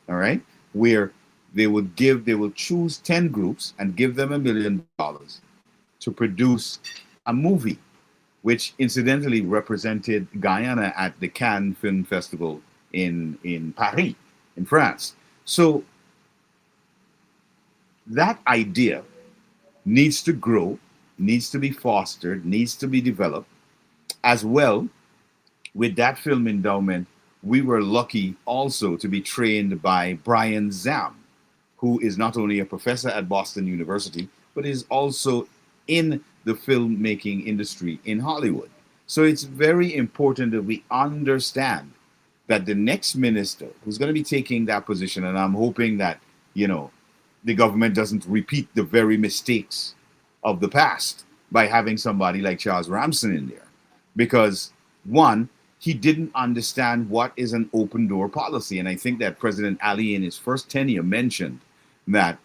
All right, where they will choose 10 groups and give them $1 million to produce a movie, which incidentally represented Guyana at the Cannes Film Festival in Paris, in France. So that idea needs to grow, needs to be fostered, needs to be developed. As well, with that film endowment, we were lucky also to be trained by Brian Zam, who is not only a professor at Boston University, but is also in the filmmaking industry in Hollywood. So it's very important that we understand that the next minister who's going to be taking that position, and I'm hoping that, the government doesn't repeat the very mistakes of the past by having somebody like Charles Ramson in there. Because one, he didn't understand what is an open door policy. And I think that President Ali in his first tenure mentioned that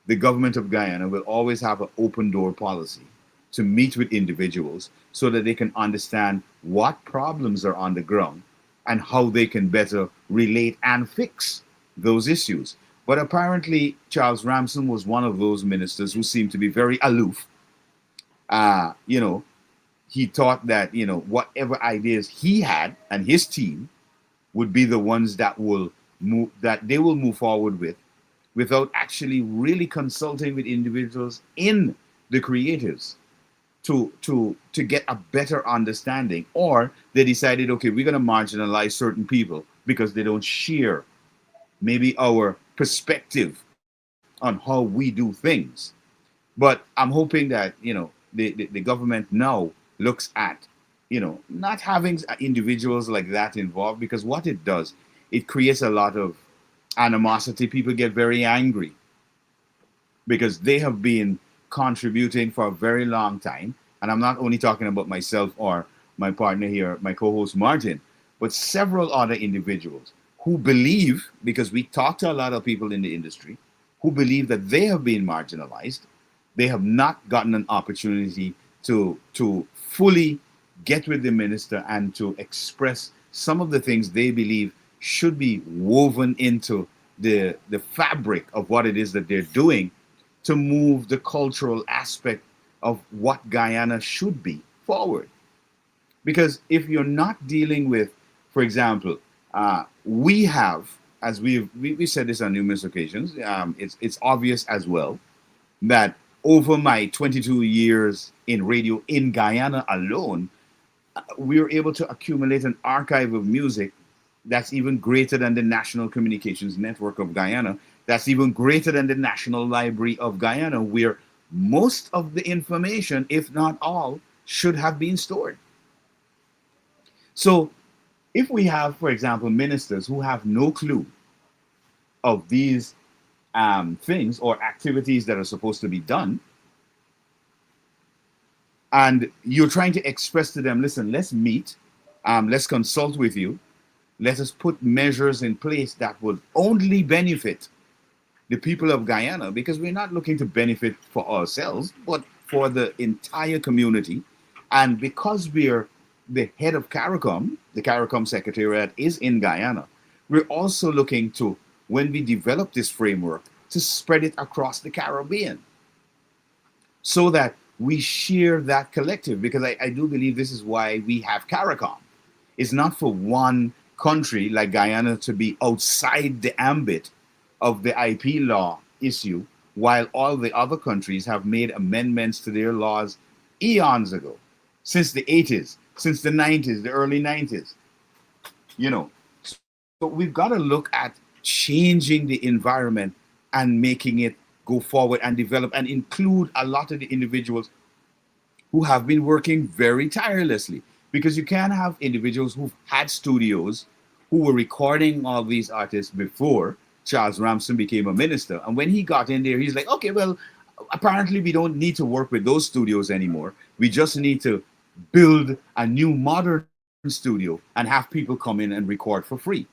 the government of Guyana will always have an open door policy to meet with individuals so that they can understand what problems are on the ground and how they can better relate and fix those issues. But apparently, Charles Ramson was one of those ministers who seemed to be very aloof. He thought that, whatever ideas he had and his team would be the ones that they will move forward with, without actually really consulting with individuals in the creatives to get a better understanding. Or they decided, okay, we're going to marginalize certain people because they don't share maybe our perspective on how we do things. But I'm hoping that, the government now looks at, not having individuals like that involved, because what it does, it creates a lot of animosity. People get very angry because they have been contributing for a very long time. And I'm not only talking about myself or my partner here, my co-host Martin, but several other individuals who believe, because we talk to a lot of people in the industry, who believe that they have been marginalized. They have not gotten an opportunity to fully get with the minister and to express some of the things they believe should be woven into the fabric of what it is that they're doing to move the cultural aspect of what Guyana should be forward. Because if you're not dealing with, for example, we have, as we said this on numerous occasions, it's obvious as well that over my 22 years in radio in Guyana alone, we were able to accumulate an archive of music that's even greater than the National Communications Network of Guyana, that's even greater than the National Library of Guyana, where most of the information, if not all, should have been stored. So if we have, for example, ministers who have no clue of these things or activities that are supposed to be done, and you're trying to express to them, listen, let's meet, let's consult with you, let us put measures in place that will only benefit the people of Guyana, because we're not looking to benefit for ourselves, but for the entire community. And because we're the head of CARICOM, the CARICOM Secretariat is in Guyana, we're also looking to, when we develop this framework, to spread it across the Caribbean, so that we share that collective, because I do believe this is why we have CARICOM. It's not for one country like Guyana to be outside the ambit of the IP law issue, while all the other countries have made amendments to their laws eons ago, since the 80s, since the 90s, the early 90s. You know, so we've got to look at changing the environment and making it go forward and develop and include a lot of the individuals who have been working very tirelessly. Because you can't have individuals who've had studios who were recording all these artists before Charles Ramson became a minister. And when he got in there, he's like, okay, well, apparently we don't need to work with those studios anymore. We just need to build a new modern studio and have people come in and record for free,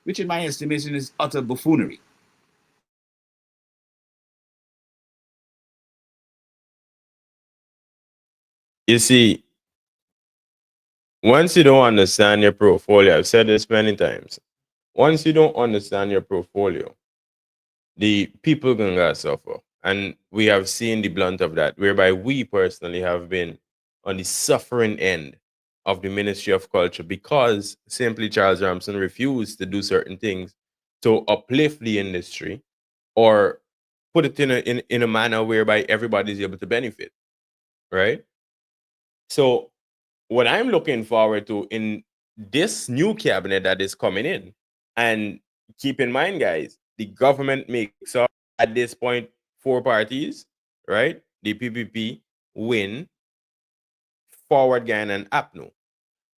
which in my estimation is utter buffoonery. You see, once you don't understand your portfolio, I've said this many times. Once you don't understand your portfolio, the people gonna suffer. And we have seen the blunt of that, whereby we personally have been on the suffering end of the Ministry of Culture because simply Charles Ramson refused to do certain things to uplift the industry or put it in a manner whereby everybody's able to benefit, right? So what I'm looking forward to in this new cabinet that is coming in, and keep in mind, guys, the government makes up at this point 4 parties, right? The PPP, WIN, Forward Guyana, and APNO.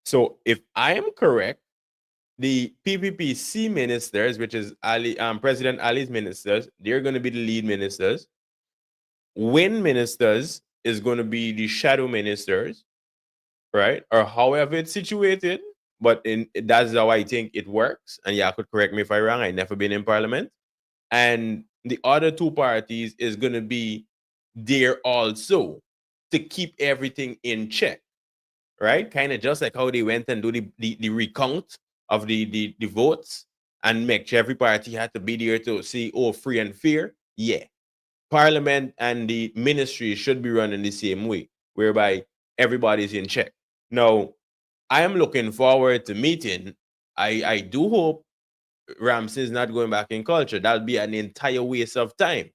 So if I am correct, the PPPC ministers, which is President Ali's ministers, they're going to be the lead ministers. WIN ministers is going to be the shadow ministers, right? Or however it's situated, but that's how I think it works. And yeah, could correct me if I'm wrong. I've never been in parliament. And the other 2 parties is going to be there also to keep everything in check, right? Kind of just like how they went and do the recount of the votes and make sure every party had to be there to see, oh, free and fair. Yeah. Parliament and the ministry should be running the same way, whereby everybody's in check. Now, I am looking forward to meeting. I do hope Ramsey is not going back in culture. That'll be an entire waste of time,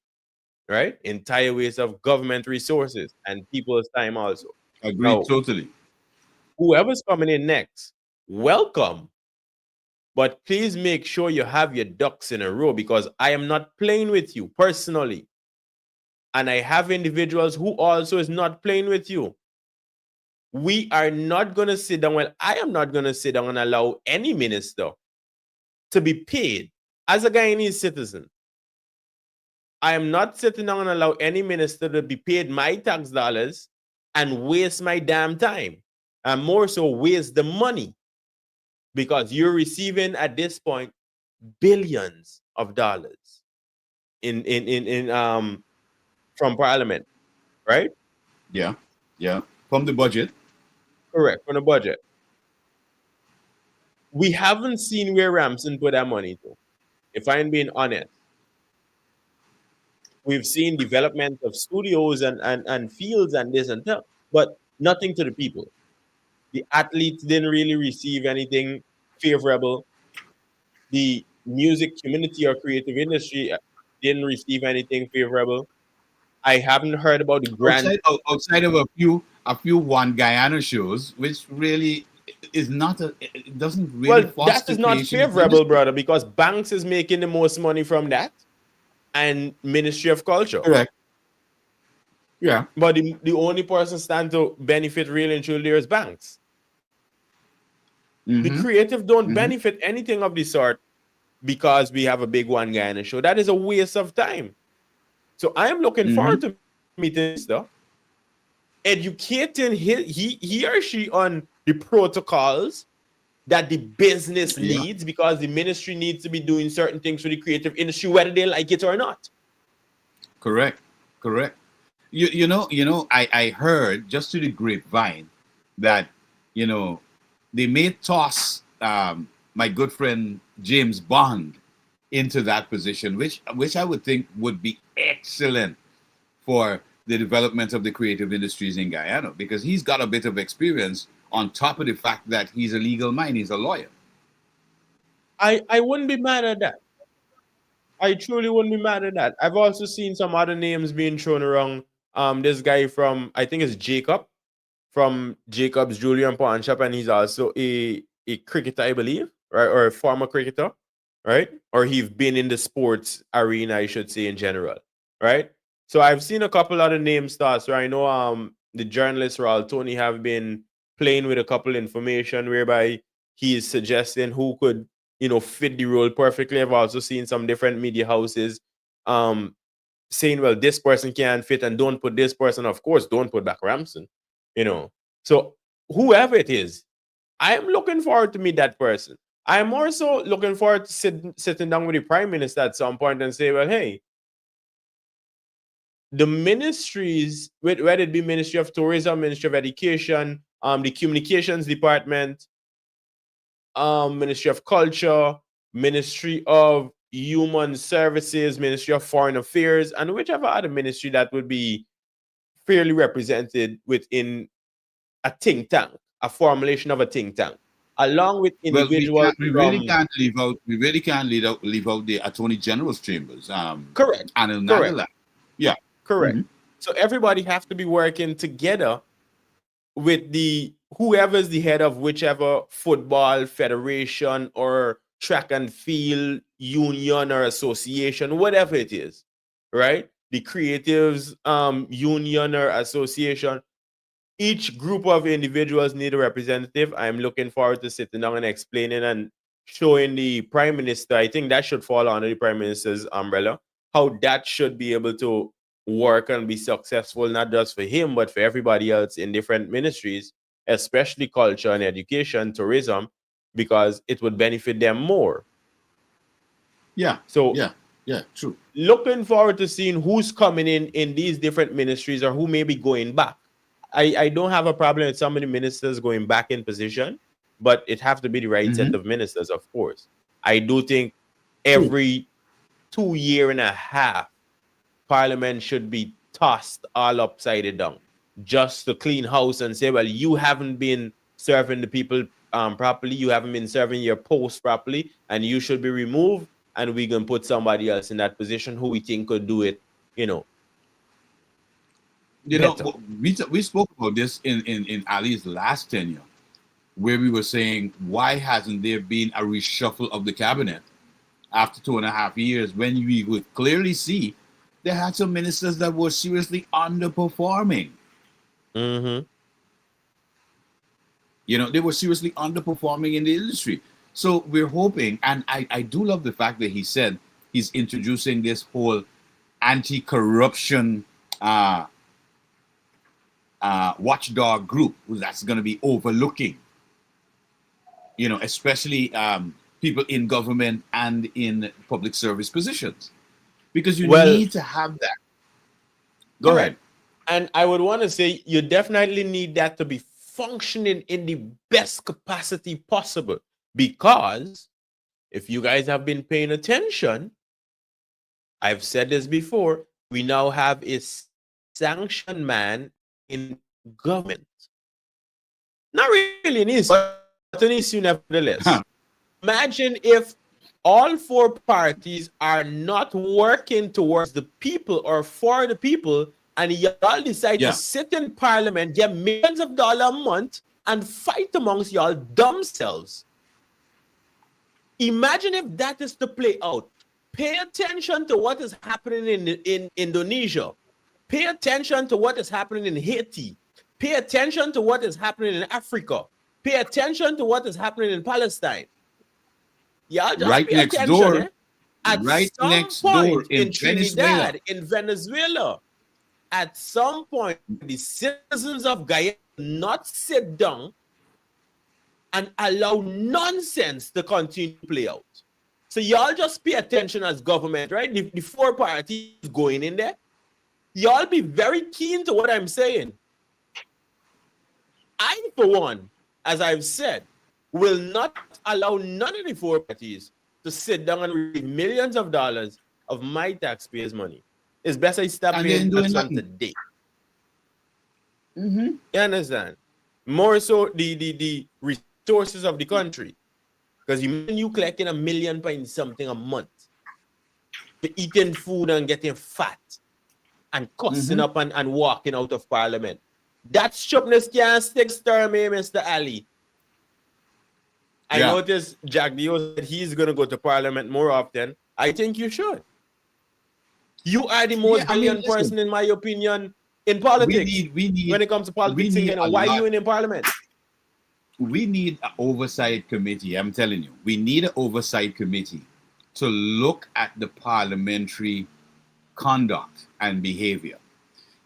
right? Entire waste of government resources and people's time also. Agreed, totally. Whoever's coming in next, welcome. But please make sure you have your ducks in a row, because I am not playing with you personally. And I have individuals who also is not playing with you. We are not going to sit down. Well, I am not going to sit down and allow any minister to be paid as a Guyanese citizen. I am not sitting down and allow any minister to be paid my tax dollars and waste my damn time, and more so waste the money, because you're receiving at this point billions of dollars from Parliament, right? Yeah, from the budget. Correct, from the budget. We haven't seen where Ramson put that money to, if I'm being honest. We've seen development of studios and fields and this and that, but nothing to the people. The athletes didn't really receive anything favorable. The music community or creative industry didn't receive anything favorable. I haven't heard about the grant outside of a few One Guyana shows, which really is not it doesn't really. Well, that is not favorable, brother, because Banks is making the most money from that, and Ministry of Culture. Correct. Yeah. But the only person stand to benefit really and truly is Banks. The creative don't benefit anything of the sort because we have a big One Guyana show. That is a waste of time. So I am looking forward to meeting this stuff, educating he or she on the protocols that the business needs, because the ministry needs to be doing certain things for the creative industry, whether they like it or not. Correct. You know, I heard just to the grapevine that, you know, they may toss my good friend James Bond into that position, which I would think would be excellent for the development of the creative industries in Guyana, because he's got a bit of experience on top of the fact that he's a legal mind, he's a lawyer. I wouldn't be mad at that. I truly wouldn't be mad at that. I've also seen some other names being thrown around. This guy from, I think it's Jacob, from Jacob's Jewelry and Pawn Shop, and he's also a cricketer, I believe, right? Or a former cricketer, right? Or he's been in the sports arena, I should say, in general, right? So I've seen a couple other name starts where I know the journalist Raul Tony have been playing with a couple information whereby he is suggesting who could, fit the role perfectly. I've also seen some different media houses saying, well, this person can't fit and don't put this person. Of course, don't put back Ramson, So whoever it is, I am looking forward to meet that person. I am also looking forward to sitting down with the Prime Minister at some point and say, well, hey, the ministries, whether it be Ministry of Tourism, Ministry of Education, the Communications Department, Ministry of Culture, Ministry of Human Services, Ministry of Foreign Affairs, and whichever other ministry that would be fairly represented within a think tank, a formulation of a think tank, along with individuals. We really can't leave out the Attorney General's chambers. Correct. And Correct. Yeah. Correct. Mm-hmm. So everybody have to be working together with whoever's the head of whichever football federation or track and field union or association, whatever it is, right? The creatives union or association. Each group of individuals need a representative. I'm looking forward to sitting down and explaining and showing the Prime Minister. I think that should fall under the Prime Minister's umbrella, how that should be able to work and be successful, not just for him, but for everybody else in different ministries, especially culture and education, tourism, because it would benefit them more. Yeah. So yeah, true. Looking forward to seeing who's coming in these different ministries or who may be going back. I don't have a problem with some of the ministers going back in position, but it have to be the right set of ministers, of course. I do think every 2.5 years, Parliament should be tossed all upside down just to clean house and say, well, you haven't been serving the people properly, you haven't been serving your post properly, and you should be removed, and we can put somebody else in that position who we think could do it, we spoke about this in Ali's last tenure, where we were saying, why hasn't there been a reshuffle of the cabinet after 2.5 years when we would clearly see there had some ministers that were seriously underperforming. Mm-hmm. They were seriously underperforming in the industry. So we're hoping, and I do love the fact that he said he's introducing this whole anti-corruption watchdog group that's going to be overlooking, especially people in government and in public service positions, because you need to have that. Go ahead. And I would want to say you definitely need that to be functioning in the best capacity possible, because if you guys have been paying attention, I've said this before, we now have a sanctioned man in government. Not really an issue, but an issue nevertheless. Imagine if all 4 parties are not working towards the people or for the people, and y'all decide to sit in Parliament, get millions of dollars a month, and fight amongst y'all dumb selves. Imagine if that is to play out. Pay attention to what is happening in Indonesia. Pay attention to what is happening in Haiti. Pay attention to what is happening in Africa. Pay attention to what is happening in Palestine. Y'all just right pay next attention, door. At Right some next point door in Trinidad, in Venezuela, at some point, the citizens of Guyana not sit down and allow nonsense to continue to play out. So y'all just pay attention as government, right? The 4 parties going in there. Y'all be very keen to what I'm saying. I, for one, as I've said, will not allow none of the 4 parties to sit down and receive millions of dollars of my taxpayers' money. It's best I stop paying that today. You understand? More so the resources of the country. Because you collecting $1 million point something a month for eating food and getting fat and cussing up and walking out of parliament. That sharpness can't stick stir me, Mr. Ali. I noticed Jack Dio said he's going to go to parliament more often. I think you should. You are the most brilliant person, in my opinion, in politics. We need when it comes to politics, why are you in parliament? We need an oversight committee. I'm telling you, we need an oversight committee to look at the parliamentary conduct and behavior.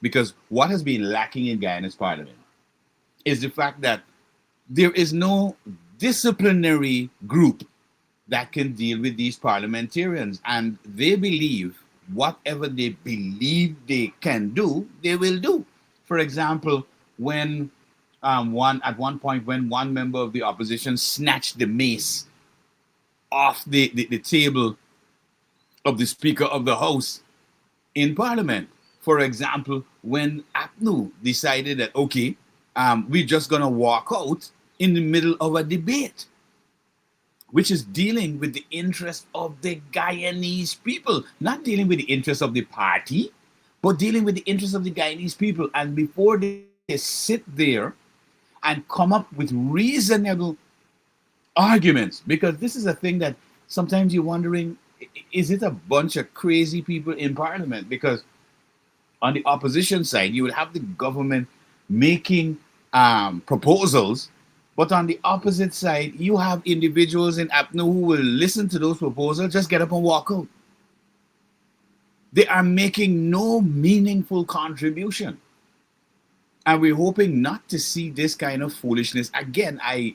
Because what has been lacking in Guyana's parliament is the fact that there is no disciplinary group that can deal with these parliamentarians. And they believe whatever they believe they can do, they will do. For example, when at one point when one member of the opposition snatched the mace off the table of the Speaker of the House in Parliament. For example, when APNU decided that, okay, we're just going to walk out in the middle of a debate, which is dealing with the interest of the Guyanese people, not dealing with the interest of the party, but dealing with the interest of the Guyanese people. And before they sit there and come up with reasonable arguments, because this is a thing that sometimes you're wondering, is it a bunch of crazy people in Parliament? Because on the opposition side, you would have the government making proposals, but on the opposite side, you have individuals in APNU who will listen to those proposals, just get up and walk out. They are making no meaningful contribution. And we're hoping not to see this kind of foolishness again. I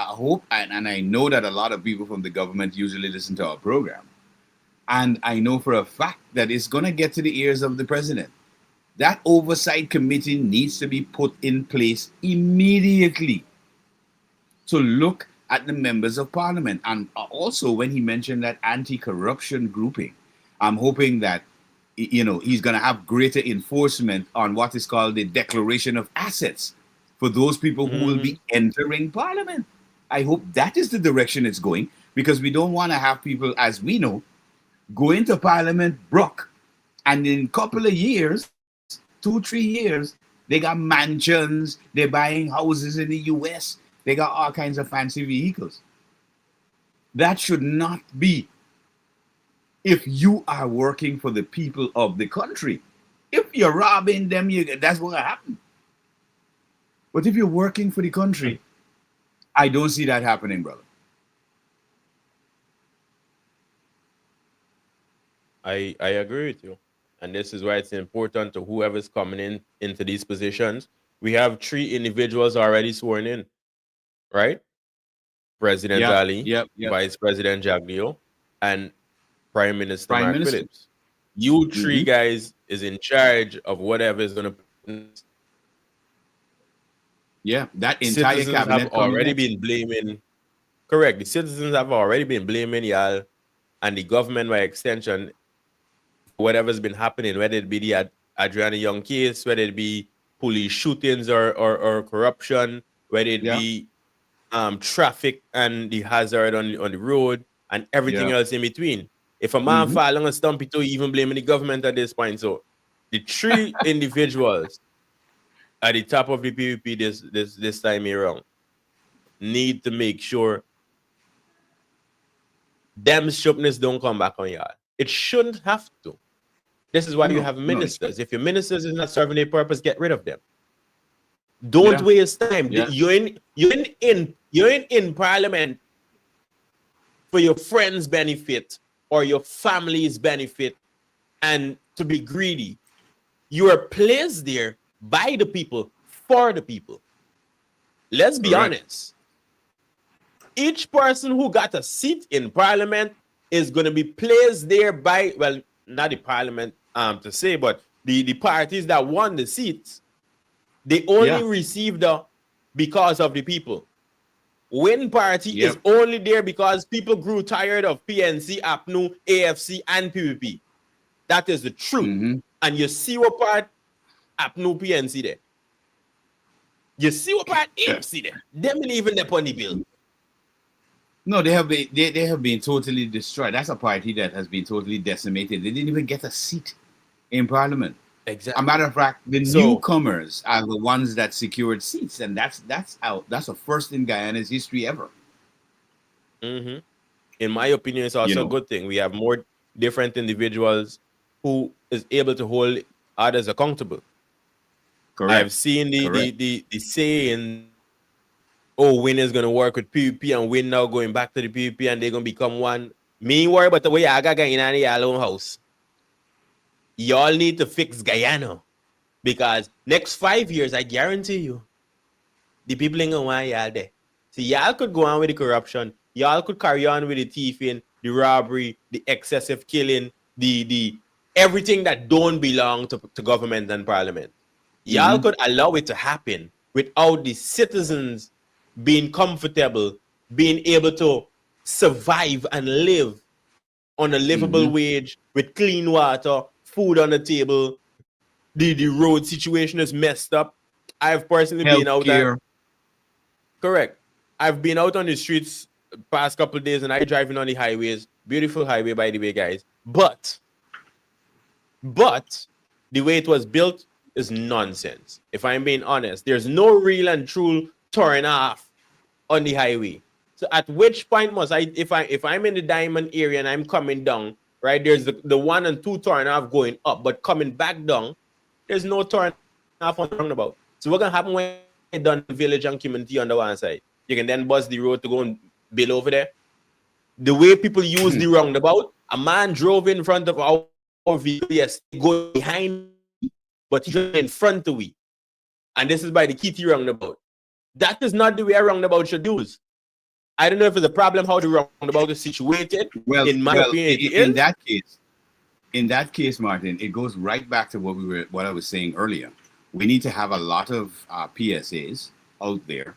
hope, and I know that a lot of people from the government usually listen to our program. And I know for a fact that it's going to get to the ears of the president. That oversight committee needs to be put in place immediately to look at the members of parliament. And also when he mentioned that anti-corruption grouping, I'm hoping that he's going to have greater enforcement on what is called the declaration of assets for those people who will be entering parliament. I hope that is the direction it's going, because we don't want to have people, as we know, go into parliament broke, and in a couple of years, 2-3 years, they got mansions, they're buying houses in the US, they got all kinds of fancy vehicles. That should not be. If you are working for the people of the country, if you're robbing them, that's what will happen. But if you're working for the country, I don't see that happening, brother. I agree with you. And this is why it's important to whoever's coming into these positions. We have 3 individuals already sworn in, right? President Ali, Vice President Jaglio, and Prime Minister Mark Phillips. You 3 guys is in charge of whatever is going to. Yeah, that entire citizens cabinet have already been blaming. Correct. The citizens have already been blaming y'all and the government by extension for whatever's been happening, whether it be the Adriana Young case, whether it be police shootings or corruption, whether it be traffic and the hazard on the road and everything else in between. If a man fall on a stumpy toe, even blaming the government at this point. So the 3 individuals at the top of the PVP this time around need to make sure them sharpness don't come back on y'all. It shouldn't have to. This is why you have ministers. If your ministers is not serving their purpose, get rid of them. Don't waste time. You're in parliament for your friends' benefit or your family's benefit and to be greedy. You are placed there by the people, for the people. Let's be honest. Each person who got a seat in parliament is going to be placed there by, well, not the parliament to say, but the parties that won the seats, they only received because of the people. Win party is only there because people grew tired of PNC, APNU, AFC, and PVP. That is the truth. And you see what part APNU, PNC there. You see what part AFC there? Them ain't even there on the bill. No, they have been totally destroyed. That's a party that has been totally decimated. They didn't even get a seat in Parliament. Exactly. A matter of fact, the newcomers are the ones that secured seats, and that's a first in Guyana's history ever. Mm-hmm. In my opinion, it's also a good thing. We have more different individuals who is able to hold others accountable. Correct. I've seen the saying, "Oh, Win is gonna work with PvP, and Win now going back to the PvP, and they're gonna become one." Me worry about the way I got Guyana in your own house. Y'all need to fix Guyana, because next 5 years, I guarantee you, the people ain't gonna want y'all there. So y'all could go on with the corruption. Y'all could carry on with the thieving, the robbery, the excessive killing, the everything that don't belong to government and parliament. Y'all could allow it to happen without the citizens being comfortable, being able to survive and live on a livable wage with clean water, food on the table. The road situation is messed up. I've personally been out there. Correct. I've been out on the streets past couple of days, and I driving on the highways. Beautiful highway, by the way, guys. But the way it was built is nonsense. If I'm being honest, there's no real and true turn off on the highway. So at which point must I, if I'm in the diamond area and I'm coming down, right? There's the 1 and 2 turn off going up, but coming back down, there's no turn off on the roundabout. So what's gonna happen when you done the village and community on the one side? You can then bust the road to go and build over there. The way people use the roundabout, a man drove in front of our vehicle, yes, go behind, but he drove in front of we. And this is by the Kitty roundabout. That is not the way a roundabout should use. I don't know if it's a problem how the roundabout is situated. Well, in my opinion, in that case, Martin, it goes right back to what I was saying earlier. We need to have a lot of PSAs out there,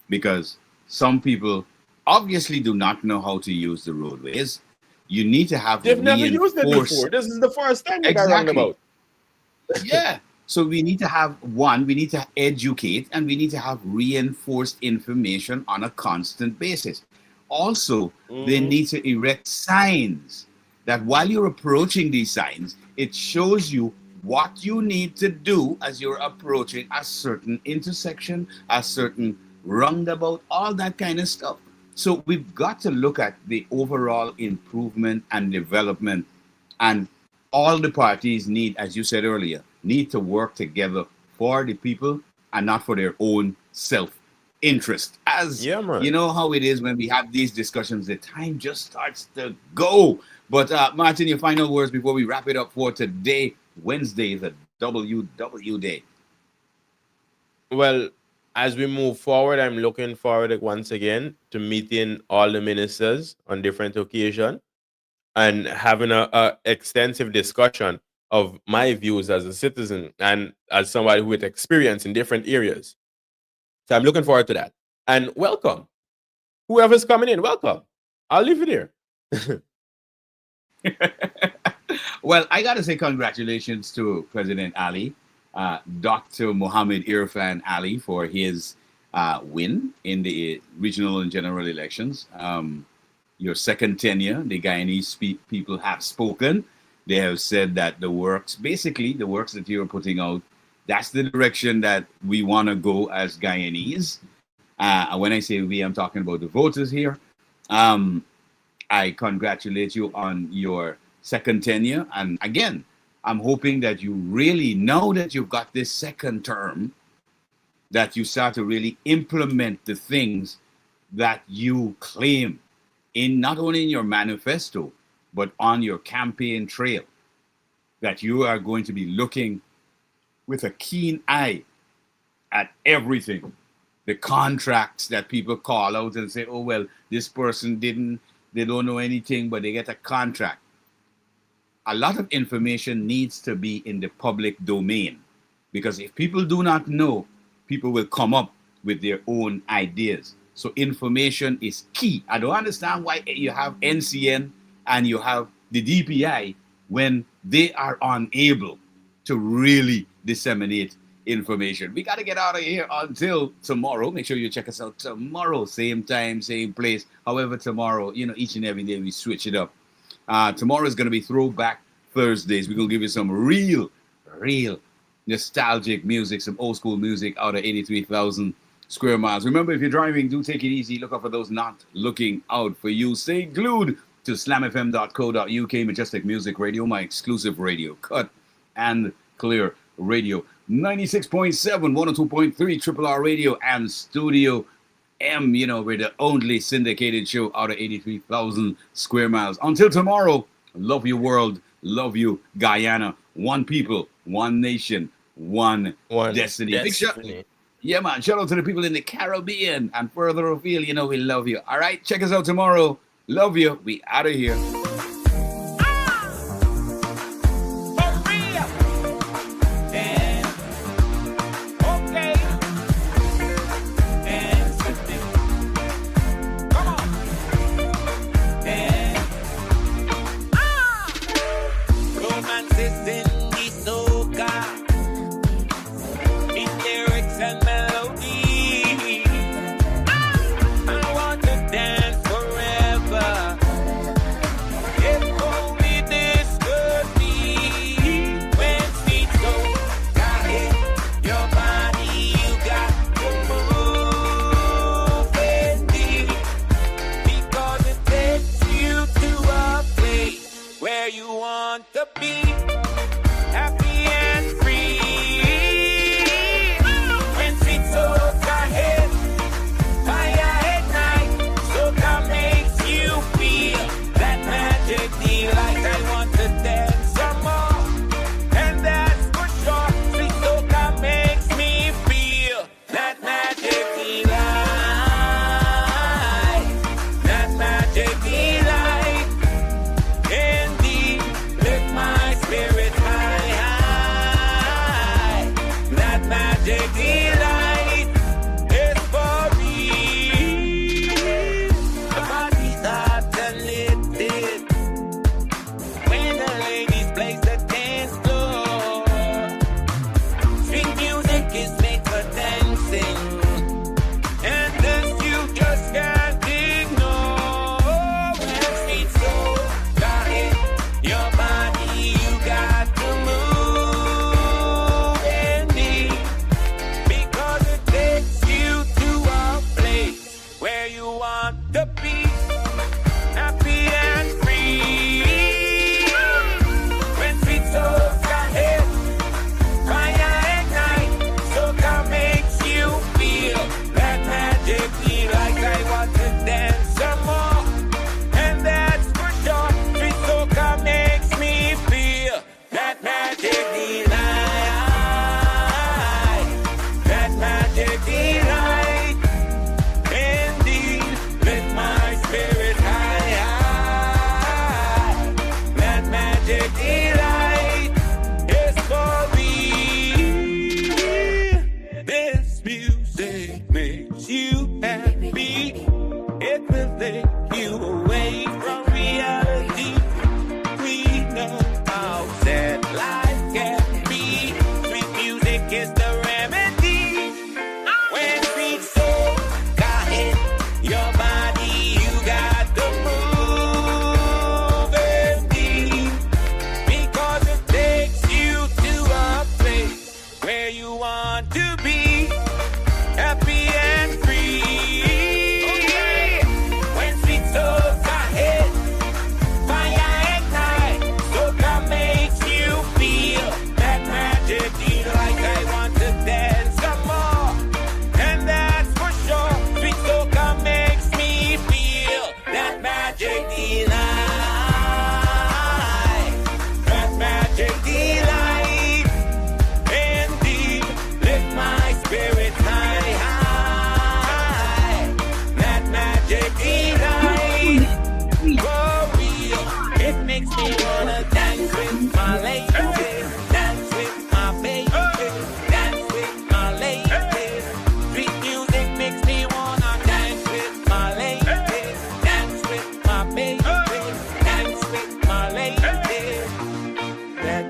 because some people obviously do not know how to use the roadways. You need to have they've never used it before. This is the first time they got roundabout. Yeah. So we need to have we need to educate, and we need to have reinforced information on a constant basis. Also, they need to erect signs that while you're approaching these signs, it shows you what you need to do as you're approaching a certain intersection, a certain roundabout, all that kind of stuff. So we've got to look at the overall improvement and development, and all the parties need, as you said earlier, need to work together for the people and not for their own self-interest. As you know how it is when we have these discussions, the time just starts to go. But Martin, your final words before we wrap it up for today, Wednesday, the WW Day. Well, as we move forward, I'm looking forward once again to meeting all the ministers on different occasions and having a extensive discussion of my views as a citizen and as somebody with experience in different areas. So I'm looking forward to that. And welcome. Whoever's coming in, welcome. I'll leave it here. Well, I got to say congratulations to President Ali, Dr. Mohammed Irfan Ali, for his win in the regional and general elections. Your second tenure, the Guyanese people have spoken. They have said that the works that you're putting out, that's the direction that we want to go as Guyanese. When I say we, I'm talking about the voters here. I congratulate you on your second tenure. And again, I'm hoping that you really, now that you've got this second term, that you start to really implement the things that you claim in not only in your manifesto, but on your campaign trail, that you are going to be looking with a keen eye at everything. The contracts that people call out and say, oh, well, this person they don't know anything, but they get a contract. A lot of information needs to be in the public domain, because if people do not know, people will come up with their own ideas. So information is key. I don't understand why you have NCN and you have the DPI when they are unable to really disseminate information. We got to get out of here until tomorrow. Make sure you check us out tomorrow. Same time, same place. However, tomorrow, each and every day we switch it up. Tomorrow is going to be Throwback Thursdays. We're going to give you some real nostalgic music, some old school music out of 83,000 square miles. Remember, if you're driving, do take it easy. Look out for those not looking out for you. Stay glued to slamfm.co.uk, Majestic Music Radio, my exclusive radio, cut and clear radio. 96.7, 102.3 Triple R Radio and Studio M, we're the only syndicated show out of 83,000 square miles. Until tomorrow, love you world, love you Guyana. One people, one nation, one destiny. Big shout, yeah, man. Shout out to the people in the Caribbean and further afield. We love you. All right, check us out tomorrow. Love you. We out of here.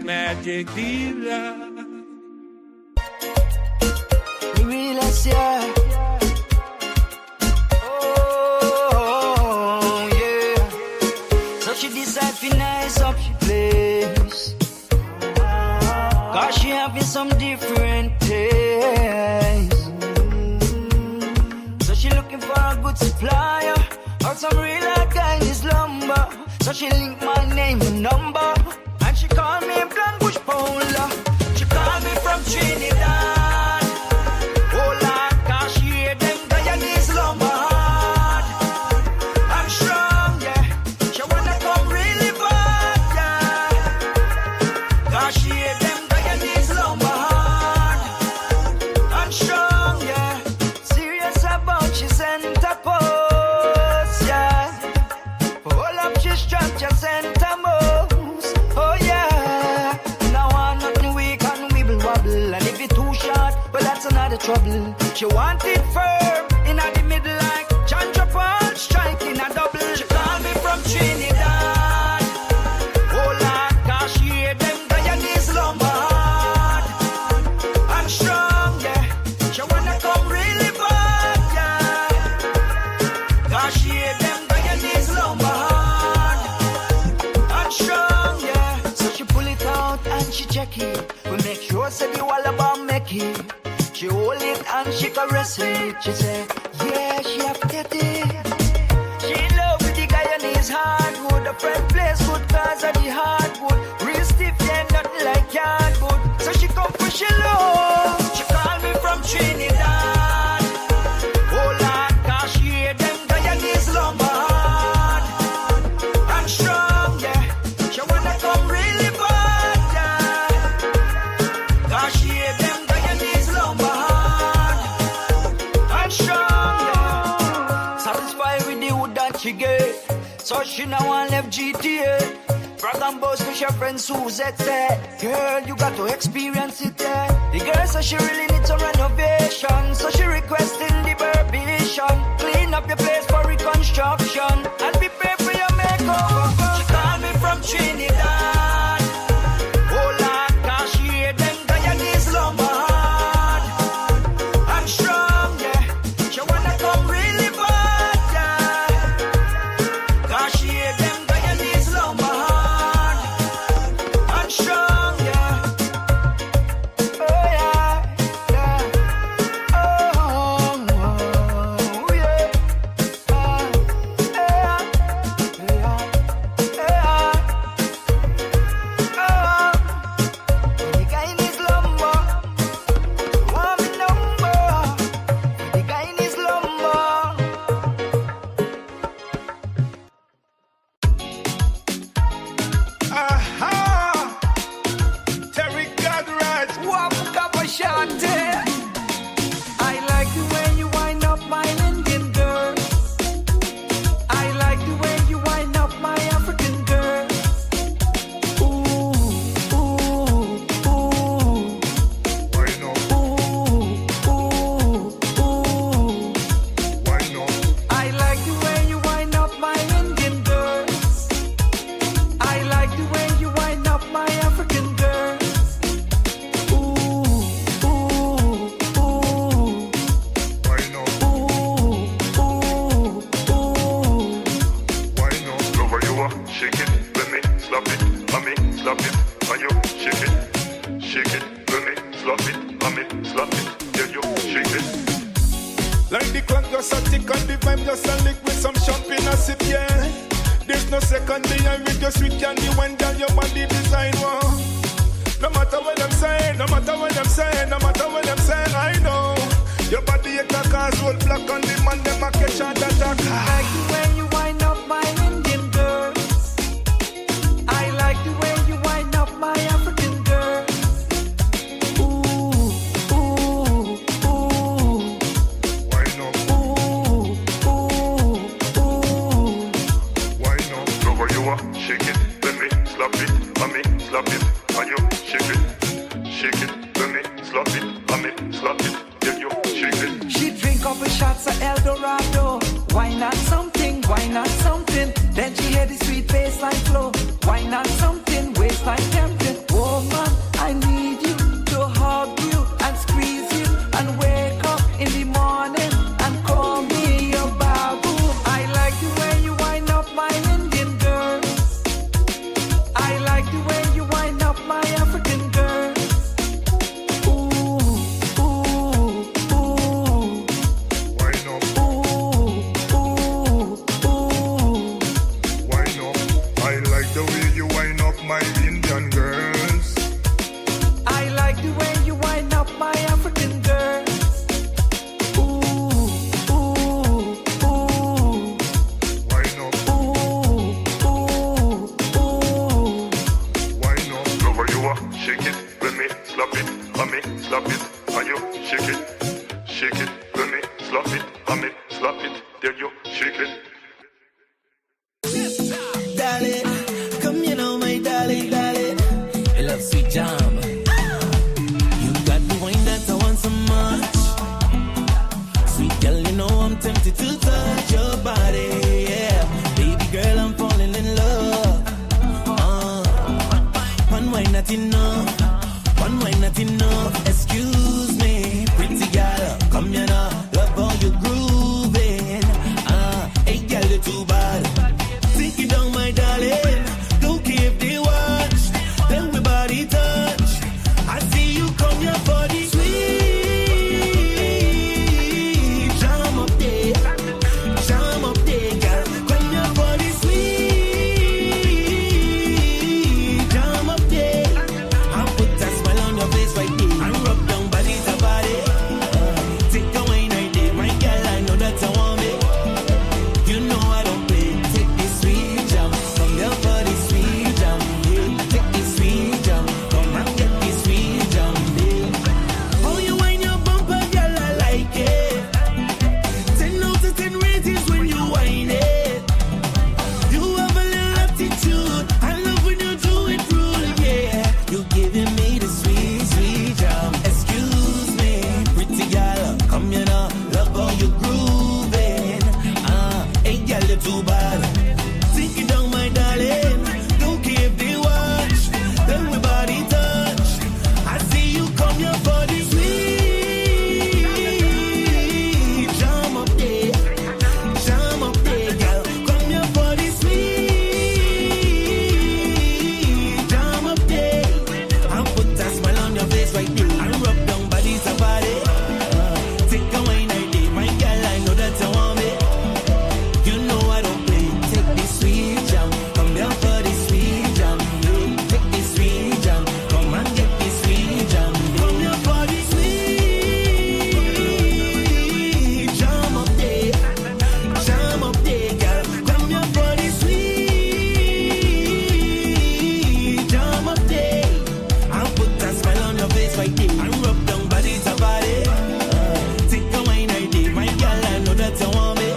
Magic dealer. for a good supplier or some real hard Guyanese lumber. So she linked my name and number, and she called me Blanc Bush Paula. She called me from Trinidad. Oh Lord, cause she hear them Guyanese lumber hard and strong, yeah. She wanna come really bad, yeah. Cause she hear them Guyanese lumber hard and strong, yeah. Serious about she center post, yeah. All up she structure center most, oh yeah. Now I'm nothing weak and wibble wobble, and if it too short, well that's another trouble. She want it firm in the middle like Chandra Paul striking a double. She called me from Trinidad. Oh Lord, cause she hear them Guyanese lumber hard and strong, yeah. She wanna come really bad, yeah. Cause she hear them Guyanese lumber hard and strong, yeah. So she pull it out and she check it. We make sure say the wall about make it. She hold it and she caress it. She say, yeah, she have to get it. She in love with the Guyanese hardwood. The friend place good cause of the hardwood. Real stiff, yeah, nothing like hardwood. So she come for she love. She call me from Trinidad. Oh Lord, cause she hear them Guyanese lumber hard and strong, yeah. She wanna come really bad, yeah. Cause she hear them Guyanese lumber hard and strong, yeah. Satisfied with the wood that she get, so she now want left GTA. Brag and boast with your friend Suzette said, girl, you got to experience it, yeah. The girl said she really needs a renovation, so she requesting the permission. Clean up your place for reconstruction and prepare for your makeover. She called me from Trinidad. Oh Lord, cause she hear them Guyanese lumber hard and strong, yeah. She wanna come really bad, yeah. Cause she hear them Guyanese lumber hard and strong, yeah. Oh yeah, yeah. Oh, yeah. The Guyanese lumber, want me number. The Guyanese lumber. Aha! Terry Godrich. Walk up a shot, I like the way you wind up my Indian girl. I like the way you wind up my African girl. Ooh, ooh, ooh. Why not? Ooh, ooh, ooh. Why not? I like the way you wind up my Indian girls. I like the way you wind up my African girls. Ooh, ooh, ooh. Why not? Ooh, ooh, ooh. Why not? Lover, you are shake it, let me slap it, let me slap it, and you shake it, let me slap it, let me slap it, yeah you shake it. Like the clock just a tick and the vibe just a lick with some champagne a sip, yeah. There's no second behind with your sweet candy when down your body design, wow. No matter what I'm saying, no matter what I'm saying, no matter what I'm saying, I know. Your body a cause roadblock on the man, them a catch and attack. I like the way you wind up my Indian girls. I like the way you wind up my African girls. Ooh, ooh, ooh. Why not? Ooh, ooh, ooh. Why not? Lover, you are shake it, let me slap it, let me slap it, and you shake it, let me slap it, let me slap it, yeah you shake it. She drink up a shots of Eldorado. Why not something? Why not something? Then she hear the sweet bassline flow. Why not something? Waistline tempting. Woman, I need you to hug you and squeeze you and wake up in the morning and call me your babu. I like the way you wind up my Indian girls. I like the way you wind up my African girls. Ooh, ooh, ooh. Why not? Ooh, slap it, there you shake it. Darling, come you know my darling, darling. I love sweet jam. You got the wine that I want so much. Sweet girl, you know I'm tempted to touch your body. Yeah, baby girl, I'm falling in love. One wine not enough. One wine not enough. Excuse me, pretty girl, come here now. Love how you grooving. Hey girl, you too bad. Take it down, my darling. Don't care if they watch. Then we body touch. I see you come here for the sweet jam up there, girl. Come here for the sweet jam up there. I put that smile on your face right there and rub down body to body. Take a wine right there, my girl. I know that I want me. You know I don't play. Take this sweet jam, come here for the sweet jam. Yeah. Take this sweet jam, come and get this sweet jam. Yeah. Oh, you wind your bumper, girl, I like it. 10 out of 10 ratings when you whine it. You have a little attitude. I love when you do it rude, yeah. You giving me the sweet, sweet jam. Excuse me, pretty girl, come here now. Love how you grooving. Hey girl, you're too bad. Take it down, my darling. Don't care if they watch. Then we body touch. I see you come here for the sweet jam up there, girl. Come here for the sweet jam up there. And put that smile on your face right there and rub down body to body. Take a wine right there, my girl. I know that you want me. You know I don't play. Take this sweet jam, come here for this sweet jam. Yeah. Take this sweet jam, come and get this sweet jam. Come here for this sweet jam up there, girl. Come here for this sweet jam up there. And put that smile on your face right there and rub down body to body. Take a wine right there, my girl. I know that you want me.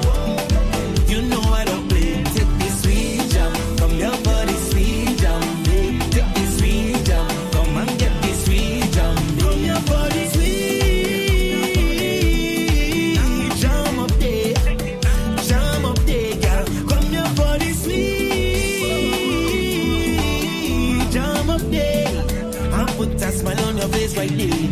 You know I don't play. Take this sweet jam, come here for this sweet jam. Yeah. Take this sweet jam, come and get this sweet jam. Come here for this sweet jam up there, girl. Come here for this sweet jam up there. And put that smile on your face right there